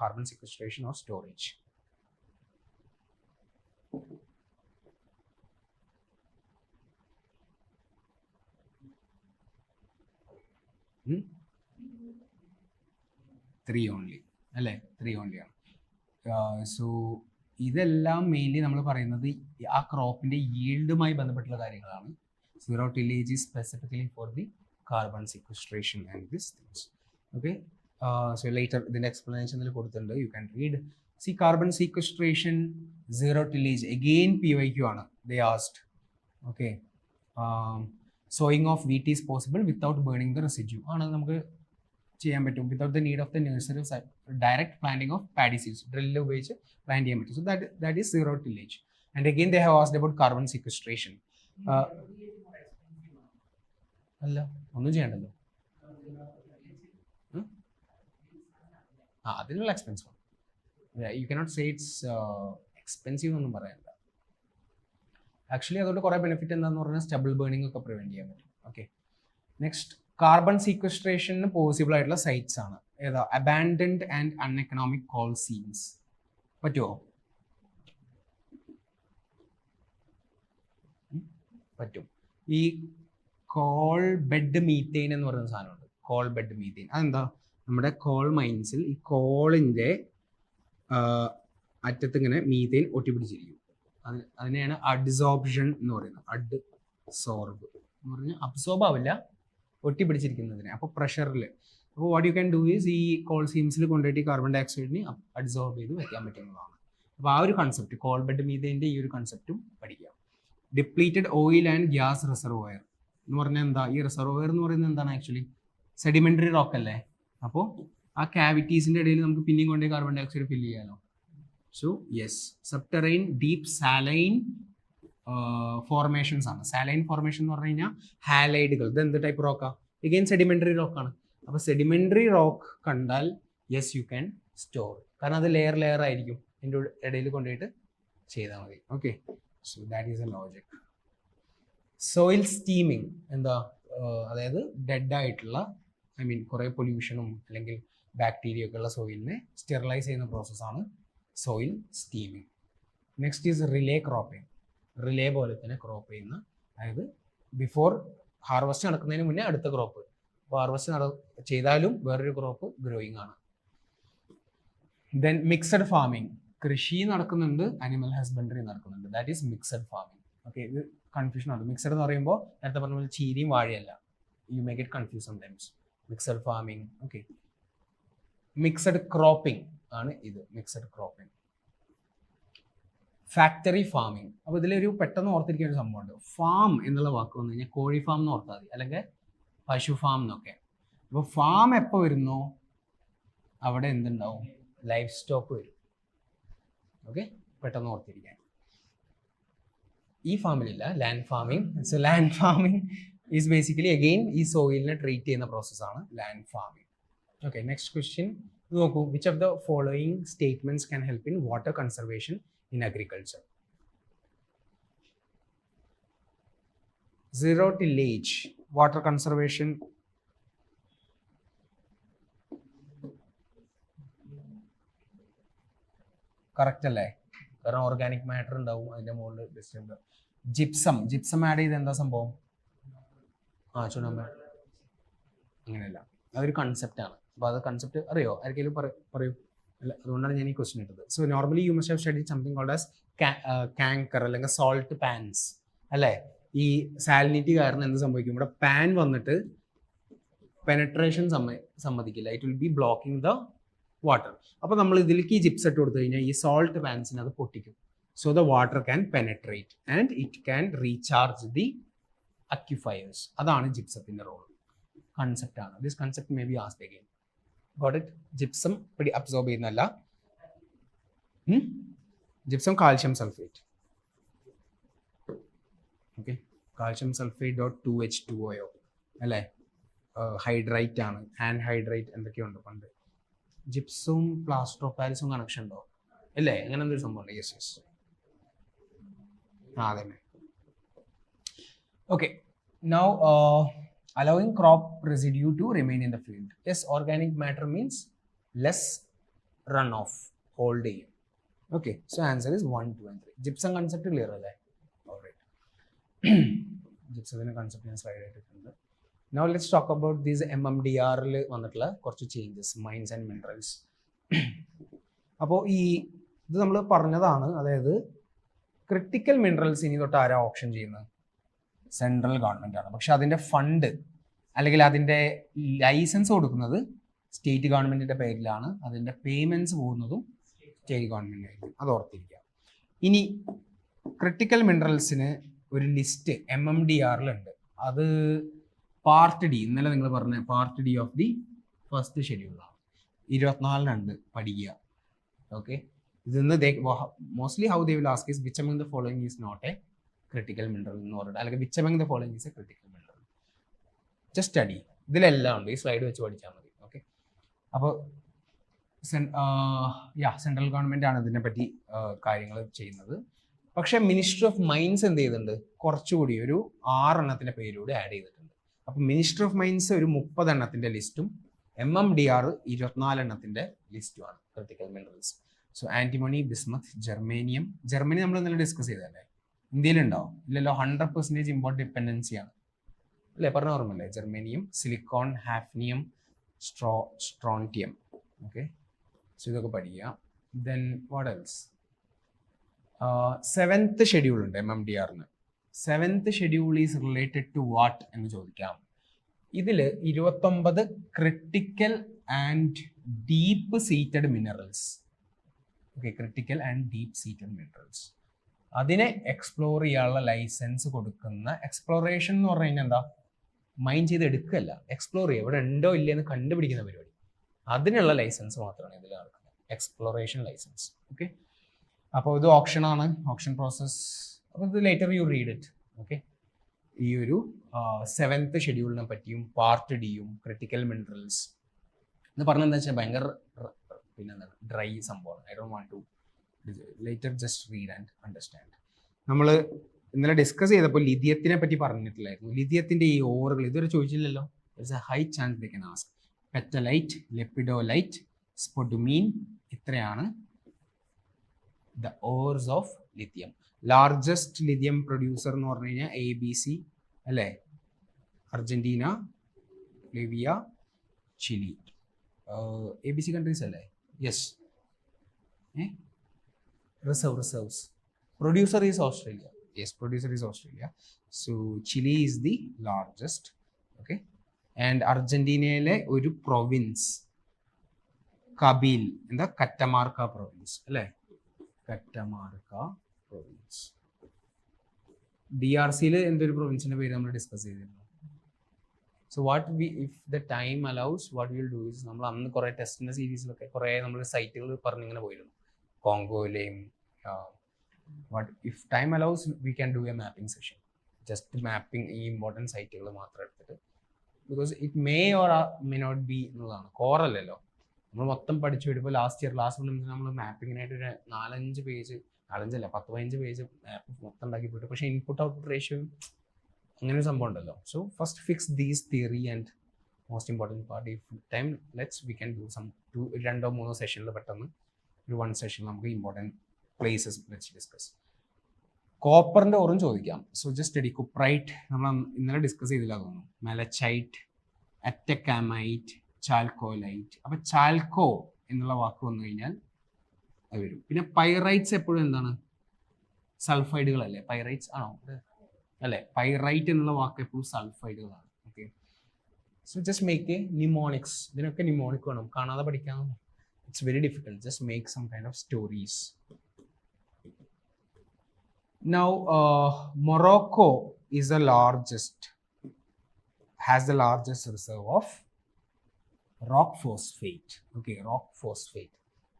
carbon sequestration or storage? Three only അല്ലേ? Three only ആണ്. So ഇതെല്ലാം mainly നമ്മൾ പറയുന്നത് ആ ക്രോപ്പിന്റെ ഈൽഡുമായി ബന്ധപ്പെട്ടുള്ള കാര്യങ്ങളാണ്. Zero tillage is specifically for the carbon sequestration and this things. Okay, so later ഇതിന്റെ എക്സ്പ്ലനേഷൻ ഇതിൽ കൊടുത്തിട്ടുണ്ട്, you can read. See carbon sequestration, zero tillage, again PYQ ആണ്. They asked, okay, sowing of wheat is possible without burning the residue. ആണ് നമുക്ക് ചെയ്യാൻ പറ്റും. Without the need of the nursery, direct planting of paddy seeds, drill ഉപയോഗിച്ച് plant ചെയ്യാൻ പറ്റും. So that is zero tillage. And again they have asked about carbon sequestration. അല്ല, ഒന്നും ചെയ്യണ്ടല്ലോ. അതിനുള്ള expense you cannot say it's expensive എന്നൊന്നും പറയണ്ട. Actually അതുകൊണ്ട് കുറേ ബെനിഫിറ്റ് എന്താണെന്ന് പറഞ്ഞാൽ സ്റ്റബിൾ ബേണിംഗ് ഒക്കെ പ്രിവെന്റ് ചെയ്യാൻ പറ്റും. ഓക്കെ, നെക്സ്റ്റ് കാർബൺ സീക്വസ്ട്രേഷന് പോസിബിൾ ആയിട്ടുള്ള സൈറ്റ്സ് ആണ് ഏതാ? Abandoned and uneconomic call seems. പറ്റുമോ? പറ്റും. ഈ കോൾ ബെഡ് മീത്തേൻ എന്ന് പറയുന്ന സാധനമുണ്ട്. കോൾ ബെഡ് മീത്തേൻ അതെന്താ? നമ്മുടെ കോൾ മൈൻസിൽ ഈ കോളിൻ്റെ അറ്റത്ത് ഇങ്ങനെ മീത്തേൻ ഒട്ടിപ്പിടിച്ചിരിക്കും. അതിനെയാണ് അഡ്സോർപ്ഷൻ എന്ന് പറയുന്നത്. അഡ്സോർബ് എന്ന് പറഞ്ഞാൽ അബ്സോർബ് ആവില്ല, ഒട്ടിപ്പിടിച്ചിരിക്കുന്നതിനെ. അപ്പോൾ പ്രഷറിൽ, അപ്പോൾ what you can do is ഈ കോൾ സീംസിൽ കൊണ്ടുപോയിട്ട് കാർബൺ ഡൈ ഓക്സൈഡിനെ അഡ്സോർബ് ചെയ്ത് വയ്ക്കാൻ പറ്റുന്നതാണ്. അപ്പോൾ ആ ഒരു കൺസെപ്റ്റ്, കോൾ ബെഡ് മീത്തേൻ്റെ ഈ ഒരു കൺസെപ്റ്റും പഠിക്കാം. Depleted oil and gas reservoir എന്ന് പറഞ്ഞാൽ എന്താ? ഈ റിസർവോയർ എന്ന് പറയുന്നത് എന്താണ്? ആക്ച്വലി സെഡിമെന്ററി റോക്ക് അല്ലേ? അപ്പോൾ ആ ക്യാവിറ്റീസിൻ്റെ ഇടയിൽ നമുക്ക് പിന്നെയും കൊണ്ടേ കാർബൺ ഡൈ ഓക്സൈഡ് ഫില്ല് ചെയ്യാനോ? So yes, subterranean deep saline formations ആണ്. സാലൈൻ ഫോർമേഷൻ എന്ന് പറഞ്ഞു കഴിഞ്ഞാൽ ഹാലൈഡുകൾ. ഇത് എന്ത് ടൈപ്പ് റോക്കാ? എഗെയിൻ സെഡിമെന്ററി റോക്കാണ്. അപ്പോൾ സെഡിമെന്ററി റോക്ക് കണ്ടാൽ യെസ് യു ക്യാൻ സ്റ്റോർ, കാരണം അത് ലെയർ ആയിരിക്കും, അതിൻ്റെ ഇടയിൽ കൊണ്ടുപോയിട്ട് ചെയ്താൽ മതി. Okay, so that is a logic. Soil steaming എന്താ? അതായത് ഡെഡ് ആയിട്ടുള്ള, ഐ മീൻ കുറേ പൊല്യൂഷനും അല്ലെങ്കിൽ ബാക്ടീരിയ ഒക്കെ ഉള്ള സോയിലിനെ സ്റ്റെറിലൈസ് ചെയ്യുന്ന പ്രോസസ്സാണ് soil steaming. Next is relay cropping. Relay പോലെ തന്നെ ക്രോപ്പ് ചെയ്യുന്ന, അതായത് ബിഫോർ ഹാർവസ്റ്റ് നടക്കുന്നതിന് മുന്നേ അടുത്ത ക്രോപ്പ്, അപ്പോൾ ഹാർവസ്റ്റ് ചെയ്താലും വേറൊരു ക്രോപ്പ് ഗ്രോയിങ് ആണ്. ദെൻ മിക്സഡ് ഫാമിംഗ്, കൃഷി നടക്കുന്നുണ്ട്, അനിമൽ ഹസ്ബൻഡറി നടക്കുന്നുണ്ട്. That is mixed farming. Okay, ഇത് കൺഫ്യൂഷൻ ആണ്. മിക്സഡ് എന്ന് പറയുമ്പോൾ നേരത്തെ പറഞ്ഞ പോലെ ചീരിയും വാഴയല്ല. You may get confuse sometimes. Mixed farming. Okay, mixed cropping ആണ് ഇത്. Mixed cropping. Factory farming. അപ്പോൾ ഇതിലൊരു പെട്ടെന്ന് ഓർത്തിരിക്കുന്ന ഒരു സംഭവമുണ്ട്. ഫാം എന്നുള്ള വാക്ക് വന്നു കഴിഞ്ഞാൽ കോഴി ഫാം എന്ന് ഓർത്താൽ മതി, അല്ലെങ്കിൽ പശു ഫാം എന്നൊക്കെ. അപ്പോൾ ഫാം എപ്പോൾ വരുന്നോ അവിടെ എന്തുണ്ടാവും? ലൈഫ് സ്റ്റോക്ക് വരും. ഓക്കെ, പെട്ടെന്ന് ഓർത്തിരിക്കാൻ. ഈ ഫാമിലില്ല, land farming. So land farming is basically again ഈ സോയിലിനെ ട്രീറ്റ് ചെയ്യുന്ന പ്രോസസ്സാണ് land farming. Okay, next question നോക്കൂ. Which of the following statements can help in water conservation in agriculture? Zero tillage, water conservation. Correct അല്ലേ? കാരണം organic matter ഉണ്ടാവും അതിൻ്റെ മുകളിൽ ഡിസ്റ്റർബ്. ജിപ്സം ആഡ് ചെയ്ത് എന്താ സംഭവം? ചുണ്ണാമ്പ്. അങ്ങനെയല്ല, അതൊരു കൺസെപ്റ്റാണ്. അപ്പോൾ അത് കൺസെപ്റ്റ് അറിയോ? ആർക്കെങ്കിലും പറയൂ. അല്ല, അതുകൊണ്ടാണ് ഞാൻ ഈ ക്വസ്റ്റ്യൻ ഇട്ടത്. So normally you must have studied something called as kankar അല്ലെങ്കിൽ സോൾട്ട് പാൻസ് അല്ലേ? ഈ സാലിനിറ്റി കാരണം എന്ത് സംഭവിക്കും? ഇവിടെ പാൻ വന്നിട്ട് പെനട്രേഷൻ സമ്മതിക്കില്ല. It will B blocking the water. അപ്പോൾ നമ്മൾ ഇതിലേക്ക് ഈ ജിപ്സ് ഇട്ട് കൊടുത്തു കഴിഞ്ഞാൽ ഈ സോൾട്ട് പാൻസിന് അത് പൊട്ടിക്കും. So the water can penetrate and it can recharge the aquifers. അതാണ് ജിപ്സത്തിന്റെ റോൾ. കൺസെപ്റ്റ് ആണ്. This concept may be asked again. Got it? Gypsum absorb ചെയ്യുന്നല്ല. Gypsum calcium sulphate. Okay, calcium sulphate .2H2O അല്ലേ? Hydrate ആണ്, anhydrite എന്തൊക്കെയുണ്ട് പണ്ട്. ജിപ്സും plaster of പാരീസും കണക്ഷൻ ഉണ്ടോ അല്ലേ? അങ്ങനെ എന്തൊരു സംഭവം ഉണ്ട്. യെസ്. അതന്നെ. Okay, now allowing crop residue to remain in the field. Yes, organic matter means less runoff whole day. Okay, so answer is 1, 2 and 3. Gypsum concept clear alle? All right. Gypsum concept ഞാൻ slide ആയിട്ടുണ്ട്. Now let's talk about these MMDR ൽ വന്നിട്ടുള്ള കുറച്ച് changes, mines and minerals. അപ്പോൾ ഇത് നമ്മൾ പറഞ്ഞതാണ്. അതായത് ക്രിട്ടിക്കൽ മിനറൽസ് ഇനി തൊട്ട് ആരാ ഓപ്ഷൻ ചെയ്യുന്നത്? സെൻട്രൽ ഗവൺമെന്റ് ആണ്. പക്ഷെ അതിന്റെ ഫണ്ട് അല്ലെങ്കിൽ അതിന്റെ ലൈസൻസ് കൊടുക്കുന്നത് സ്റ്റേറ്റ് ഗവൺമെന്റിന്റെ പേരിലാണ്. അതിന്റെ പേയ്മെന്റ്സ് പോകുന്നതും സ്റ്റേറ്റ് ഗവൺമെന്റിനായിരിക്കും. അത് ഓർത്തിരിക്കുക. ഇനി ക്രിട്ടിക്കൽ മിനറൽസിന് ഒരു ലിസ്റ്റ് MMDR-ലുണ്ട്. അത് പാർട്ട് ഡി, ഇന്നലെ നിങ്ങൾ പറഞ്ഞ part D of the first ഷെഡ്യൂളാണ്. 24 പഠിക്കുക. ഓക്കെ, ഇതിന്ന് mostly how they will ask is which among the following is not a critical mineral എന്ന് പറഞ്ഞിട്ട്, അല്ലെങ്കിൽ which among the following is a critical mineral. Just study. ഇതിലെല്ലാം ഉണ്ട്. ഈ slide വെച്ച് പഠിച്ചാൽ മതി. ഓക്കെ, അപ്പോൾ സെൻട്രൽ ഗവൺമെന്റ് ആണ് ഇതിനെപ്പറ്റി കാര്യങ്ങൾ ചെയ്യുന്നത്. പക്ഷേ മിനിസ്ട്രി ഓഫ് മൈൻസ് എന്ത് ചെയ്തിട്ടുണ്ട്? കുറച്ചുകൂടി ഒരു 6 എണ്ണത്തിന്റെ പേരൂടെ ആഡ് ചെയ്തിട്ടുണ്ട്. അപ്പോൾ മിനിസ്ട്രി ഓഫ് മൈൻസ് ഒരു 30 എണ്ണത്തിന്റെ ലിസ്റ്റും MMDR 24 എണ്ണത്തിന്റെ ലിസ്റ്റുമാണ് critical minerals. So antimony, bismuth, germanium. Germany നമ്മൾ ഇന്നലെ ഡിസ്കസ് ചെയ്തല്ലേ? ഇന്ത്യയിലുണ്ടോ? ഇല്ലല്ലോ. 100% ഇമ്പോർട്ട് ഡിപ്പെൻഡൻസിയാണ് അല്ലേ? പറഞ്ഞ ഓർമ്മല്ലേ? Germanium, silicon, hafnium, strontium. Okay, so ഇതൊക്കെ പഠിക്കുക. Then what else? 7th schedule ഉണ്ട് MMDR-ന്. 7th schedule is related to what എന്ന് ചോദിക്കാം. ഇതിൽ 29 critical and deep seated minerals. Okay, critical and deep seated minerals. അതിനെ എക്സ്പ്ലോർ ചെയ്യാനുള്ള ലൈസൻസ് കൊടുക്കുന്ന, എക്സ്പ്ലോറേഷൻ എന്ന് പറഞ്ഞു കഴിഞ്ഞാൽ എന്താ? മൈൻ ചെയ്ത് എടുക്കുകയല്ല, എക്സ്പ്ലോർ ചെയ്യുക. ഇവിടെ ഉണ്ടോ ഇല്ലയെന്ന് കണ്ടുപിടിക്കുന്ന പരിപാടി. അതിനുള്ള ലൈസൻസ് മാത്രമാണ് ഇതിൽ നടക്കുന്നത്, എക്സ്പ്ലോറേഷൻ ലൈസൻസ്. ഓക്കെ, അപ്പോൾ ഇത് ഓപ്ഷനാണ്, ഓപ്ഷൻ പ്രോസസ്. അപ്പോൾ ഇത് later you read it. Okay, ഈ ഒരു 7th ഷെഡ്യൂളിനെ പറ്റിയും പാർട്ട് ഡിയും ക്രിട്ടിക്കൽ മിനറൽസ് എന്ന് പറഞ്ഞെന്താ വെച്ചാൽ ഭയങ്കര പിന്നെന്താണ് ഡ്രൈ സംഭവമാണ്. I don't want to later just read and understand. നമ്മൾ ഇന്നലെ ഡിസ്കസ് ചെയ്തപ്പോൾ ലിഥിയത്തിനെ പറ്റി പറഞ്ഞിട്ടില്ലായിരുന്നു. ലിഥിയത്തിന്റെ ഈ ഓറുകൾ ഇതുവരെ ചോദിച്ചില്ലല്ലോ. It's a high chance they can ask. Petalite, lepidolite, spodumene, ഇത്രയാണ് the ores of lithium. Largest lithium producer എന്ന് പറഞ്ഞു കഴിഞ്ഞാൽ ABC അല്ലേ? Argentina, Bolivia, Chile. ABC countries അല്ലേ? Yes. Reserves. Producer is Australia. Yes, producer is Australia. So Chile is the largest. Okay. And അർജന്റീനയിലെ ഒരു province Kabeel, എന്താ? കറ്റമാർക്ക province അല്ലേ? കറ്റമാർക്ക province. DRCയിൽ എന്തൊരു പ്രൊവിൻസിന്റെ പേര് നമ്മൾ ഡിസ്കസ് ചെയ്തിരുന്നു. So what we, if the time allows, what will do is, നമ്മൾ അന്ന് കുറേ ടെസ്റ്റിന്റെ സീരീസിലൊക്കെ കുറേ നമ്മൾ സൈറ്റുകൾ പറഞ്ഞിങ്ങനെ പോയിരുന്നു. കോങ്കോയിലെയും what if time allows we can do a mapping session, just mapping ഈ ഇമ്പോർട്ടൻറ്റ് സൈറ്റുകൾ മാത്രം എടുത്തിട്ട്, because it may or may not be എന്നുള്ളതാണ്. കോറല്ലല്ലോ, നമ്മൾ മൊത്തം പഠിച്ചു വരുമ്പോൾ ലാസ്റ്റ് ഇയർ ക്ലാസ് നമ്മൾ മാപ്പിങ്ങിനായിട്ട് ഒരു 4-5 പേജ്, 4-5 10-15 പേജ് മാപ്പ് മൊത്തം ഉണ്ടാക്കി പോയിട്ട്, പക്ഷേ ഇൻപുട്ട് ഔട്ട്പുട്ട് റേഷ്യോ അങ്ങനെ ഒരു സംഭവം ഉണ്ടല്ലോ. So first fix these theory and most important part. If time let's we can do some 2-3 സെഷനിൽ പെട്ടെന്ന് ഒരു 1 സെഷൻ നമുക്ക് ഇമ്പോർട്ടൻറ്റ് പ്ലേസസ് വെച്ച് ഡിസ്കസ്. കോപ്പറിൻ്റെ ഓറും ചോദിക്കാം. സോ ജസ്റ്റ് സ്റ്റഡി കുപ്രൈറ്റ് നമ്മൾ ഇന്നലെ ഡിസ്കസ് ചെയ്തില്ല തോന്നുന്നു. മെലച്ചൈറ്റ്, അറ്റക്കാമൈറ്റ്, ചാൽക്കോലൈറ്റ്. അപ്പം ചാൽക്കോ എന്നുള്ള വാക്ക് വന്നു കഴിഞ്ഞാൽ അത് വരും. പിന്നെ പൈറൈറ്റ്സ് എപ്പോഴും എന്താണ്? സൾഫൈഡുകളല്ലേ? പൈറൈറ്റ്സ് ആണോ അല്ലേ? പൈറൈറ്റ് എന്നുള്ള വാക്ക് എപ്പോഴും സൾഫൈഡുകളാണ്. Okay, so just make a mnemonics. ഇതിനൊക്കെ നിമോണിക് വേണം, കാണാതെ പഠിക്കാൻ. It's very difficult. Just make some kind of stories. Now, Morocco is the largest, has the largest reserve of rock phosphate. Okay, rock phosphate.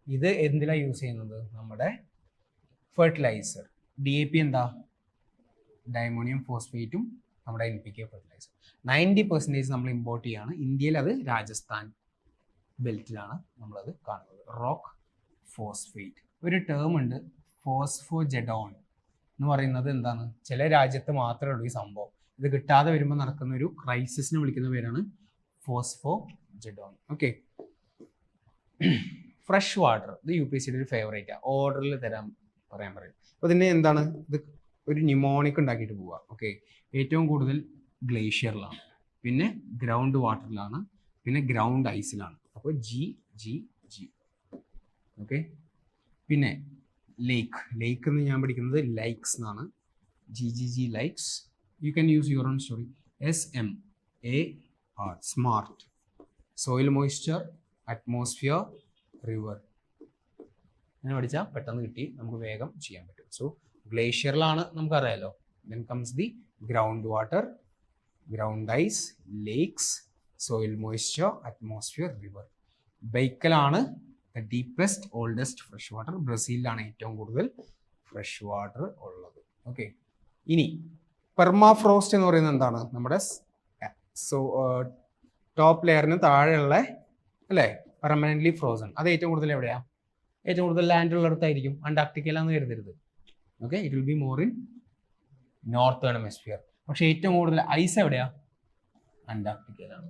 ഇത് എന്തിലാണ് use ചെയ്യുന്നത്? നമ്മുടെ fertiliser. DAP എന്താ? Diammonium ഫോസ്ഫേറ്റും നമ്മുടെ NPK fertiliser. 90% നമ്മൾ import ചെയ്യാണ്. ഇന്ത്യയിൽ അത് രാജസ്ഥാൻ ബെൽറ്റിലാണ് നമ്മളത് കാണുന്നത്. Rock phosphate. ഒരു ടേം ഉണ്ട്, ഫോസ്ഫോജെഡോൺ എന്ന് പറയുന്നത്. എന്താണ്? ചില രാജ്യത്ത് മാത്രമേ ഉള്ളൂ ഈ സംഭവം. ഇത് കിട്ടാതെ വരുമ്പോൾ നടക്കുന്ന ഒരു ക്രൈസിസിനെ വിളിക്കുന്ന പേരാണ് ഫോസ്ഫോജെഡോൺ. Okay, fresh water. ഇത് UPSCയുടെ ഒരു ഫേവറേറ്റാണ്. ഓർഡറിൽ പറയാൻ പറയും. അപ്പോൾ ഇതിനെ എന്താണ്? ഇത് ഒരു ന്യൂമോണിക് ഉണ്ടാക്കിയിട്ട് പോവുക. ഓക്കെ, ഏറ്റവും കൂടുതൽ ഗ്ലേഷ്യറിലാണ്, പിന്നെ ഗ്രൗണ്ട് വാട്ടറിലാണ്, പിന്നെ ഗ്രൗണ്ട് ഐസിലാണ്. അപ്പോൾ G. ഓക്കെ, പിന്നെ ലേക്ക് എന്ന് ഞാൻ പഠിക്കുന്നത് ലൈക്സ് എന്നാണ്. G likes. You can use your own story. SMAR, smart. Soil moisture, atmosphere, river. അങ്ങനെ പഠിച്ചാൽ പെട്ടെന്ന് കിട്ടി, നമുക്ക് വേഗം ചെയ്യാൻ പറ്റും. സോ ഗ്ലേഷ്യറിലാണ് നമുക്കറിയാലോ. Then comes the ground water, ground ice, lakes, soil moisture, atmosphere, river. ബൈക്കലാണ് the deepest oldest fresh water. ബ്രസീലിലാണ് ഏറ്റവും കൂടുതൽ ഫ്രഷ് വാട്ടർ ഉള്ളത്. ഓക്കെ, ഇനി പെർമാഫ്രോസ്റ്റ് എന്ന് പറയുന്നത് എന്താണ്? നമ്മുടെ ടോപ്പ് ലെയറിന് താഴെയുള്ള അല്ലേ പെർമനൻ്റ്ലി ഫ്രോസൺ. അത് ഏറ്റവും കൂടുതൽ എവിടെയാണ്? ഏറ്റവും കൂടുതൽ ലാൻഡ് ഉള്ളിടത്തായിരിക്കും. അന്റാർട്ടിക്കയിലാന്ന് കരുതരുത്. Okay, it will be more in northern hemisphere. പക്ഷെ ഏറ്റവും കൂടുതൽ ഐസ് എവിടെയാ? അന്റാർട്ടിക്കയിലാണ്.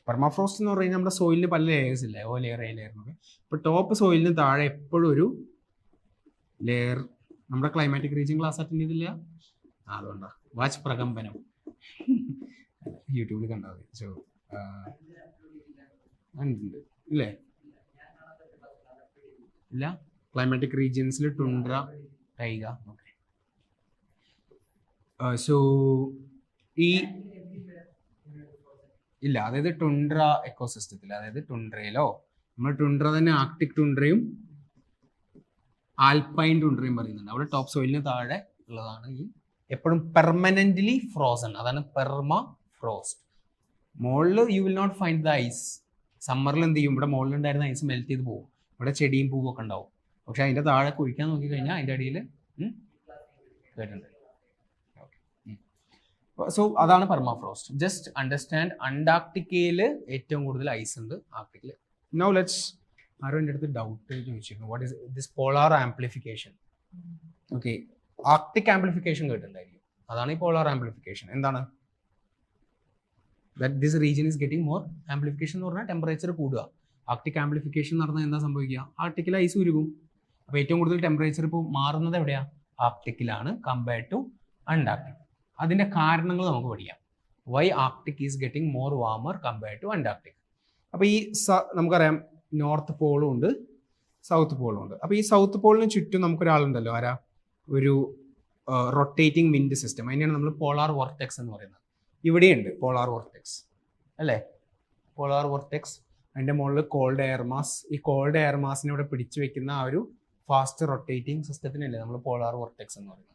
പെർമാഫ്രോസ്റ്റ് എന്ന് പറഞ്ഞാൽ നമ്മുടെ സോയിലിന് പല ലെയേഴ്സ് ഇല്ലേ? ലെയർ എന്നൊക്കെ. ഇപ്പോൾ ടോപ്പ് സോയിലിന് താഴെ എപ്പോഴും ഒരു ലെയർ. നമ്മുടെ ക്ലൈമാറ്റിക് റീജിയൻ ക്ലാസ് അറ്റൻഡ് ചെയ്തില്ല? അതുകൊണ്ടാ. വാച്ച് പ്രകമ്പനം യൂട്യൂബിൽ കണ്ടാൽ മതി. സോ ഉണ്ട് ഇല്ലേ? ഇല്ല, ക്ലൈമാറ്റിക് റീജിയൻസിൽ ടുണ്ട്ര, ടൈഗ. ഓക്കെ, സോ ഈ ഇല്ല, അതായത് ടുണ്ട്ര എക്കോസിസ്റ്റത്തിൽ, അതായത് ടുണ്ട്രയിലോ, നമ്മൾ ടുണ്ട്ര തന്നെ ആർട്ടിക് ടുണ്ട്രയും ആൽപൈൻ ടുണ്ട്രയും പറയുന്നുണ്ട്. അവിടെ ടോപ്പ് സോയിലിന് താഴെ ഉള്ളതാണ് ഈ എപ്പോഴും പെർമനന്റ്ലി ഫ്രോസൺ. അതാണ് പെർമ ഫ്രോസ്റ്റ്. മുകളിൽ you will not find the ice. സമ്മറിൽ എന്ത് ചെയ്യും? ഇവിടെ മുകളിലുണ്ടായിരുന്ന ഐസ് മെൽറ്റ് ചെയ്ത് പോകും. ഇവിടെ ചെടിയും പൂവും ഒക്കെ ഉണ്ടാവും. പക്ഷെ അതിന്റെ താഴെ കുഴിക്കാൻ നോക്കിക്കഴിഞ്ഞാൽ അതിന്റെ അടിയിൽ കേട്ടിട്ടുണ്ട്. സോ അതാണ് പെർമാഫ്രോസ്റ്റ്. ജസ്റ്റ് അണ്ടർസ്റ്റാൻഡ്, അന്റാർട്ടിക്കയിൽ ഏറ്റവും കൂടുതൽ ഐസ് ഉണ്ട്, ആർട്ടിക്കിൽ. നൗ ലെറ്റ്സ്, ആരോ എൻ്റെ അടുത്ത് ഡൗട്ട് ചോദിച്ചിരുന്നു, what is this polar amplification? Okay, Arctic amplification കേട്ടിട്ടുണ്ടായിരിക്കും. അതാണ് ഈ പോളാർ ആംപ്ലിഫിക്കേഷൻ. എന്താണ്? That this region is getting more amplification എന്ന് പറഞ്ഞാൽ ടെമ്പറേച്ചർ കൂടുക. ആർട്ടിക് ആംപ്ലിഫിക്കേഷൻ നടന്നാൽ എന്താ സംഭവിക്കുക? ആർട്ടിക്കിൽ ഐസ് ഉരുകും. അപ്പോൾ ഏറ്റവും കൂടുതൽ ടെമ്പറേച്ചർ ഇപ്പോൾ മാറുന്നത് എവിടെയാണ്? ആർട്ടിക്കിലാണ് കമ്പയർഡ് ടു അന്റാർട്ടിക്. അതിൻ്റെ കാരണങ്ങൾ നമുക്ക് പഠിക്കാം. Why Arctic is getting more warmer compared to Antarctic. അപ്പോൾ ഈ നമുക്കറിയാം നോർത്ത് പോളും ഉണ്ട്, സൗത്ത് പോളും ഉണ്ട്. അപ്പോൾ ഈ സൗത്ത് പോളിന് ചുറ്റും നമുക്കൊരാളുണ്ടല്ലോ, ആരാ? ഒരു റൊട്ടേറ്റിംഗ് വിൻഡ് സിസ്റ്റം. അതിനെയാണ് നമ്മൾ പോളാർ വോർട്ടെക്സ് എന്ന് പറയുന്നത്. ഇവിടെയുണ്ട് പോളാർ വോർട്ടെക്സ് അല്ലേ? Polar vortex. അതിൻ്റെ മുകളിൽ കോൾഡ് എയർ മാസ്. ഈ കോൾഡ് എയർ മാസിനെ ഇവിടെ പിടിച്ചു വെക്കുന്ന ആ ഒരു ഫാസ്റ്റ് റൊട്ടേറ്റിംഗ് സിസ്റ്റത്തിനല്ലേ നമ്മൾ പോളാർ വോർട്ടെക്സ് എന്ന് പറയുന്നത്.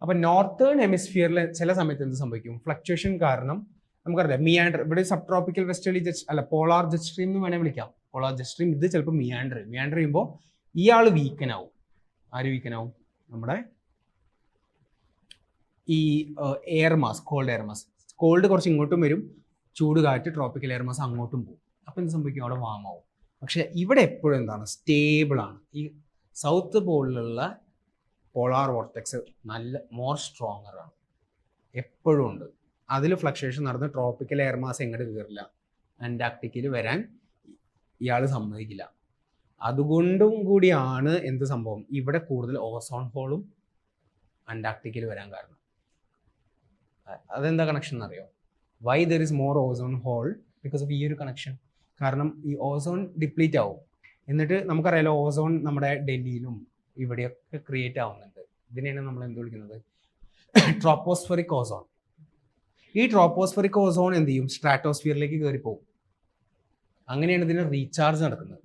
അപ്പോൾ നോർത്തേൺ ഹെമിസ്ഫിയറിൽ ചില സമയത്ത് എന്ത് സംഭവിക്കും? ഫ്ലക്ച്വേഷൻ കാരണം നമുക്കറിയാം മിയാൻഡർ. ഇവിടെ സബ് ട്രോപ്പിക്കൽ വെസ്റ്റേർലി അല്ല, പോളാർ ജെറ്റ് സ്ട്രീം എന്ന് വേണേൽ വിളിക്കാം. Polar jet stream. ഇത് ചിലപ്പോൾ മിയാൻഡർ ചെയ്യുമ്പോൾ ഇയാൾ വീക്കനാവും. ആര് വീക്കനാവും? നമ്മുടെ ഈ air mass, cold air mass. Cold കുറച്ച് ഇങ്ങോട്ടും വരും, ചൂട് കാറ്റ് ട്രോപ്പിക്കൽ എയർ മാസ് അങ്ങോട്ടും പോകും. അപ്പോൾ എന്ത് സംഭവിക്കും? അവിടെ വാമാവും. പക്ഷെ ഇവിടെ എപ്പോഴും എന്താണ്? സ്റ്റേബിൾ ആണ്. ഈ സൗത്ത് പോളിലുള്ള പോളാർ വോർട്ടെക്സ് നല്ല മോർ സ്ട്രോങ്ങർ ആണ്, എപ്പോഴും ഉണ്ട്. അതിൽ ഫ്ലക്ച്വേഷൻ നടന്ന് ട്രോപ്പിക്കൽ എയർ മാസ് എങ്ങോട്ട് കയറില്ല, അന്റാർട്ടിക്കയിൽ വരാൻ ഇയാൾ സമ്മതിക്കില്ല. അതുകൊണ്ടും കൂടിയാണ് എന്ത് സംഭവം ഇവിടെ കൂടുതൽ ഓസോൺ ഹോളും അന്റാർട്ടിക്കയിൽ വരാൻ കാരണം. അതെന്താ കണക്ഷൻ എന്നറിയോ? Why there is more ozone hole? Because of ഈ ഒരു കണക്ഷൻ. കാരണം ഈ ഓസോൺ ഡിപ്ലീറ്റ് ആവും. എന്നിട്ട് നമുക്കറിയാലോ ഓസോൺ നമ്മുടെ ഡൽഹിയിലും ഇവിടെയൊക്കെ ക്രിയേറ്റ് ആവുന്നുണ്ട്. ഇതിനെയാണ് നമ്മൾ എന്ത് വിളിക്കുന്നത്? ട്രോപ്പോസ്ഫെറിക് ഓസോൺ. ഈ ട്രോപ്പോസ്ഫെറിക് ഓസോൺ എന്ത് ചെയ്യും? സ്ട്രാറ്റോസ്ഫിയറിലേക്ക് കയറി പോകും. അങ്ങനെയാണ് ഇതിന് റീചാർജ് നടക്കുന്നത്.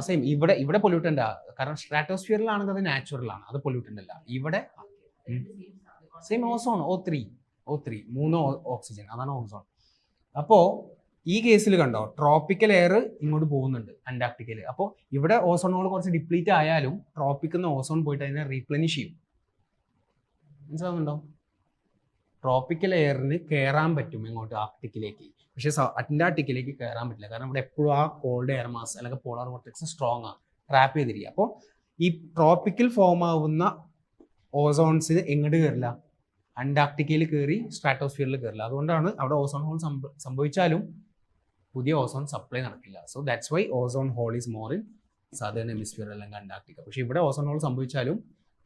സെയിം ഇവിടെ പൊല്യൂട്ടൻ്റ് ആ. കാരണം സ്ട്രാറ്റോസ്ഫിയറിലാണെങ്കിൽ അത് നാച്ചുറൽ ആണ്, അത് പൊല്യൂട്ടൻ്റ് അല്ല. ഇവിടെ സെയിം ഓസോൺ O3 3 ഓക്സിജൻ, അതാണ് ഓസോൺ. അപ്പോൾ ഈ കേസിൽ കണ്ടോ ട്രോപ്പിക്കൽ എയർ ഇങ്ങോട്ട് പോകുന്നുണ്ട് അന്റാർട്ടിക്കയിൽ. അപ്പോൾ ഇവിടെ ഓസോൺ ഹോൾ കുറച്ച് ഡിപ്ലീറ്റ് ആയാലും ട്രോപ്പിക്കിൽ നിന്ന് ഓസോൺ പോയിട്ട് അതിനെ റീപ്ലനിഷ് ചെയ്യും. മനസ്സിലാവുന്നുണ്ടോ? ട്രോപ്പിക്കൽ എയറിന് കയറാൻ പറ്റും ഇങ്ങോട്ട് ആർട്ടിക്കിലേക്ക്, പക്ഷേ അന്റാർട്ടിക്കിലേക്ക് കയറാൻ പറ്റില്ല. കാരണം ഇവിടെ എപ്പോഴും ആ കോൾഡ് എയർ മാസ് അല്ലെങ്കിൽ പോളാർ വോർട്ടെക്സ് സ്ട്രോങ് ആണ്, ട്രാപ്പ് ചെയ്തിരിക്കുക. അപ്പോൾ ഈ ട്രോപ്പിക്കൽ ഫോം ആവുന്ന ഓസോൺസിന് എങ്ങോട്ട് കയറില്ല? അന്റാർട്ടിക്കയിൽ കയറി സ്ട്രാറ്റോസ്ഫിയറിൽ കയറില്ല. അതുകൊണ്ടാണ് അവിടെ ഓസോൺ ഹോൾ സംഭവിച്ചാലും പുതിയ ഓസോൺ സപ്ലൈ നടക്കില്ല. So that's why ozone whole is more in southern hemisphere അല്ലെങ്കിൽ അന്റാർട്ടിക്ക. പക്ഷേ ഇവിടെ ഓസോൺ ഹോൾ സംഭവിച്ചാലും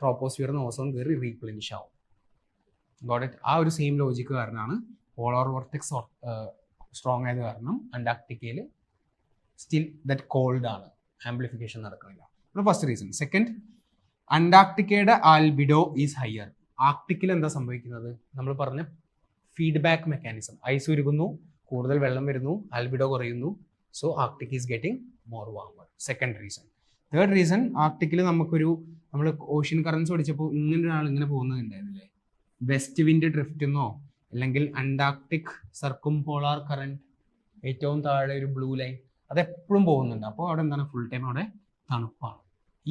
ട്രോപ്പോസ്ഫിയറിൽ നിന്ന് ഓസോൺ കയറി റീപ്ലനിഷ് ആവും. Got it? ആ ഒരു സെയിം ലോജിക്ക് കാരണമാണ് പോളാർ വോർട്ടെക്സ് സ്ട്രോങ് ആയത് കാരണം അന്റാർട്ടിക്കയിൽ സ്റ്റിൽ ദറ്റ് കോൾഡ് ആണ്, ആംപ്ലിഫിക്കേഷൻ നടക്കുന്നില്ല. First reason. സെക്കൻഡ്, അന്റാർട്ടിക്കയുടെ ആൽബിഡോ ഈസ് ഹയർ. ആർട്ടിക്കിൽ എന്താ സംഭവിക്കുന്നത്? നമ്മൾ പറഞ്ഞ ഫീഡ്ബാക്ക് മെക്കാനിസം. ഐസ് ഉരുകുന്നു, കൂടുതൽ വെള്ളം വരുന്നു, ആൽബിഡോ കുറയുന്നു. So Arctic is getting more warmer. Second reason. Third reason, ആർട്ടിക്കിൽ നമ്മൾ ഓഷ്യൻ കറൻസ് പഠിച്ചപ്പോൾ ഇങ്ങനെ ഒരാൾ ഇങ്ങനെ പോകുന്നുണ്ടായിരുന്നില്ലേ? വെസ്റ്റ് വിൻഡ് ഡ്രിഫ്റ്റ് എന്നോ അല്ലെങ്കിൽ അന്റാർട്ടിക് സർക്കും പോളാർ കറന്റ്, ഏറ്റവും താഴെ ഒരു ബ്ലൂ ലൈൻ, അതെപ്പോഴും പോകുന്നുണ്ട്. അപ്പോൾ അവിടെ എന്താണ്? ഫുൾ ടൈം അവിടെ തണുപ്പാണ്.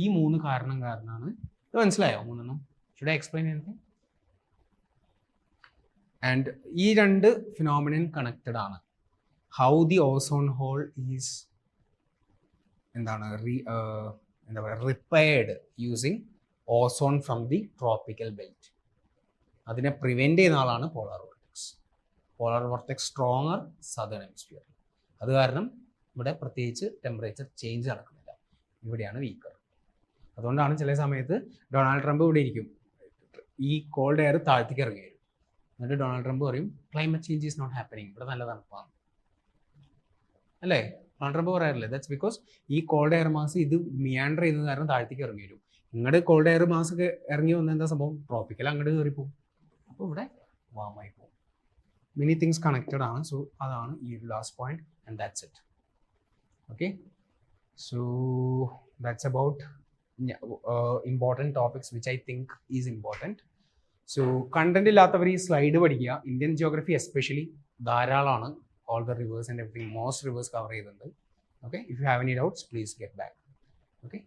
ഈ 3 കാരണമാണ്. ഇത് മനസ്സിലായോ? 3 should I explain anything? And ഈ 2 ഫിനോമിനൻ കണക്റ്റഡ് ആണ്. How the ozone whole is repaired using ozone from the tropical belt. അതിനെ പ്രിവെന്റ് ചെയ്യുന്ന ആളാണ് polar vortex. Polar vortex stronger southern hemisphere. അത് കാരണം ഇവിടെ പ്രത്യേകിച്ച് ടെമ്പറേച്ചർ ചേഞ്ച് നടക്കുന്നില്ല. ഇവിടെയാണ് വീക്കർ. അതുകൊണ്ടാണ് ചില സമയത്ത് ഡൊണാൾഡ് ട്രംപ് ഇവിടെ ഇരിക്കും, ഈ കോൾഡ് എയർ താഴ്ത്തിക്ക് ഇറങ്ങി വരും. എന്നിട്ട് ഡൊണാൾഡ് ട്രംപ് പറയും climate change is not happening, ഇവിടെ നല്ല തണുപ്പാണ് അല്ലേ? ഡൊണാൾഡ് ട്രംപ് പറയാറില്ലേ? ദാറ്റ്സ് ബിക്കോസ് ഈ കോൾഡ് എയർ മാസ് ഇത് മിയാൻഡർ ചെയ്യുന്നത് കാരണം താഴ്ത്തിക്ക് ഇറങ്ങി വരും. ഇങ്ങോട്ട് കോൾഡ് എയർ മാസ് ഒക്കെ ഇറങ്ങി വന്ന എന്താ സംഭവം? ട്രോപ്പിക്കൽ അങ്ങോട്ട് കയറിപ്പോവും. അപ്പോൾ ഇവിടെ വാമായി പോകും. മെനി തിങ്സ് കണക്റ്റഡ് ആണ്. സോ അതാണ് ഈ last point. And that's it. Okay, so that's about important topics which I think is important. So content ഇല്ലാത്തവർ ഈ സ്ലൈഡ് പഠിക്കുക. ഇന്ത്യൻ ജിയോഗ്രഫി എസ്പെഷ്യലി ധാരാളമാണ്. all the rivers and everything, most rivers cover ചെയ്തിട്ടുണ്ട്. Okay, if you have any doubts please get back. Okay.